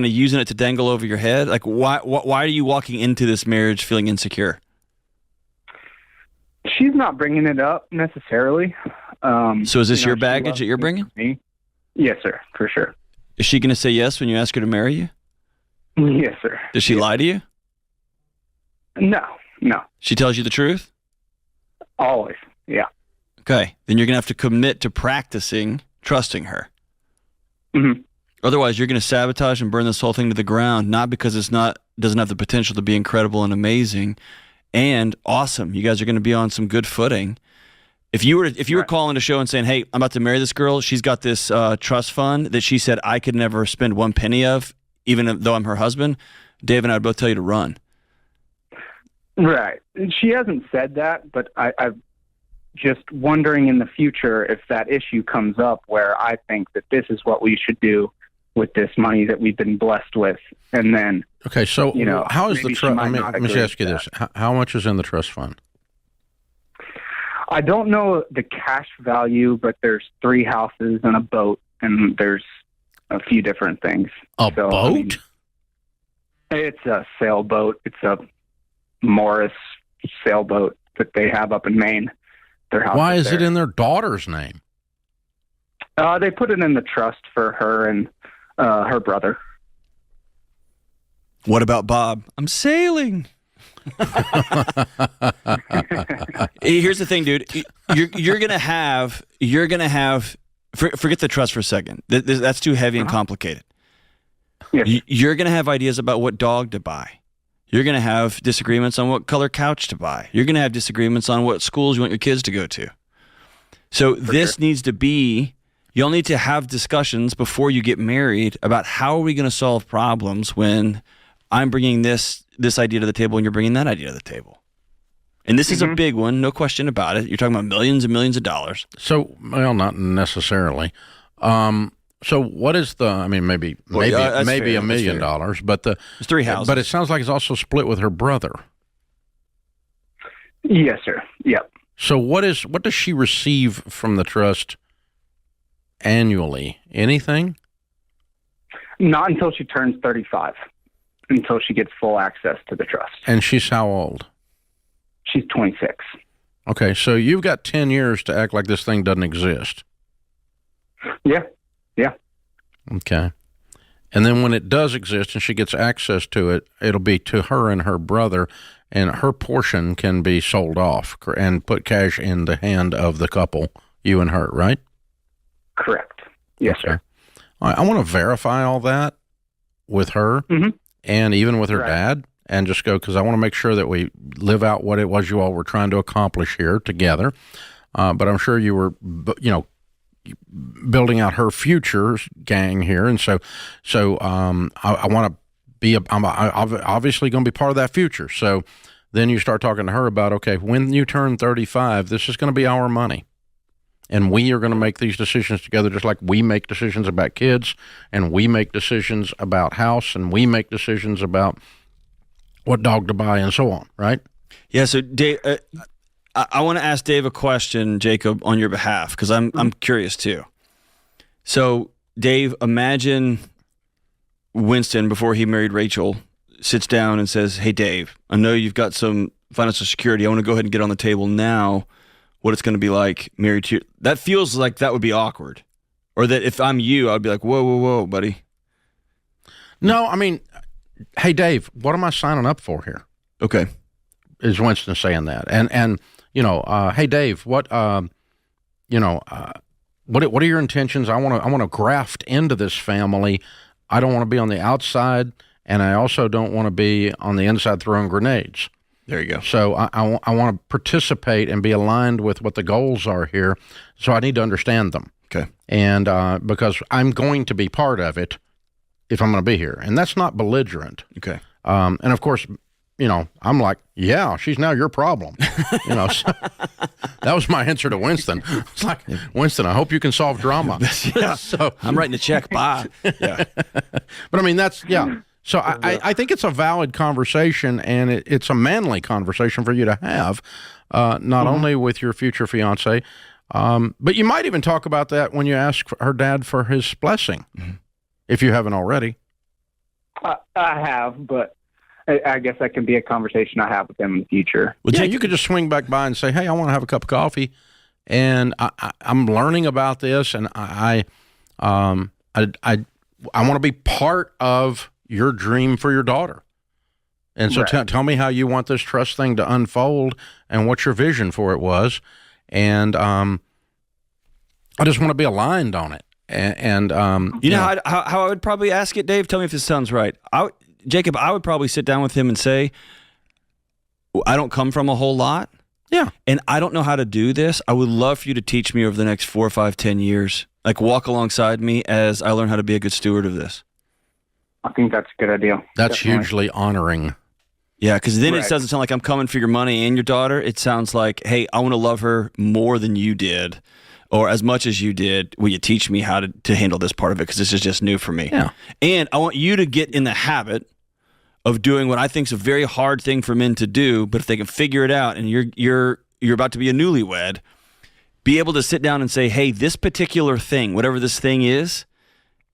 using it to dangle over your head? Like, why are you walking into this marriage feeling insecure? She's not bringing it up necessarily. So is this your baggage that you're bringing? Me. Yes, sir, for sure. Is she going to say yes when you ask her to marry you? Yes, sir. Does she lie to you? No. She tells you the truth? Always, yeah. Okay, then you're going to have to commit to practicing trusting her. Mm-hmm. Otherwise, you're going to sabotage and burn this whole thing to the ground, not because doesn't have the potential to be incredible and amazing and awesome. You guys are going to be on some good footing. If you were calling a show and saying, "Hey, I'm about to marry this girl. She's got this trust fund that she said I could never spend one penny of, even though I'm her husband," Dave and I would both tell you to run. Right. She hasn't said that, but I'm just wondering in the future if that issue comes up where I think that this is what we should do with this money that we've been blessed with, and then. Okay, so how is the trust? Let me ask you this: how much is in the trust fund? I don't know the cash value, but there's 3 houses and a boat, and there's a few different things. Boat? It's a sailboat. It's a Morris sailboat that they have up in Maine. Why is it in their daughter's name? They put it in the trust for her and her brother. What about Bob? I'm sailing. Here's the thing, dude. You're gonna have. Forget the trust for a second. That's too heavy and complicated. Yes. You're gonna have ideas about what dog to buy. You're gonna have disagreements on what color couch to buy. You're gonna have disagreements on what schools you want your kids to go to. So this needs to be. You'll need to have discussions before you get married about how are we going to solve problems when I'm bringing this idea to the table and you're bringing that idea to the table. And this is a big one, no question about it. You're talking about millions and millions of dollars. So, well, not necessarily. So what is maybe $1 million, but there's 3 houses. But it sounds like it's also split with her brother. Yes, sir. Yep. So what does she receive from the trust annually? Anything? Not until she turns 35, until she gets full access to the trust. And she's how old? She's 26. Okay, so you've got 10 years to act like this thing doesn't exist. Yeah. Okay. And then when it does exist and she gets access to it, it'll be to her and her brother, and her portion can be sold off and put cash in the hand of the couple, you and her, right? Correct. Yes, sir. All right, I want to verify all that with her and even with her dad, and just go, because I want to make sure that we live out what it was you all were trying to accomplish here together. But I'm sure you were, building out her future gang here. And so I want to I'm obviously going to be part of that future. So then you start talking to her about, okay, when you turn 35, this is going to be our money. And we are going to make these decisions together, just like we make decisions about kids, and we make decisions about house, and we make decisions about what dog to buy, and so on, right? Yeah, so Dave, I want to ask Dave a question, Jacob, on your behalf, because I'm curious too. So, Dave, imagine Winston, before he married Rachel, sits down and says, hey, Dave, I know you've got some financial security. I want to go ahead and get on the table now what it's going to be like married to you. That feels like that would be awkward. Or that if I'm you, I'd be like, whoa, buddy. No, I mean, hey, Dave, what am I signing up for here? Okay. Is Winston saying that? And hey, Dave, what are your intentions? I want to graft into this family. I don't want to be on the outside, and I also don't want to be on the inside throwing grenades. There you go. So I want to participate and be aligned with what the goals are here. So I need to understand them. Okay. And because I'm going to be part of it if I'm going to be here. And that's not belligerent. Okay. And of course, I'm like, yeah, she's now your problem. So that was my answer to Winston. It's like, Winston, I hope you can solve drama. Yeah. So I'm writing a check. Bye. Yeah. But I mean, yeah. So I think it's a valid conversation, and it's a manly conversation for you to have, not only with your future fiance, but you might even talk about that when you ask her dad for his blessing, if you haven't already. I have, but I guess that can be a conversation I have with him in the future. Well, you could just swing back by and say, hey, I want to have a cup of coffee, and I'm learning about this, and I want to be part of your dream for your daughter. And so Right. tell me how you want this trust thing to unfold and what your vision for it was. And I just want to be aligned on it. And you know how I would probably ask it, Dave? Tell me if this sounds right. Jacob, I would probably sit down with him and say, I don't come from a whole lot. Yeah. And I don't know how to do this. I would love for you to teach me over the next 4, 5, 10 years. Like, walk alongside me as I learn how to be a good steward of this. I think that's a good idea. That's Definitely. hugely honoring. Yeah, because then Right. it doesn't sound like I'm coming for your money and your daughter. It sounds like, hey, I want to love her more than you did, or as much as you did. Will you teach me how to handle this part of it? Because this is just new for me. Yeah. And I want you to get in the habit of doing what I think is a very hard thing for men to do, but if they can figure it out, and you're about to be a newlywed, be able to sit down and say, hey, this particular thing, whatever this thing is,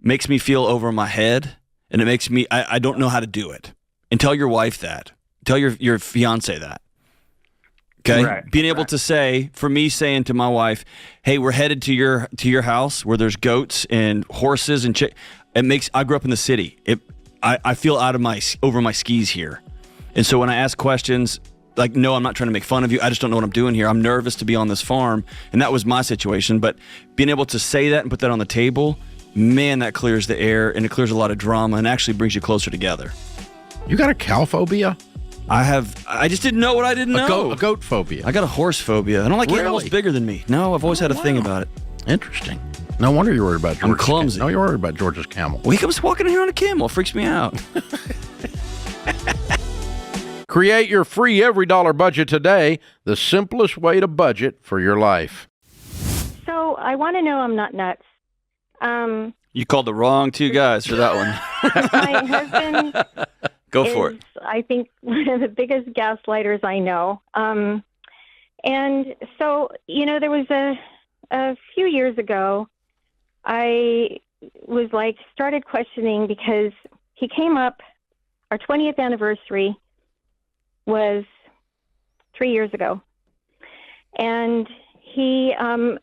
makes me feel over my head, and it makes me, I don't know how to do it. And tell your wife that. Tell your fiance that. Okay? Right, Being able to say, for me saying to my wife, hey, we're headed to your house where there's goats and horses and I grew up in the city. I feel over my skis here. And so when I ask questions, like, no, I'm not trying to make fun of you. I just don't know what I'm doing here. I'm nervous to be on this farm. And that was my situation. But being able to say that and put that on the table, man, that clears the air, and it clears a lot of drama and actually brings you closer together. You got a cow phobia? I just didn't know what I didn't know. A goat phobia. I got a horse phobia. I don't like animals bigger than me. No, I've always had a thing about it. Interesting. No wonder you're worried about George's I'm clumsy. No, you're worried about George's camel. Well, he comes walking in here on a camel. It freaks me out. Create your free every dollar budget today, the simplest way to budget for your life. So I want to know I'm not nuts. You called the wrong two guys for that one. My husband Go for it. I think, one of the biggest gaslighters I know. And so, there was a few years ago, I was started questioning because he came up, our 20th anniversary was 3 years ago. And he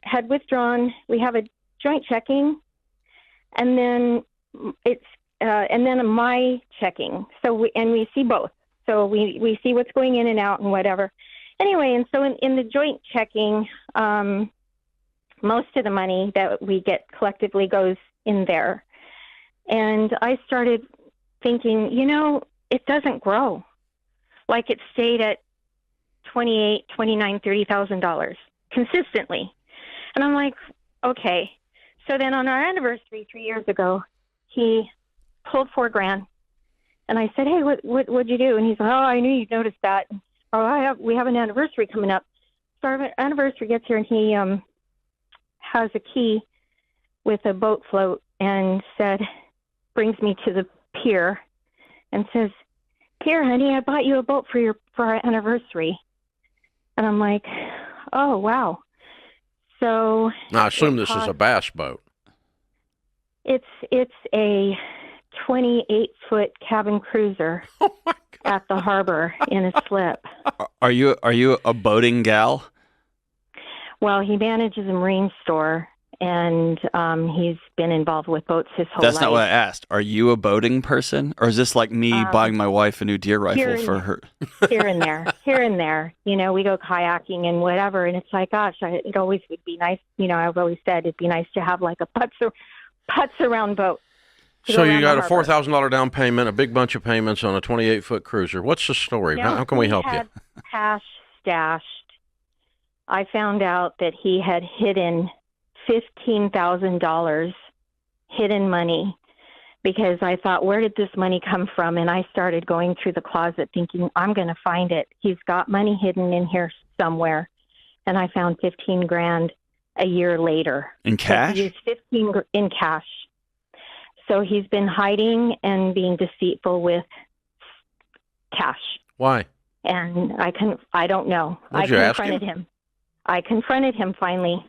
had withdrawn, we have a joint checking, and then my checking. So we see both. So we see what's going in and out and whatever. Anyway, and so in the joint checking, most of the money that we get collectively goes in there. And I started thinking, it doesn't grow. Like it stayed at $28,000, $29,000, $30,000 consistently. And I'm like, okay. So then on our anniversary 3 years ago, he pulled $4,000 And I said, hey, what'd you do? And he's like, oh, I knew you'd notice that. Oh, we have an anniversary coming up. So our anniversary gets here, and he has a key with a boat float and brings me to the pier and says, here, honey, I bought you a boat for our anniversary. And I'm like, oh, wow. So I assume this is a bass boat. It's a 28-foot cabin cruiser at the harbor in a slip. Are you a boating gal? Well, he manages a marine store, and he's been involved with boats his whole life. That's not what I asked. Are you a boating person, or is this like me buying my wife a new deer rifle for her? Here and there. You know, we go kayaking and whatever, and it's like, gosh, it always would be nice. You know, I've always said it'd be nice to have like a putz around boat. So you got a $4,000 down payment, a big bunch of payments on a 28-foot cruiser. What's the story? Now, how can we help you? Cash stashed. I found out that he had hidden $15,000 hidden money, because I thought, where did this money come from? And I started going through the closet thinking, I'm going to find it. He's got money hidden in here somewhere. And I found 15 grand a year later. In cash? He used 15 in cash. So he's been hiding and being deceitful with cash. Why? And I don't know. Did you ask him? I confronted him finally,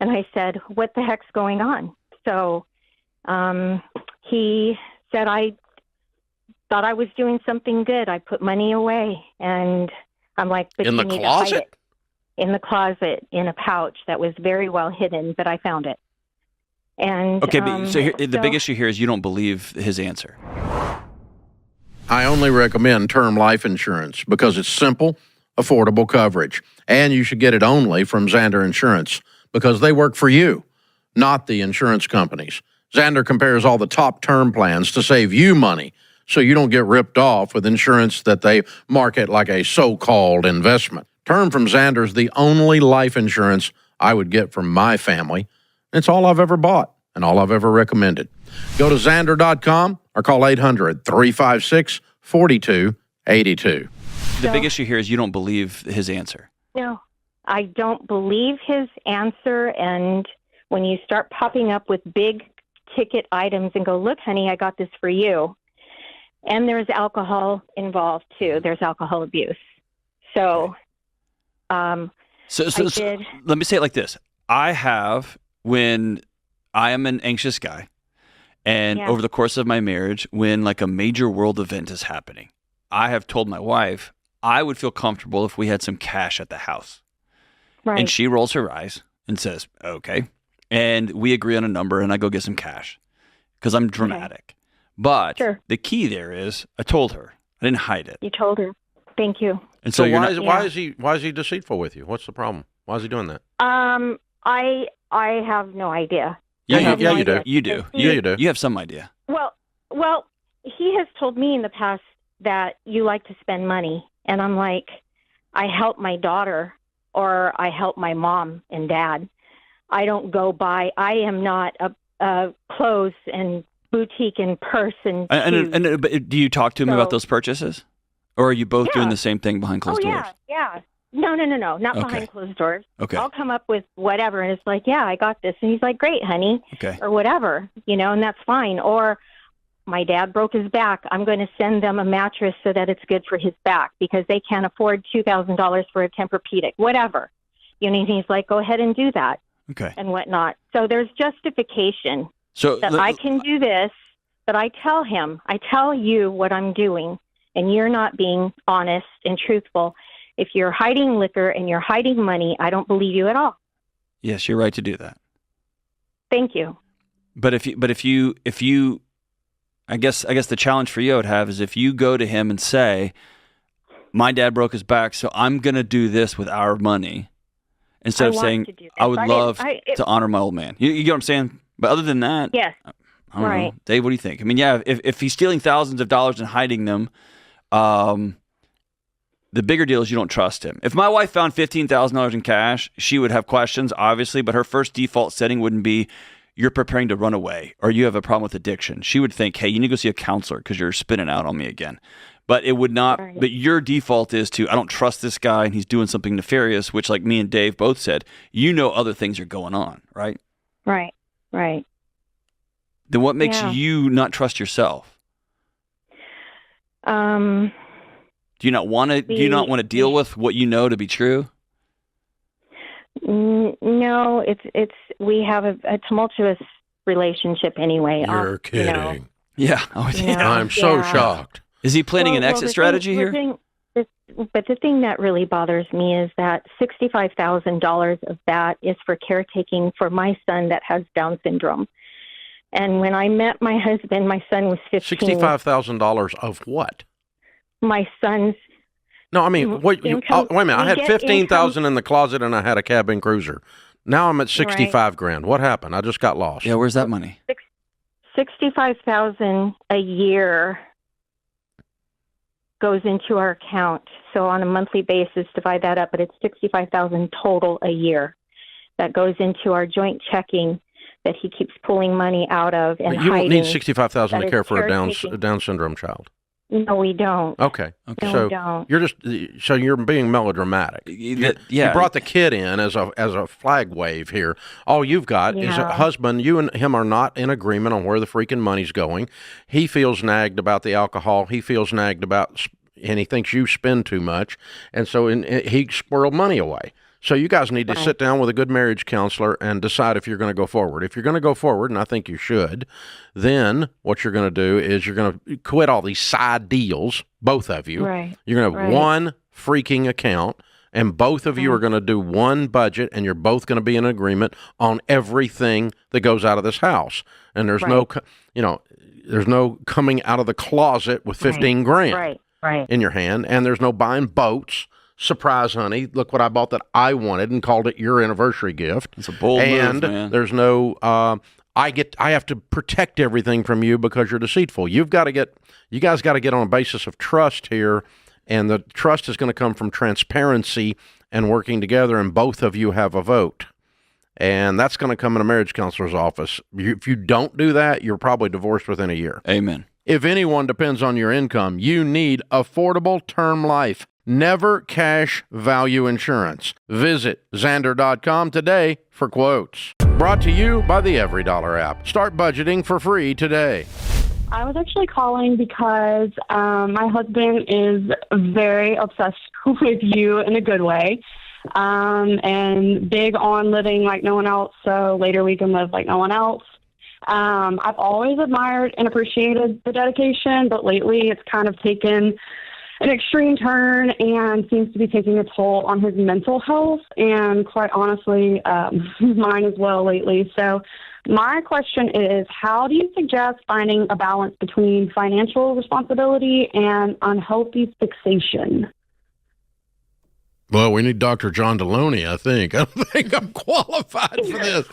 and I said, what the heck's going on? So he said, I thought I was doing something good. I put money away. And I'm like, but in you the need closet? to hide it. In the closet, in a pouch that was very well hidden, but I found it. And okay, but so the big issue here is you don't believe his answer. I only recommend term life insurance because it's simple, affordable coverage. And you should get it only from Xander Insurance because they work for you, not the insurance companies. Xander compares all the top term plans to save you money so you don't get ripped off with insurance that they market like a so-called investment. Term from Xander is the only life insurance I would get from my family. It's all I've ever bought and all I've ever recommended. Go to Xander.com or call 800-356-4282. The big issue here is you don't believe his answer. No, I don't believe his answer. And when you start popping up with big ticket items and go, look, honey, I got this for you. And there's alcohol involved too. There's alcohol abuse. So, So let me say it like this. When I am an anxious guy, and over the course of my marriage, when like a major world event is happening, I have told my wife I would feel comfortable if we had some cash at the house. Right. And she rolls her eyes and says, okay. And we agree on a number, and I go get some cash because I'm dramatic. But the key there is I told her. I didn't hide it. You told her. Thank you. And so why is he deceitful with you? What's the problem? Why is he doing that? I have no idea. You do. You do. You have some idea. Well, he has told me in the past that you like to spend money, and I'm like, I help my daughter or I help my mom and dad. I don't go buy. I am not a clothes and boutique and purse and but do you talk to him about those purchases, or are you both doing the same thing behind closed doors? Yeah. No, not behind closed doors. Okay. I'll come up with whatever, and it's like, yeah, I got this. And he's like, great, honey. Okay. Or whatever, and that's fine. Or my dad broke his back. I'm going to send them a mattress so that it's good for his back because they can't afford $2,000 for a Tempur-Pedic, whatever. And he's like, go ahead and do that. Okay. And whatnot. So there's justification so that I can do this, but I tell you what I'm doing, and you're not being honest and truthful. If you're hiding liquor and you're hiding money, I don't believe you at all. Yes, you're right to do that. Thank you. But if you, I guess the challenge for you I would have is if you go to him and say, my dad broke his back, so I'm going to do this with our money, instead of saying, I would love to honor my old man. You get what I'm saying? But other than that, yes. I don't know. Dave, what do you think? I mean, yeah, if he's stealing thousands of dollars and hiding them, the bigger deal is you don't trust him. If my wife found $15,000 in cash, she would have questions, obviously, but her first default setting wouldn't be, you're preparing to run away or you have a problem with addiction, she would think, hey, you need to go see a counselor because you're spinning out on me again. But it would not, but your default is to, I don't trust this guy and he's doing something nefarious, which like me and Dave both said, other things are going on, right? Right. Then what makes you not trust yourself? Do you not want to deal with what you know to be true? No, it's we have a tumultuous relationship anyway. You're kidding. Yeah. I'm so shocked. Is he planning an exit strategy here? But the thing that really bothers me is that $65,000 of that is for caretaking for my son that has Down syndrome. And when I met my husband, my son was 15. $65,000 of what? My son's. No, I mean, wait a minute. I had $15,000 in the closet and I had a cabin cruiser. Now I'm at 65 grand. What happened? I just got lost. Yeah, where's that money? $65,000 a year goes into our account. So on a monthly basis, divide that up, but it's $65,000 total a year that goes into our joint checking that he keeps pulling money out of and but you don't need hiding. $65,000 to care for a Down caretaking. syndrome child. No, we don't. Okay. No, so we don't. you're being melodramatic. You brought the kid in as a flag wave here. All you've got is a husband. You and him are not in agreement on where the freaking money's going. He feels nagged about the alcohol. He feels nagged about, and he thinks you spend too much, and so he squirreled money away. So you guys need to sit down with a good marriage counselor and decide if you're going to go forward. If you're going to go forward, and I think you should, then what you're going to do is you're going to quit all these side deals, both of you. Right. You're going to have one freaking account, and both of you are going to do one budget, and you're both going to be in agreement on everything that goes out of this house. And there's there's no coming out of the closet with 15 grand in your hand, and there's no buying boats. Surprise, honey, look what I bought that I wanted and called it your anniversary gift. It's a bold move, man. And there's no I have to protect everything from you because you're deceitful. You guys got to get on a basis of trust here, and the trust is going to come from transparency and working together, and both of you have a vote. And that's going to come in a marriage counselor's office. If you don't do that, you're probably divorced within a year. Amen. If anyone depends on your income, you need affordable term life. Never cash value insurance. Visit Xander.com today for quotes. Brought to you by the EveryDollar app. Start budgeting for free today. I was actually calling because my husband is very obsessed with you in a good way, and big on living like no one else, so later we can live like no one else. I've always admired and appreciated the dedication, but lately it's kind of taken an extreme turn and seems to be taking a toll on his mental health and quite honestly, mine as well lately. So my question is, how do you suggest finding a balance between financial responsibility and unhealthy fixation? Well, we need Dr. John Deloney, I think. I don't think I'm qualified for this.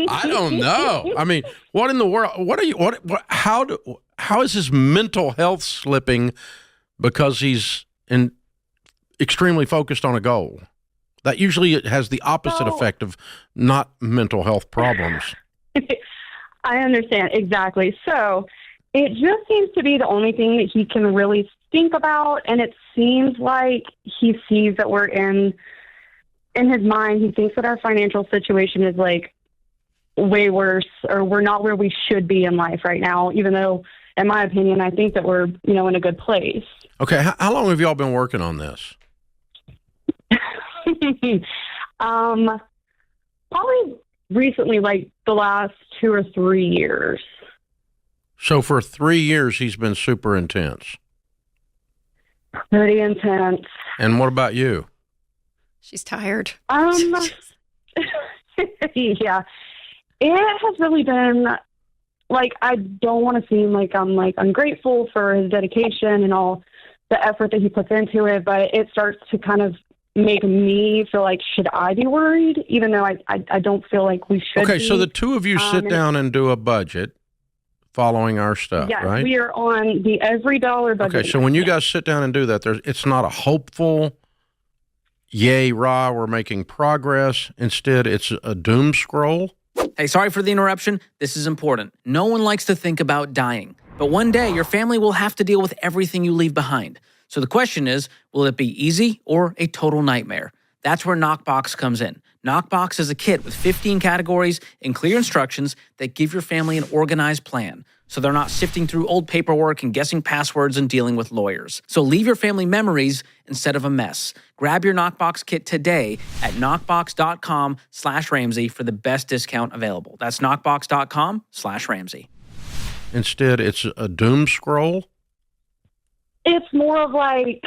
I don't know. I mean, what in the world? How is his mental health slipping because he's extremely focused on a goal? That usually has the opposite effect of not mental health problems. I understand. Exactly. So it just seems to be the only thing that he can really think about. And it seems like he sees that we're in his mind, he thinks that our financial situation is like way worse, or we're not where we should be in life right now, even though, in my opinion, I think that we're, in a good place. Okay. How long have y'all been working on this? Probably recently, like the last 2 or 3 years. So for 3 years, he's been super intense. Pretty intense. And what about you? She's tired. Yeah. It has really been, like, I don't want to seem like I'm, like, ungrateful for his dedication and all the effort that he puts into it, but it starts to kind of make me feel like, should I be worried? Even though I don't feel like we should be. Okay, so the two of you sit down and do a budget following our stuff, right? We are on the EveryDollar budget. Okay, so when you guys sit down and do that, it's not a hopeful, yay, rah, we're making progress. Instead, it's a doom scroll. Hey, sorry for the interruption. This is important. No one likes to think about dying, but one day your family will have to deal with everything you leave behind. So the question is, will it be easy or a total nightmare? That's where Knockbox comes in. Knockbox is a kit with 15 categories and clear instructions that give your family an organized plan, so they're not sifting through old paperwork and guessing passwords and dealing with lawyers. So leave your family memories instead of a mess. Grab your Knockbox kit today at knockbox.com/Ramsey for the best discount available. That's knockbox.com/Ramsey. Instead, it's a doom scroll? It's more of like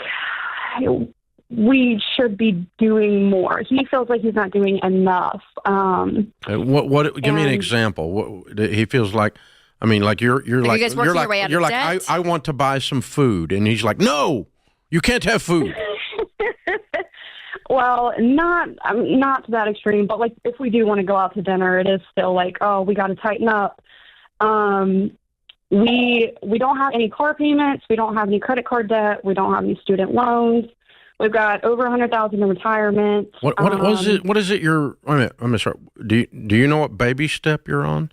we should be doing more. He feels like he's not doing enough. What? Give me an example. What he feels like? I mean, like you're like you guys working your way out of like debt? I want to buy some food, and he's like, no, you can't have food. Well, not to that extreme, but like if we do want to go out to dinner, it is still like, oh, we got to tighten up. We don't have any car payments. We don't have any credit card debt. We don't have any student loans. We've got over $100,000 in retirement. What is it? What is it? Wait a minute. I'm sorry. Do you know what baby step you're on?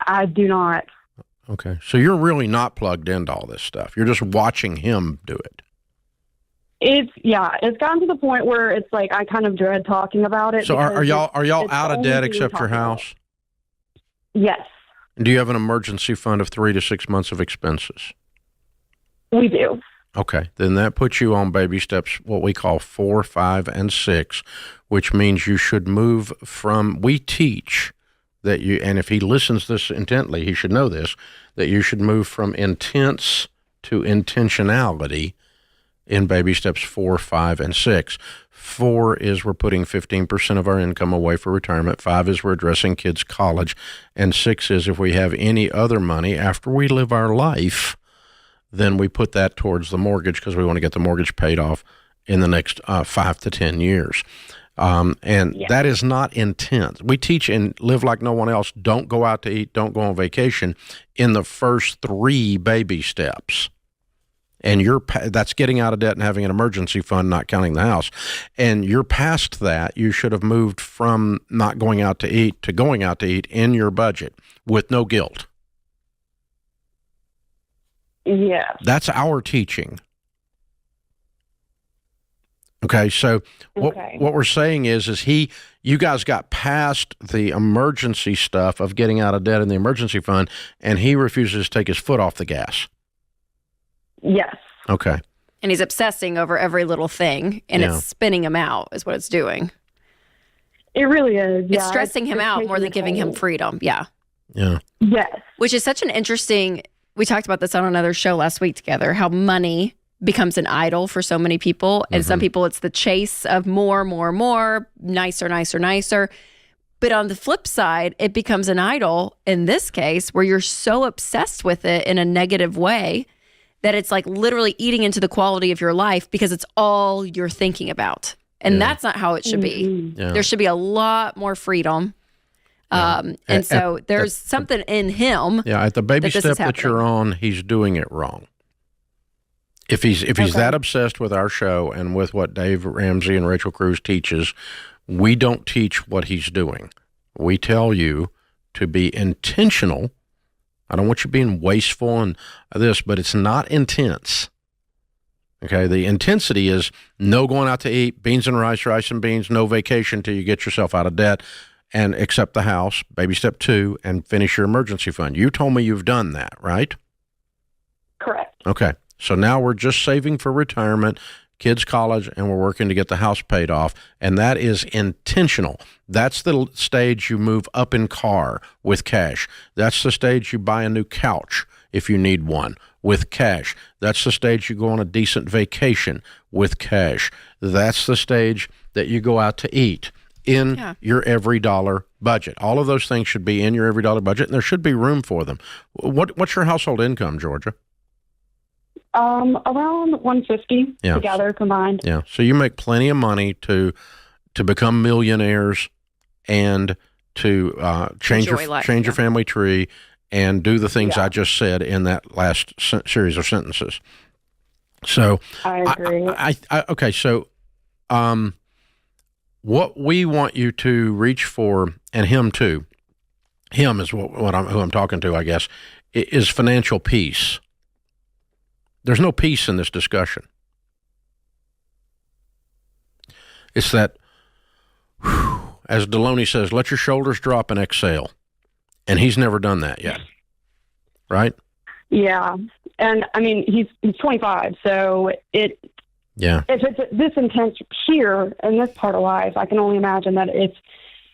I do not. Okay, so you're really not plugged into all this stuff. You're just watching him do it. It's gotten to the point where it's like I kind of dread talking about it. So are y'all it's out of only debt thing we except talk your about. house? Yes, And do you have an emergency fund of 3 to 6 months of expenses? we do. Okay, then that puts you on baby steps, what we call 4, 5, and 6, which means you should move from, we teach that you, and if he listens this intently, he should know this, that you should move from intense to intentionality in baby steps 4, 5, and 6. 4 is we're putting 15% of our income away for retirement. 5 is we're addressing kids' college. And 6 is if we have any other money after we live our life, then we put that towards the mortgage because we want to get the mortgage paid off in the next 5 to 10 years. That is not intense. We teach and live like no one else. Don't go out to eat. Don't go on vacation in the first 3 baby steps. And that's getting out of debt and having an emergency fund, not counting the house. And you're past that. You should have moved from not going out to eat to going out to eat in your budget with no guilt. Yeah. That's our teaching. Okay, so what we're saying is you guys got past the emergency stuff of getting out of debt in the emergency fund, and he refuses to take his foot off the gas. Yes. Okay. And he's obsessing over every little thing, and it's spinning him out, is what it's doing. It really is. It's stressing him out more than giving him freedom. Yeah. Yeah. Yes. Which is such an interesting, we talked about this on another show last week together, how money becomes an idol for so many people. And some people, it's the chase of more, nicer. But on the flip side, it becomes an idol in this case where you're so obsessed with it in a negative way that it's like literally eating into the quality of your life because it's all you're thinking about. And that's not how it should be. Yeah. There should be a lot more freedom. And so there's something in him. Yeah, at the baby that step that you're on, he's doing it wrong. If he's that obsessed with our show and with what Dave Ramsey and Rachel Cruz teaches, we don't teach what he's doing. We tell you to be intentional. I don't want you being wasteful and this, but it's not intense. Okay, the intensity is no going out to eat, beans and rice and beans, no vacation till you get yourself out of debt and accept the house, baby step 2, and finish your emergency fund. You told me you've done that, right? Correct. Okay. So now we're just saving for retirement, kids' college, and we're working to get the house paid off. And that is intentional. That's the stage you move up in car with cash. That's the stage you buy a new couch if you need one with cash. That's the stage you go on a decent vacation with cash. That's the stage that you go out to eat in your every dollar budget. All of those things should be in your every dollar budget, and there should be room for them. What's your household income, Georgia? Around 150 together combined. Yeah. So you make plenty of money to become millionaires and to change your family tree and do the things I just said in that last series of sentences. So I agree. Okay. So, What we want you to reach for, and him too, him is who I'm talking to, I guess, is financial peace. There's no peace in this discussion. It's that, as Deloney says, let your shoulders drop and exhale. And he's never done that yet. Right? Yeah. And I mean, he's 25. So if it's this intense here in this part of life, I can only imagine that if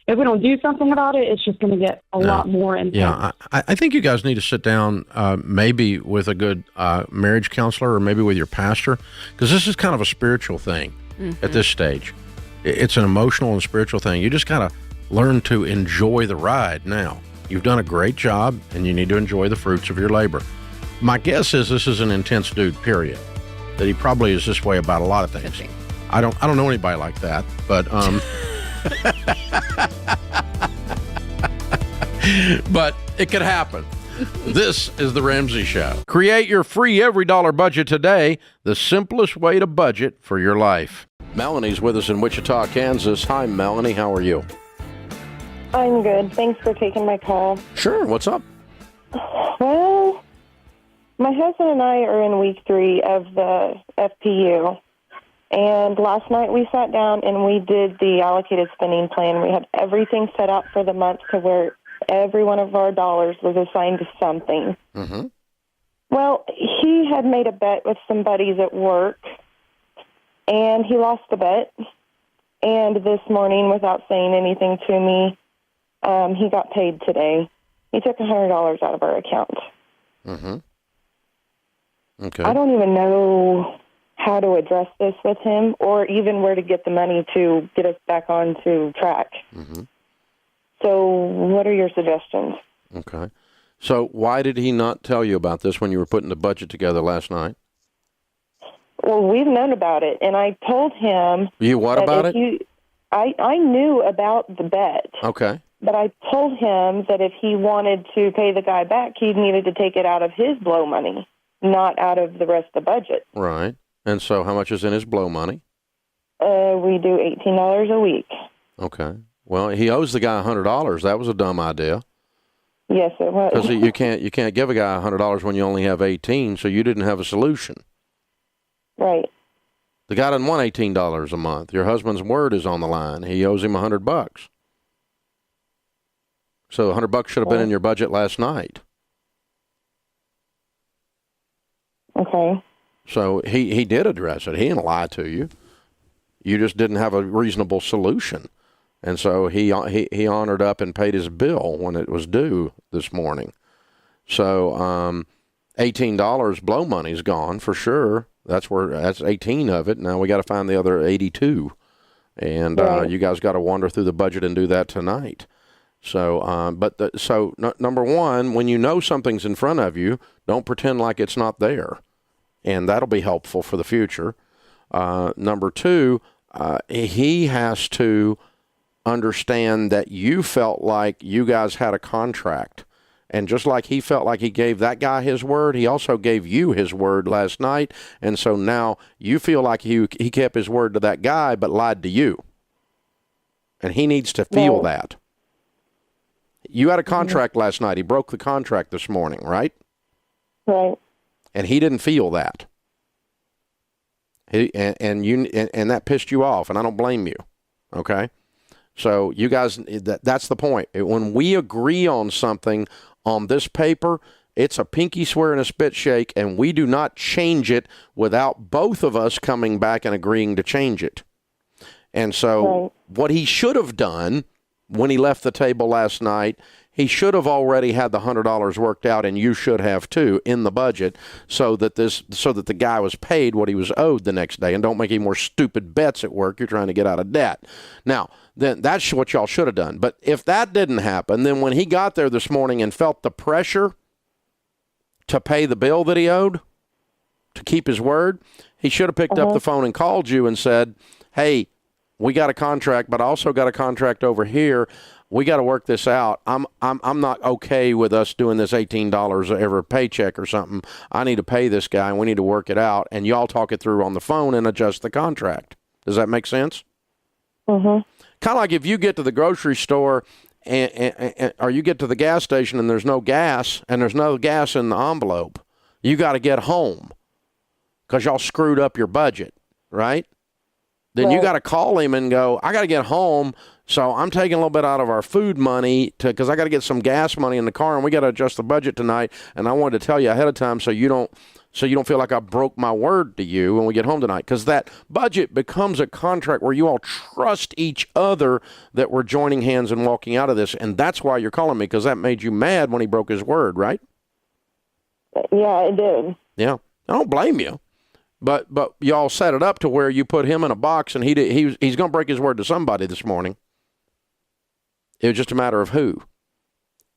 we don't do something about it, it's just going to get a lot more intense. Yeah. I think you guys need to sit down, maybe with a good marriage counselor or maybe with your pastor, because this is kind of a spiritual thing at this stage. It's an emotional and spiritual thing. You just got to learn to enjoy the ride now. You've done a great job, and you need to enjoy the fruits of your labor. My guess is this is an intense dude, period. That he probably is this way about a lot of things. I don't know anybody like that, but but it could happen. This is The Ramsey Show. Create your free every dollar budget today, the simplest way to budget for your life. Melanie's with us in Wichita, Kansas. Hi, Melanie. How are you? I'm good. Thanks for taking my call. Sure. What's up? Well, my husband and I are in week 3 of the FPU. And last night we sat down and we did the allocated spending plan. We had everything set up for the month to where every one of our dollars was assigned to something. Mm-hmm. Well, he had made a bet with some buddies at work, and he lost the bet. And this morning, without saying anything to me, he got paid today. He took $100 out of our account. Mm-hmm. Okay. I don't even know how to address this with him or even where to get the money to get us back onto track. Mm-hmm. So what are your suggestions? Okay. So why did he not tell you about this when you were putting the budget together last night? Well, we've known about it, and I told him... You what about it? I knew about the bet. Okay. But I told him that if he wanted to pay the guy back, he needed to take it out of his blow money, not out of the rest of the budget. Right. And so how much is in his blow money? We do $18 a week. Okay. Well, he owes the guy $100. That was a dumb idea. Yes, it was. Because you can't give a guy $100 when you only have 18, so you didn't have a solution. Right. The guy doesn't want $18 a month. Your husband's word is on the line. He owes him $100. So $100 should have been in your budget last night. Okay. So he did address it. He didn't lie to you. You just didn't have a reasonable solution. And so he honored up and paid his bill when it was due this morning. So $18 blow money's gone for sure. That's 18 of it. Now we got to find the other 82. And you guys got to wander through the budget and do that tonight. So, number one, when you know something's in front of you, don't pretend like it's not there. And that'll be helpful for the future. Number two, he has to understand that you felt like you guys had a contract. And just like he felt like he gave that guy his word, he also gave you his word last night. And so now you feel like he kept his word to that guy but lied to you. And he needs to feel that. You had a contract last night. He broke the contract this morning, right? Right. And he didn't feel that. And that pissed you off, and I don't blame you. Okay? So you guys, that's the point. When we agree on something on this paper, it's a pinky swear and a spit shake, and we do not change it without both of us coming back and agreeing to change it. And so what he should have done when he left the table last night, he should have already had the $100 worked out, and you should have too, in the budget, so that the guy was paid what he was owed the next day. And don't make any more stupid bets at work. You're trying to get out of debt. Now, then that's what y'all should have done. But if that didn't happen, then when he got there this morning and felt the pressure to pay the bill that he owed, to keep his word, he should have picked up the phone and called you and said, hey, we got a contract, but I also got a contract over here. We got to work this out. I'm not okay with us doing this $18 every paycheck or something. I need to pay this guy, and we need to work it out. And y'all talk it through on the phone and adjust the contract. Does that make sense? Mm-hmm. Kind of like if you get to the grocery store or you get to the gas station and there's no gas and there's no gas in the envelope, you got to get home because y'all screwed up your budget, right? Then you got to call him and go, I got to get home, so I'm taking a little bit out of our food money because I got to get some gas money in the car, and we got to adjust the budget tonight. And I wanted to tell you ahead of time so you don't feel like I broke my word to you when we get home tonight, because that budget becomes a contract where you all trust each other that we're joining hands and walking out of this, and that's why you're calling me, because that made you mad when he broke his word, right? Yeah, it did. Yeah, I don't blame you. But y'all set it up to where you put him in a box, and he's going to break his word to somebody this morning. It was just a matter of who.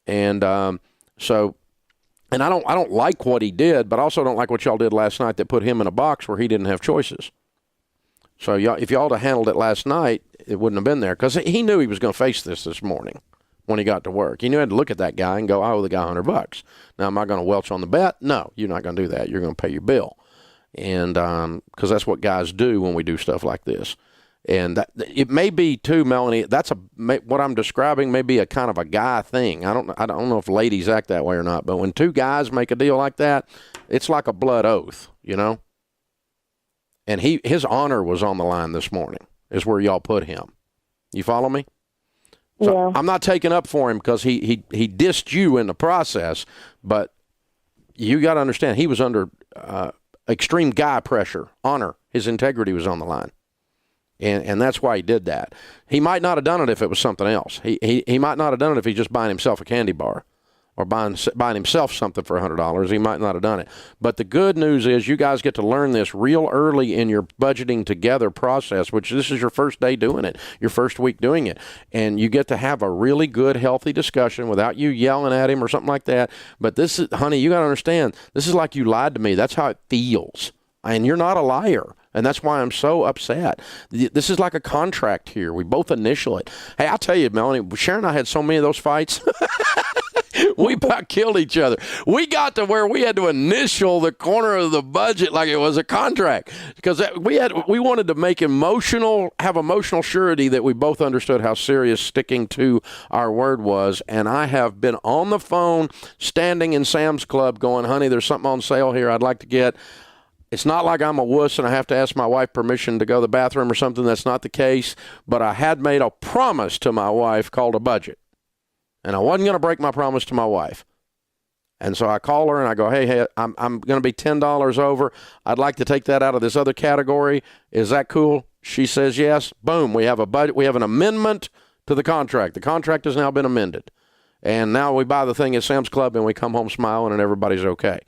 And and I don't like what he did, but I also don't like what y'all did last night that put him in a box where he didn't have choices. So if y'all had handled it last night, it wouldn't have been there, because he knew he was going to face this morning when he got to work. He knew he had to look at that guy and go, I owe the guy $100. Now, am I going to welch on the bet? No, you're not going to do that. You're going to pay your bill. And because that's what guys do when we do stuff like this. And it may be too, Melanie. What I'm describing may be a kind of a guy thing. I don't know if ladies act that way or not. But when two guys make a deal like that, it's like a blood oath, you know. And his honor was on the line this morning. Is where y'all put him. You follow me? So yeah. I'm not taking up for him because he dissed you in the process. But you got to understand, he was under extreme guy pressure. Honor, his integrity was on the line. And that's why he did that. He might not have done it if it was something else. He might not have done it if he's just buying himself a candy bar or buying himself something for $100. He might not have done it. But the good news is you guys get to learn this real early in your budgeting together process, which this is your first day doing it, your first week doing it. And you get to have a really good, healthy discussion without you yelling at him or something like that. But this is, honey, you got to understand, this is like you lied to me. That's how it feels. And you're not a liar. And that's why I'm so upset. This is like a contract here. We both initial it. Hey, I'll tell you, Melanie, Sharon and I had so many of those fights. We about killed each other. We got to where we had to initial the corner of the budget like it was a contract, because we wanted to make have emotional surety that we both understood how serious sticking to our word was. And I have been on the phone, standing in Sam's Club going, honey, there's something on sale here I'd like to get. It's not like I'm a wuss and I have to ask my wife permission to go to the bathroom or something. That's not the case. But I had made a promise to my wife called a budget. And I wasn't going to break my promise to my wife. And so I call her and I go, hey, I'm going to be $10 over. I'd like to take that out of this other category. Is that cool? She says yes. Boom. We have a budget. We have an amendment to the contract. The contract has now been amended. And now we buy the thing at Sam's Club and we come home smiling and everybody's okay.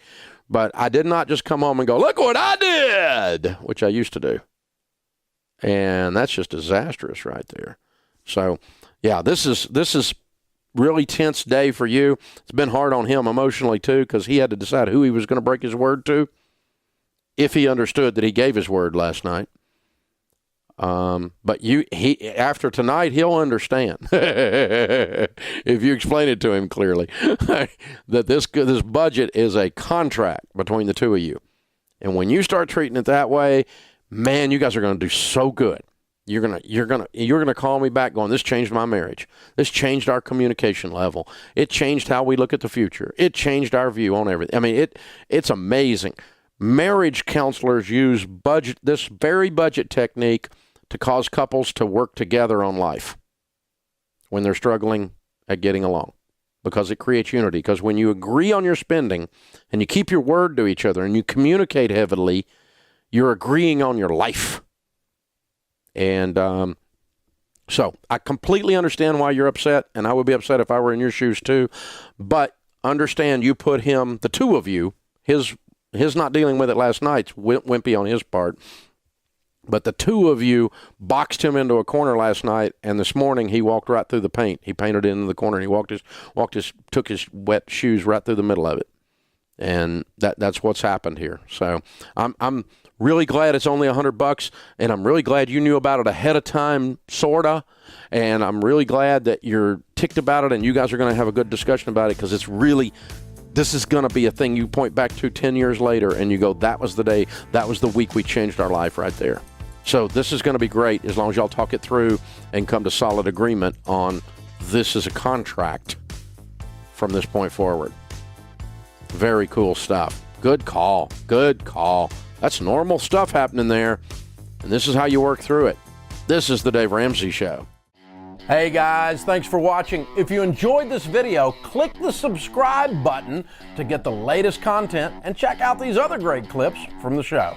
But I did not just come home and go, look what I did, which I used to do. And that's just disastrous right there. So, yeah, this is really tense day for you. It's been hard on him emotionally, too, because he had to decide who he was going to break his word to, if he understood that he gave his word last night. But after tonight, he'll understand if you explain it to him clearly that this budget is a contract between the two of you. And when you start treating it that way, man, you guys are going to do so good. You're gonna call me back going, this changed my marriage. This changed our communication level. It changed how we look at the future. It changed our view on everything. I mean, it's amazing. Marriage counselors use this very budget technique to cause couples to work together on life when they're struggling at getting along, because it creates unity. Because when you agree on your spending and you keep your word to each other and you communicate heavily, you're agreeing on your life. And so I completely understand why you're upset, and I would be upset if I were in your shoes too. But understand, you put him, the two of you, his not dealing with it last night's wimpy on his part. But the two of you boxed him into a corner last night, and this morning he walked right through the paint. He painted into the corner, and he took his wet shoes right through the middle of it. And that's what's happened here. So I'm really glad it's only $100, and I'm really glad you knew about it ahead of time, sorta. And I'm really glad that you're ticked about it, and you guys are going to have a good discussion about it, because this is going to be a thing you point back to 10 years later, and you go, that was the day, that was the week we changed our life right there. So this is going to be great as long as y'all talk it through and come to solid agreement on this is a contract from this point forward. Very cool stuff. Good call. Good call. That's normal stuff happening there. And this is how you work through it. This is the Dave Ramsey Show. Hey guys, thanks for watching. If you enjoyed this video, click the subscribe button to get the latest content and check out these other great clips from the show.